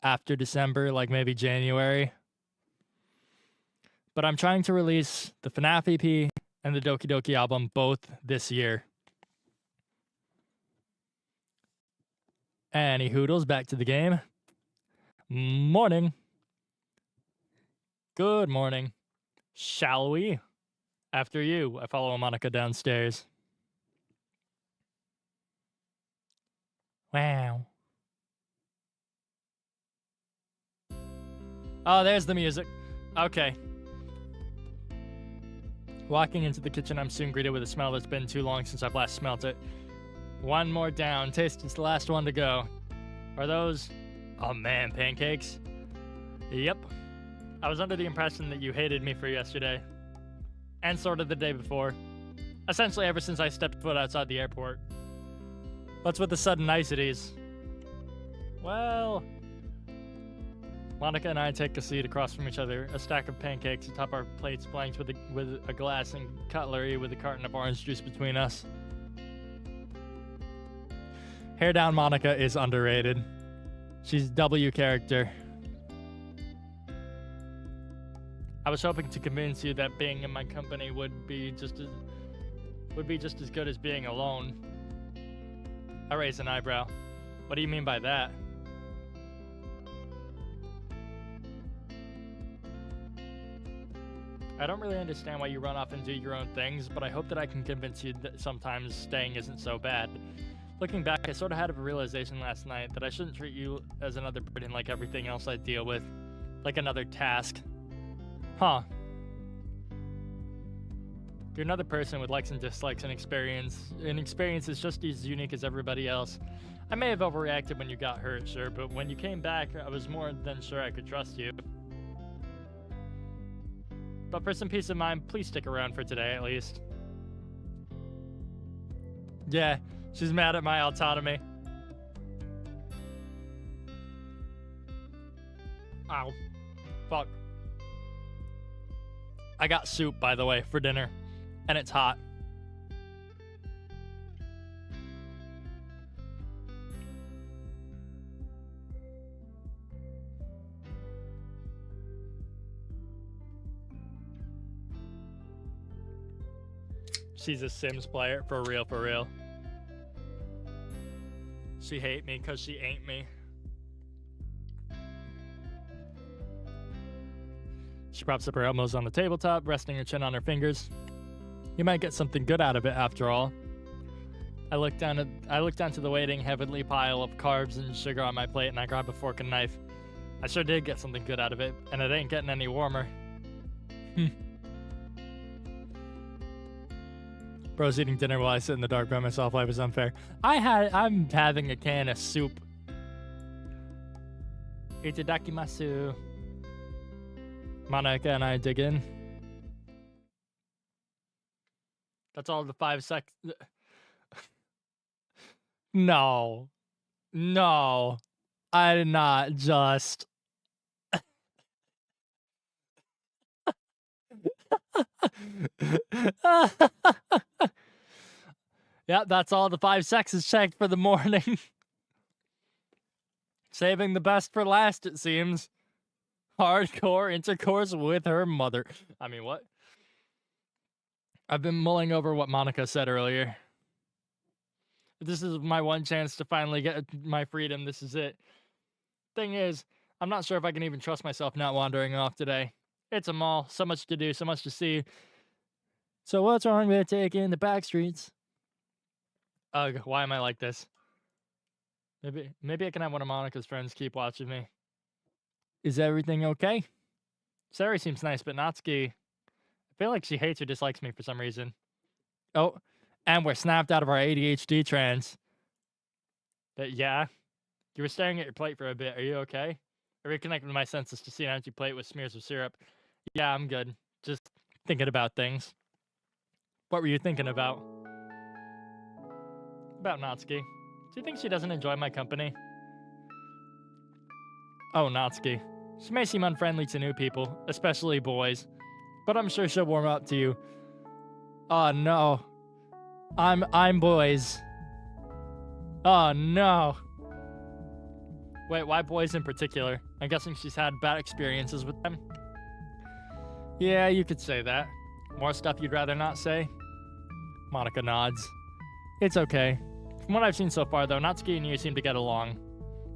Speaker 1: after December, like maybe January. But I'm trying to release the FNAF EP and the Doki Doki album both this year. Any hoodles, back to the game. Morning. Good morning. Shall we? After you, I follow Monica downstairs. Wow. Oh, there's the music. Okay. Walking into the kitchen, I'm soon greeted with a smell that's been too long since I've last smelt it. One more down. Taste is the last one to go. Are those... Oh man, pancakes? Yep. I was under the impression that you hated me for yesterday. And sort of the day before. Essentially ever since I stepped foot outside the airport. What's with the sudden niceties? Well... Monica and I take a seat across from each other, a stack of pancakes atop our plates flanked with a glass and cutlery with a carton of orange juice between us. Hair down Monica is underrated. She's W character. I was hoping to convince you that being in my company would be just as good as being alone. I raise an eyebrow. What do you mean by that? I don't really understand why you run off and do your own things, but I hope that I can convince you that sometimes staying isn't so bad. Looking back, I sort of had a realization last night that I shouldn't treat you as another burden like everything else I deal with. Like another task. Huh. You're another person with likes and dislikes and experience is just as unique as everybody else. I may have overreacted when you got hurt, sure, but when you came back, I was more than sure I could trust you. But for some peace of mind, please stick around for today at least. Yeah, she's mad at my autonomy. Ow. Fuck. I got soup, by the way, for dinner. And it's hot. She's a Sims player, for real, for real. She hate me because she ain't me. She props up her elbows on the tabletop, resting her chin on her fingers. You might get something good out of it, after all. I look down to the waiting heavenly pile of carbs and sugar on my plate, and I grab a fork and knife. I sure did get something good out of it, and it ain't getting any warmer. Bro's eating dinner while I sit in the dark by myself. Life is unfair. I'm having a can of soup. Itadakimasu. Monica and I dig in. That's all the 5 seconds. No. No. I did not just. Yeah, that's all the 5 sexes checked for the morning. Saving the best for last, it seems. Hardcore intercourse with her mother. I mean, what? I've been mulling over what Monica said earlier. This is my one chance to finally get my freedom. This is it. Thing is, I'm not sure if I can even trust myself not wandering off today. It's a mall, so much to do, so much to see. So what's wrong with taking the back streets? Ugh, why am I like this? Maybe I can have one of Monica's friends keep watching me. Is everything okay? Sari seems nice, but Natsuki, I feel like she hates or dislikes me for some reason. Oh, and we're snapped out of our ADHD trance. Yeah, you were staring at your plate for a bit. Are you okay? I reconnected with my senses to see an empty plate with smears of syrup. Yeah, I'm good. Just thinking about things. What were you thinking about? About Natsuki. Do you think she doesn't enjoy my company? Oh, Natsuki. She may seem unfriendly to new people, especially boys, but I'm sure she'll warm up to you. Oh no. I'm boys. Oh no. Wait, why boys in particular? I'm guessing she's had bad experiences with them. Yeah, you could say that. More stuff you'd rather not say? Monica nods. It's okay. From what I've seen so far, though, Natsuki and you seem to get along.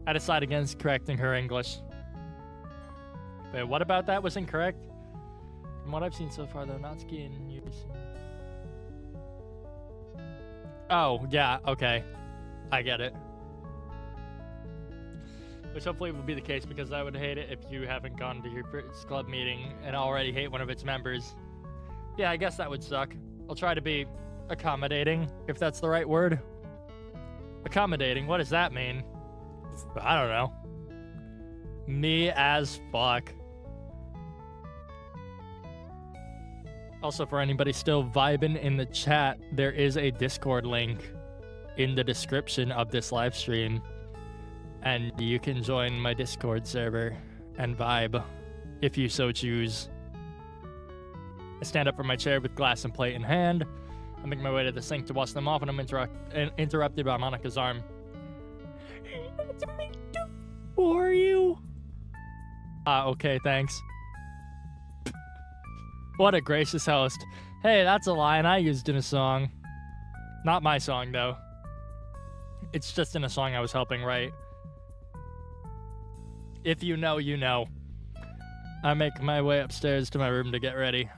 Speaker 1: I decide against correcting her English. Wait, what about that was incorrect? From what I've seen so far, though, Natsuki and you seem... Oh, yeah, okay. I get it. Which hopefully will be the case, because I would hate it if you haven't gone to your first club meeting and already hate one of its members. Yeah, I guess that would suck. I'll try to be accommodating, if that's the right word. Accommodating, what does that mean? I don't know. Me as fuck. Also, for anybody still vibing in the chat, there is a Discord link in the description of this live stream. And you can join my Discord server and vibe if you so choose. I stand up from my chair with glass and plate in hand. I make my way to the sink to wash them off, and I'm interrupted by Monica's arm. For you? Okay, thanks. What a gracious host. Hey, that's a line I used in a song. Not my song, though. It's just in a song I was helping write. If you know, you know. I make my way upstairs to my room to get ready.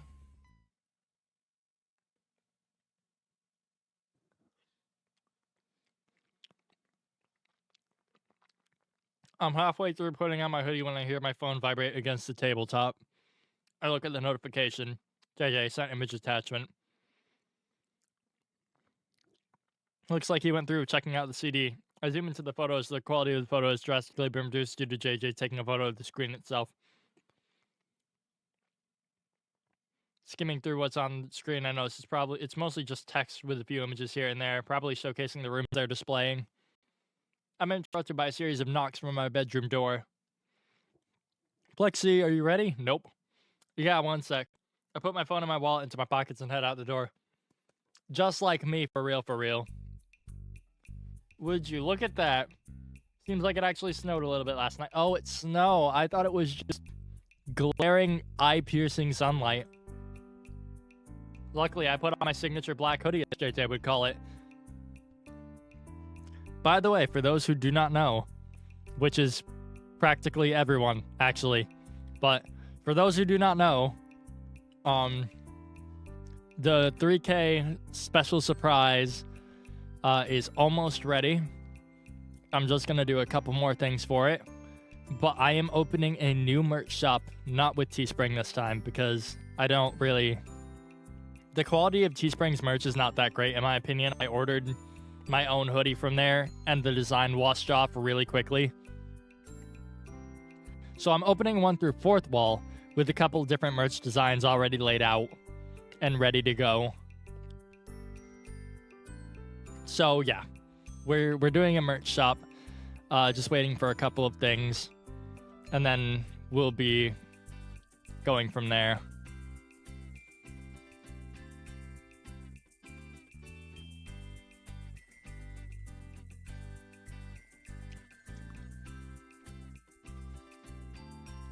Speaker 1: I'm halfway through putting on my hoodie when I hear my phone vibrate against the tabletop. I look at the notification. JJ sent image attachment. Looks like he went through checking out the CD. I zoom into the photos. The quality of the photo has drastically been reduced due to JJ taking a photo of the screen itself. Skimming through what's on the screen, I notice it's mostly just text with a few images here and there, probably showcasing the rooms they're displaying. I'm interrupted by a series of knocks from my bedroom door. Plexi, are you ready? Nope. Yeah, one sec. I put my phone and my wallet into my pockets and head out the door. Just like me, for real, for real. Would you look at that? Seems like it actually snowed a little bit last night. Oh, it's snow. I thought it was just glaring, eye-piercing sunlight. Luckily, I put on my signature black hoodie, as JJ would call it. By the way, for those who do not know, which is practically everyone, actually, but for those who do not know, the 3K special surprise is almost ready. I'm just going to do a couple more things for it. But I am opening a new merch shop, not with Teespring this time, because I don't really... The quality of Teespring's merch is not that great, in my opinion. I ordered my own hoodie from there, and the design washed off really quickly. So I'm opening one through Fourth Wall, with a couple different merch designs already laid out and ready to go. So yeah, we're doing a merch shop, just waiting for a couple of things, and then we'll be going from there.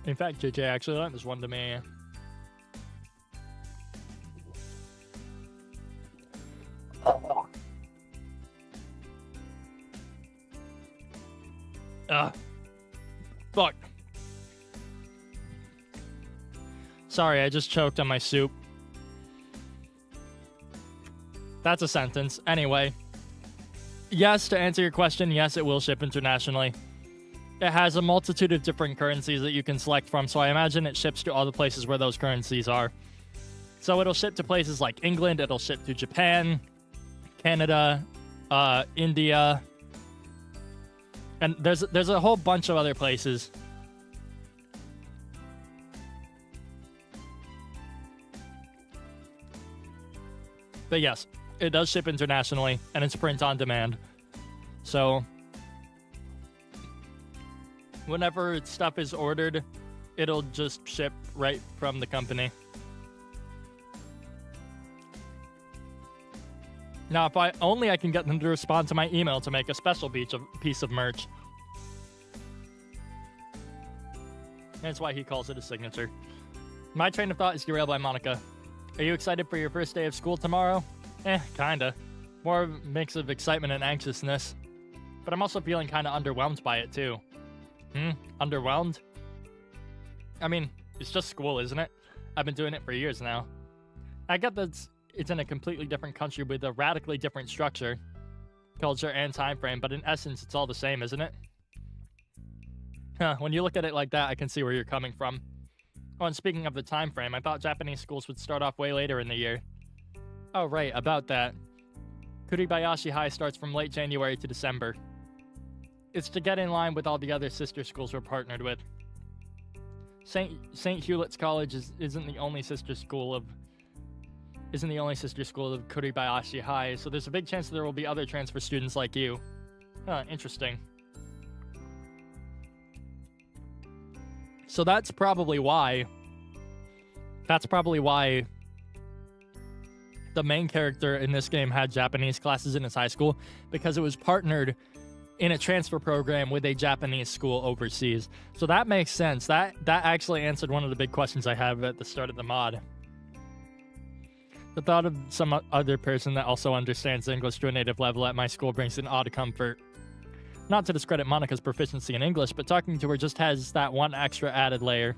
Speaker 1: In fact, JJ actually lent this one to me. Fuck. Sorry, I just choked on my soup. That's a sentence. Anyway. Yes, to answer your question, yes, it will ship internationally. It has a multitude of different currencies that you can select from, so I imagine it ships to all the places where those currencies are. So it'll ship to places like England, it'll ship to Japan, Canada, India, and there's a whole bunch of other places. But yes, it does ship internationally, and it's print on demand. So whenever stuff is ordered, it'll just ship right from the company. Now, if I can get them to respond to my email to make a special piece of merch. That's why he calls it a signature. My train of thought is derailed by Monica. Are you excited for your first day of school tomorrow? Kinda. More of a mix of excitement and anxiousness. But I'm also feeling kinda underwhelmed by it, too. Underwhelmed? I mean, it's just school, isn't it? I've been doing it for years now. I get that it's in a completely different country with a radically different structure, culture, and time frame, but in essence, it's all the same, isn't it? When you look at it like that, I can see where you're coming from. Oh, and speaking of the time frame, I thought Japanese schools would start off way later in the year. Oh, right, about that. Kuribayashi High starts from late January to December. It's to get in line with all the other sister schools we're partnered with. St. Hewlett's College isn't the only sister school of Kuribayashi High, so there's a big chance there will be other transfer students like you. Interesting. So that's probably why the main character in this game had Japanese classes in his high school, because it was partnered in a transfer program with a Japanese school overseas. So that makes sense. That actually answered one of the big questions I have at the start of the mod. The thought of some other person that also understands English to a native level at my school brings an odd comfort. Not to discredit Monica's proficiency in English, but talking to her just has that one extra added layer.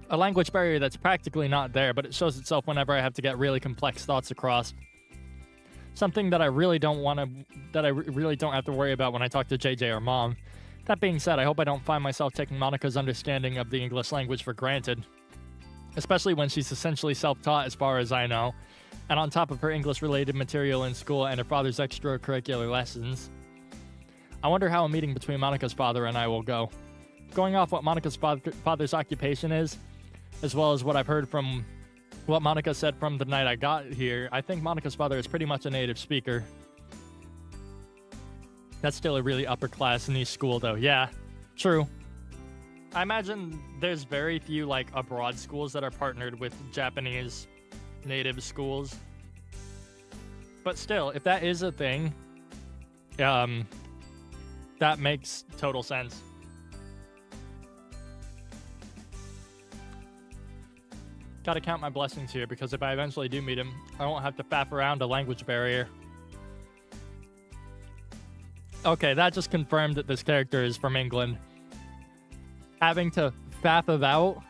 Speaker 1: A language barrier that's practically not there, but it shows itself whenever I have to get really complex thoughts across. Something that I really don't have to worry about when I talk to JJ or Mom. That being said, I hope I don't find myself taking Monica's understanding of the English language for granted. Especially when she's essentially self-taught as far as I know, and on top of her English-related material in school and her father's extracurricular lessons. I wonder how a meeting between Monica's father and I will go. Going off what Monica's father's occupation is, as well as what I've heard from what Monica said from the night I got here, I think Monica's father is pretty much a native speaker. That's still a really upper-class niche school, though. Yeah, true. I imagine there's very few, like, abroad schools that are partnered with Japanese native schools. But still, if that is a thing, that makes total sense. Gotta count my blessings here, because if I eventually do meet him, I won't have to faff around a language barrier. Okay, that just confirmed that this character is from England. Having to faff about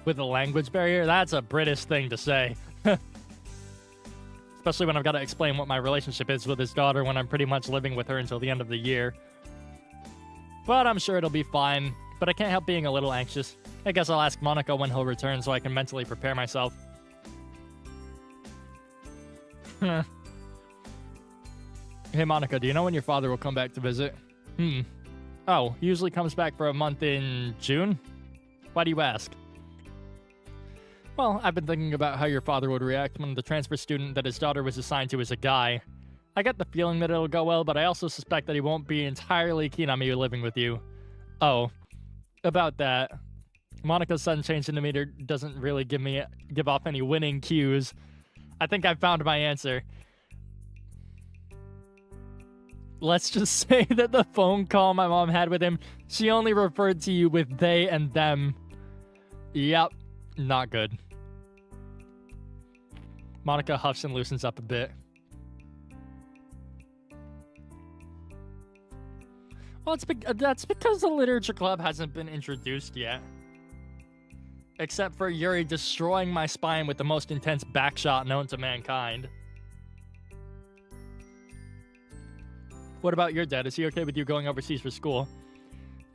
Speaker 1: with a language barrier, that's a British thing to say. Especially when I've got to explain what my relationship is with his daughter when I'm pretty much living with her until the end of the year. But I'm sure it'll be fine. But I can't help being a little anxious. I guess I'll ask Monica when he'll return so I can mentally prepare myself. Hey Monica, do you know when your father will come back to visit? Oh, he usually comes back for a month in June? Why do you ask? Well, I've been thinking about how your father would react when the transfer student that his daughter was assigned to is a guy. I get the feeling that it'll go well, but I also suspect that he won't be entirely keen on me living with you. Oh, about that. Monica's sudden change in demeanor doesn't really give off any winning cues. I think I've found my answer. Let's just say that the phone call my mom had with him, she only referred to you with they and them. Yep, not good. Monica huffs and loosens up a bit. Well, that's because the literature club hasn't been introduced yet. Except for Yuri destroying my spine with the most intense backshot known to mankind. What about your dad? Is he okay with you going overseas for school?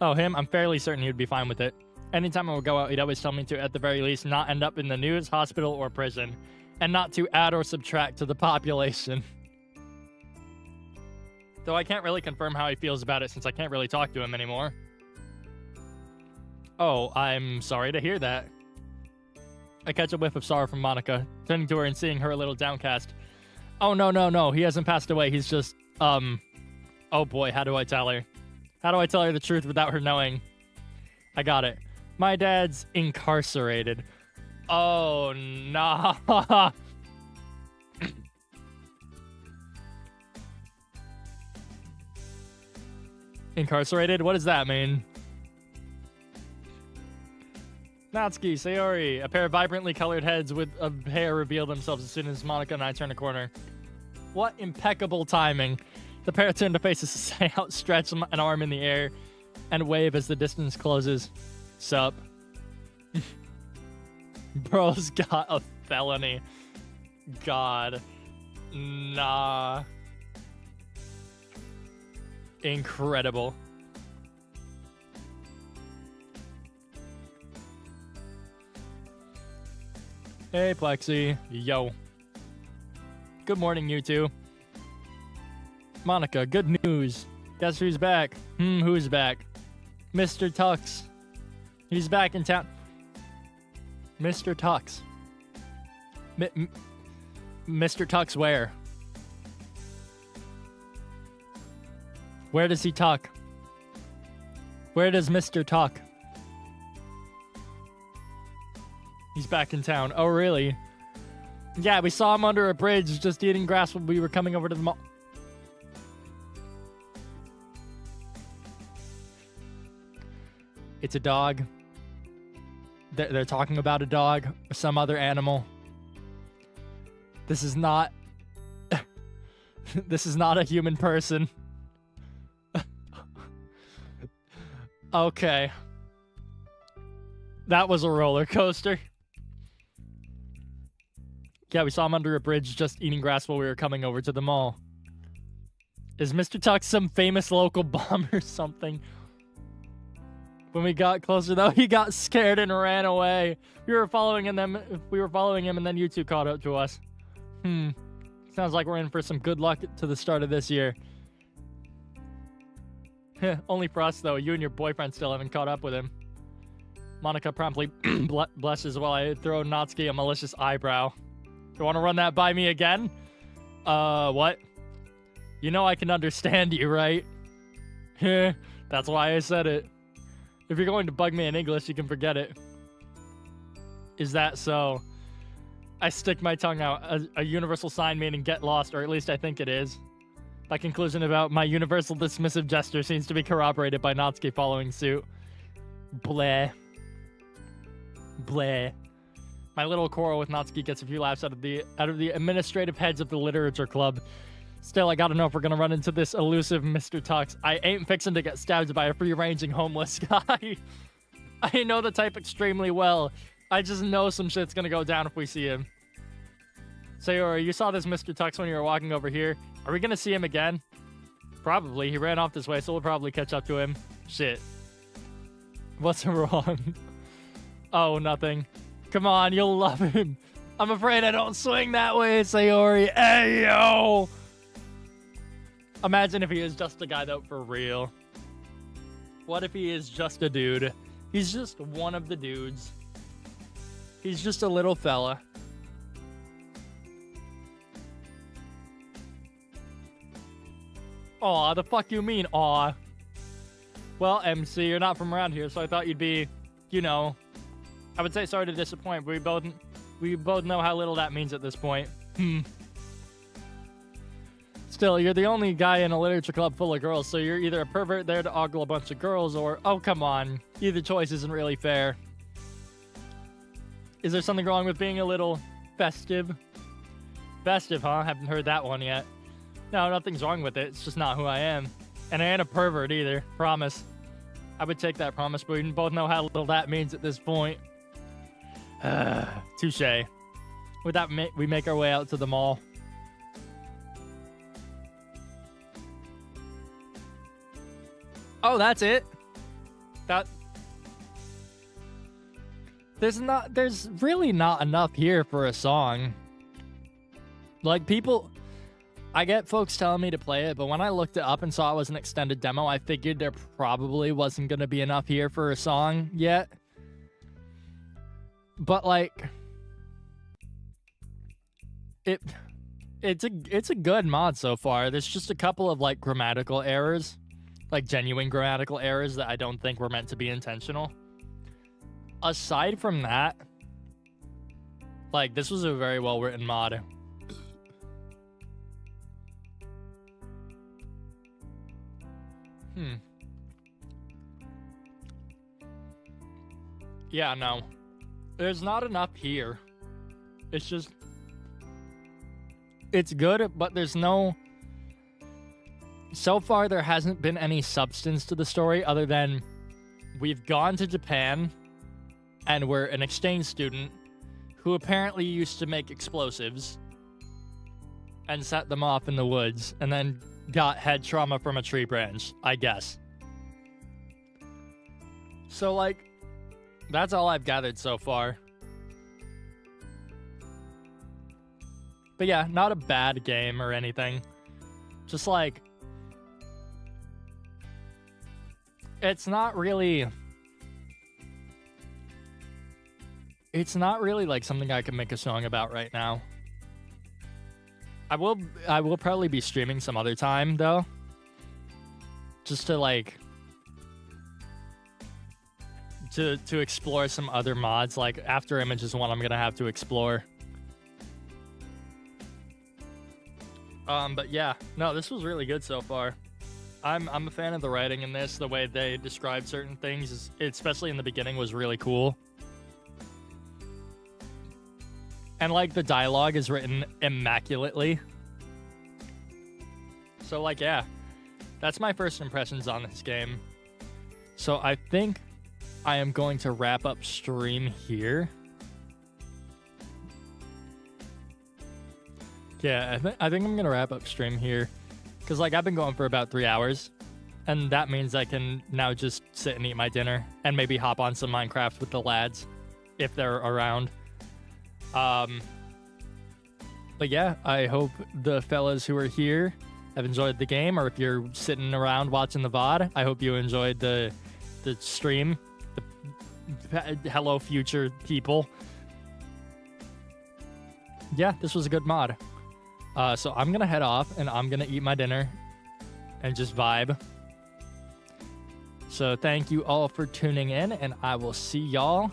Speaker 1: Oh, him? I'm fairly certain he would be fine with it. Anytime I would go out, he'd always tell me to, at the very least, not end up in the news, hospital, or prison. And not to add or subtract to the population. Though I can't really confirm how he feels about it since I can't really talk to him anymore. Oh, I'm sorry to hear that. I catch a whiff of sorrow from Monica, turning to her and seeing her a little downcast. Oh, no, he hasn't passed away, he's just, oh boy, how do I tell her? How do I tell her the truth without her knowing? I got it. My dad's incarcerated. Oh, nah. Incarcerated? What does that mean? Natsuki, Sayori. A pair of vibrantly colored heads with hair reveal themselves as soon as Monica and I turn a corner. What impeccable timing. The pair turn to face us, outstretch an arm in the air, and wave as the distance closes. Sup? Bro's got a felony. God. Nah. Incredible. Hey, Plexi. Yo. Good morning, you two. Monica, good news. Guess who's back? Who's back? Mr. Tux. He's back in town. Mr. Tux. Mr. Tux where? Where does he talk? Where does Mr. talk? He's back in town. Oh, really? Yeah, we saw him under a bridge just eating grass when we were coming over to the mall. It's a dog. They're talking about a dog or some other animal. This is not... This is not a human person. Okay. That was a roller coaster. Yeah, we saw him under a bridge just eating grass while we were coming over to the mall. Is Mr. Tuck some famous local bum or something? When we got closer, though, he got scared and ran away. We were following him, and then you two caught up to us. Sounds like we're in for some good luck to the start of this year. Only for us, though. You and your boyfriend still haven't caught up with him. Monica promptly blushes while I throw Natsuki a malicious eyebrow. You want to run that by me again? What? You know I can understand you, right? That's why I said it. If you're going to bug me in English, you can forget it. Is that so? I stick my tongue out. A universal sign meaning get lost, or at least I think it is. My conclusion about my universal dismissive gesture seems to be corroborated by Natsuki following suit. Bleh. Bleh. My little quarrel with Natsuki gets a few laughs out of the administrative heads of the literature club. Still, I gotta know if we're gonna run into this elusive Mr. Tux. I ain't fixing to get stabbed by a free-ranging homeless guy. I know the type extremely well. I just know some shit's gonna go down if we see him. Sayori, you saw this Mr. Tux when you were walking over here. Are we gonna see him again? Probably. He ran off this way, so we'll probably catch up to him. Shit. What's wrong? Oh, nothing. Come on, you'll love him. I'm afraid I don't swing that way, Sayori. Hey, yo! Imagine if he is just a guy, though, for real. What if he is just a dude? He's just one of the dudes. He's just a little fella. Aw, the fuck you mean, aw? Well, MC, you're not from around here, so I thought you'd be, you know... I would say sorry to disappoint, but we both know how little that means at this point. Still, you're the only guy in a literature club full of girls, so you're either a pervert there to ogle a bunch of girls, or... Oh, come on. Either choice isn't really fair. Is there something wrong with being a little festive? Festive, huh? Haven't heard that one yet. No, nothing's wrong with it. It's just not who I am. And I ain't a pervert either. Promise. I would take that promise, but we both know how little that means at this point. Touche. With that, we make our way out to the mall. Oh, that's it? That... There's really not enough here for a song. Like, people... I get folks telling me to play it, but when I looked it up and saw it was an extended demo, I figured there probably wasn't going to be enough here for a song yet. But, like... It's a good mod so far. There's just a couple of, like, grammatical errors. Like, genuine grammatical errors that I don't think were meant to be intentional. Aside from that, like, this was a very well-written mod. Yeah, no. There's not enough here. It's just... It's good, but there's no... So far, there hasn't been any substance to the story other than we've gone to Japan... and we're an exchange student who apparently used to make explosives and set them off in the woods and then got head trauma from a tree branch, I guess. So, like, that's all I've gathered so far. But yeah, not a bad game or anything. Just like... It's not really like something I can make a song about right now. I will probably be streaming some other time though. Just to like to explore some other mods. Like After Image is one I'm gonna have to explore. But yeah, no, this was really good so far. I'm a fan of the writing in this. The way they describe certain things, especially in the beginning, was really cool. And, like, the dialogue is written immaculately. So, like, yeah. That's my first impressions on this game. So, I think I am going to wrap up stream here. Yeah, I think I'm going to wrap up stream here. Because, like, I've been going for about 3 hours. And that means I can now just sit and eat my dinner. And maybe hop on some Minecraft with the lads. If they're around. But yeah, I hope the fellas who are here have enjoyed the game, or if you're sitting around watching the VOD, I hope you enjoyed the stream. Hello, future people. Yeah, this was a good mod. So I'm gonna head off, and I'm gonna eat my dinner and just vibe. So thank you all for tuning in, and I will see y'all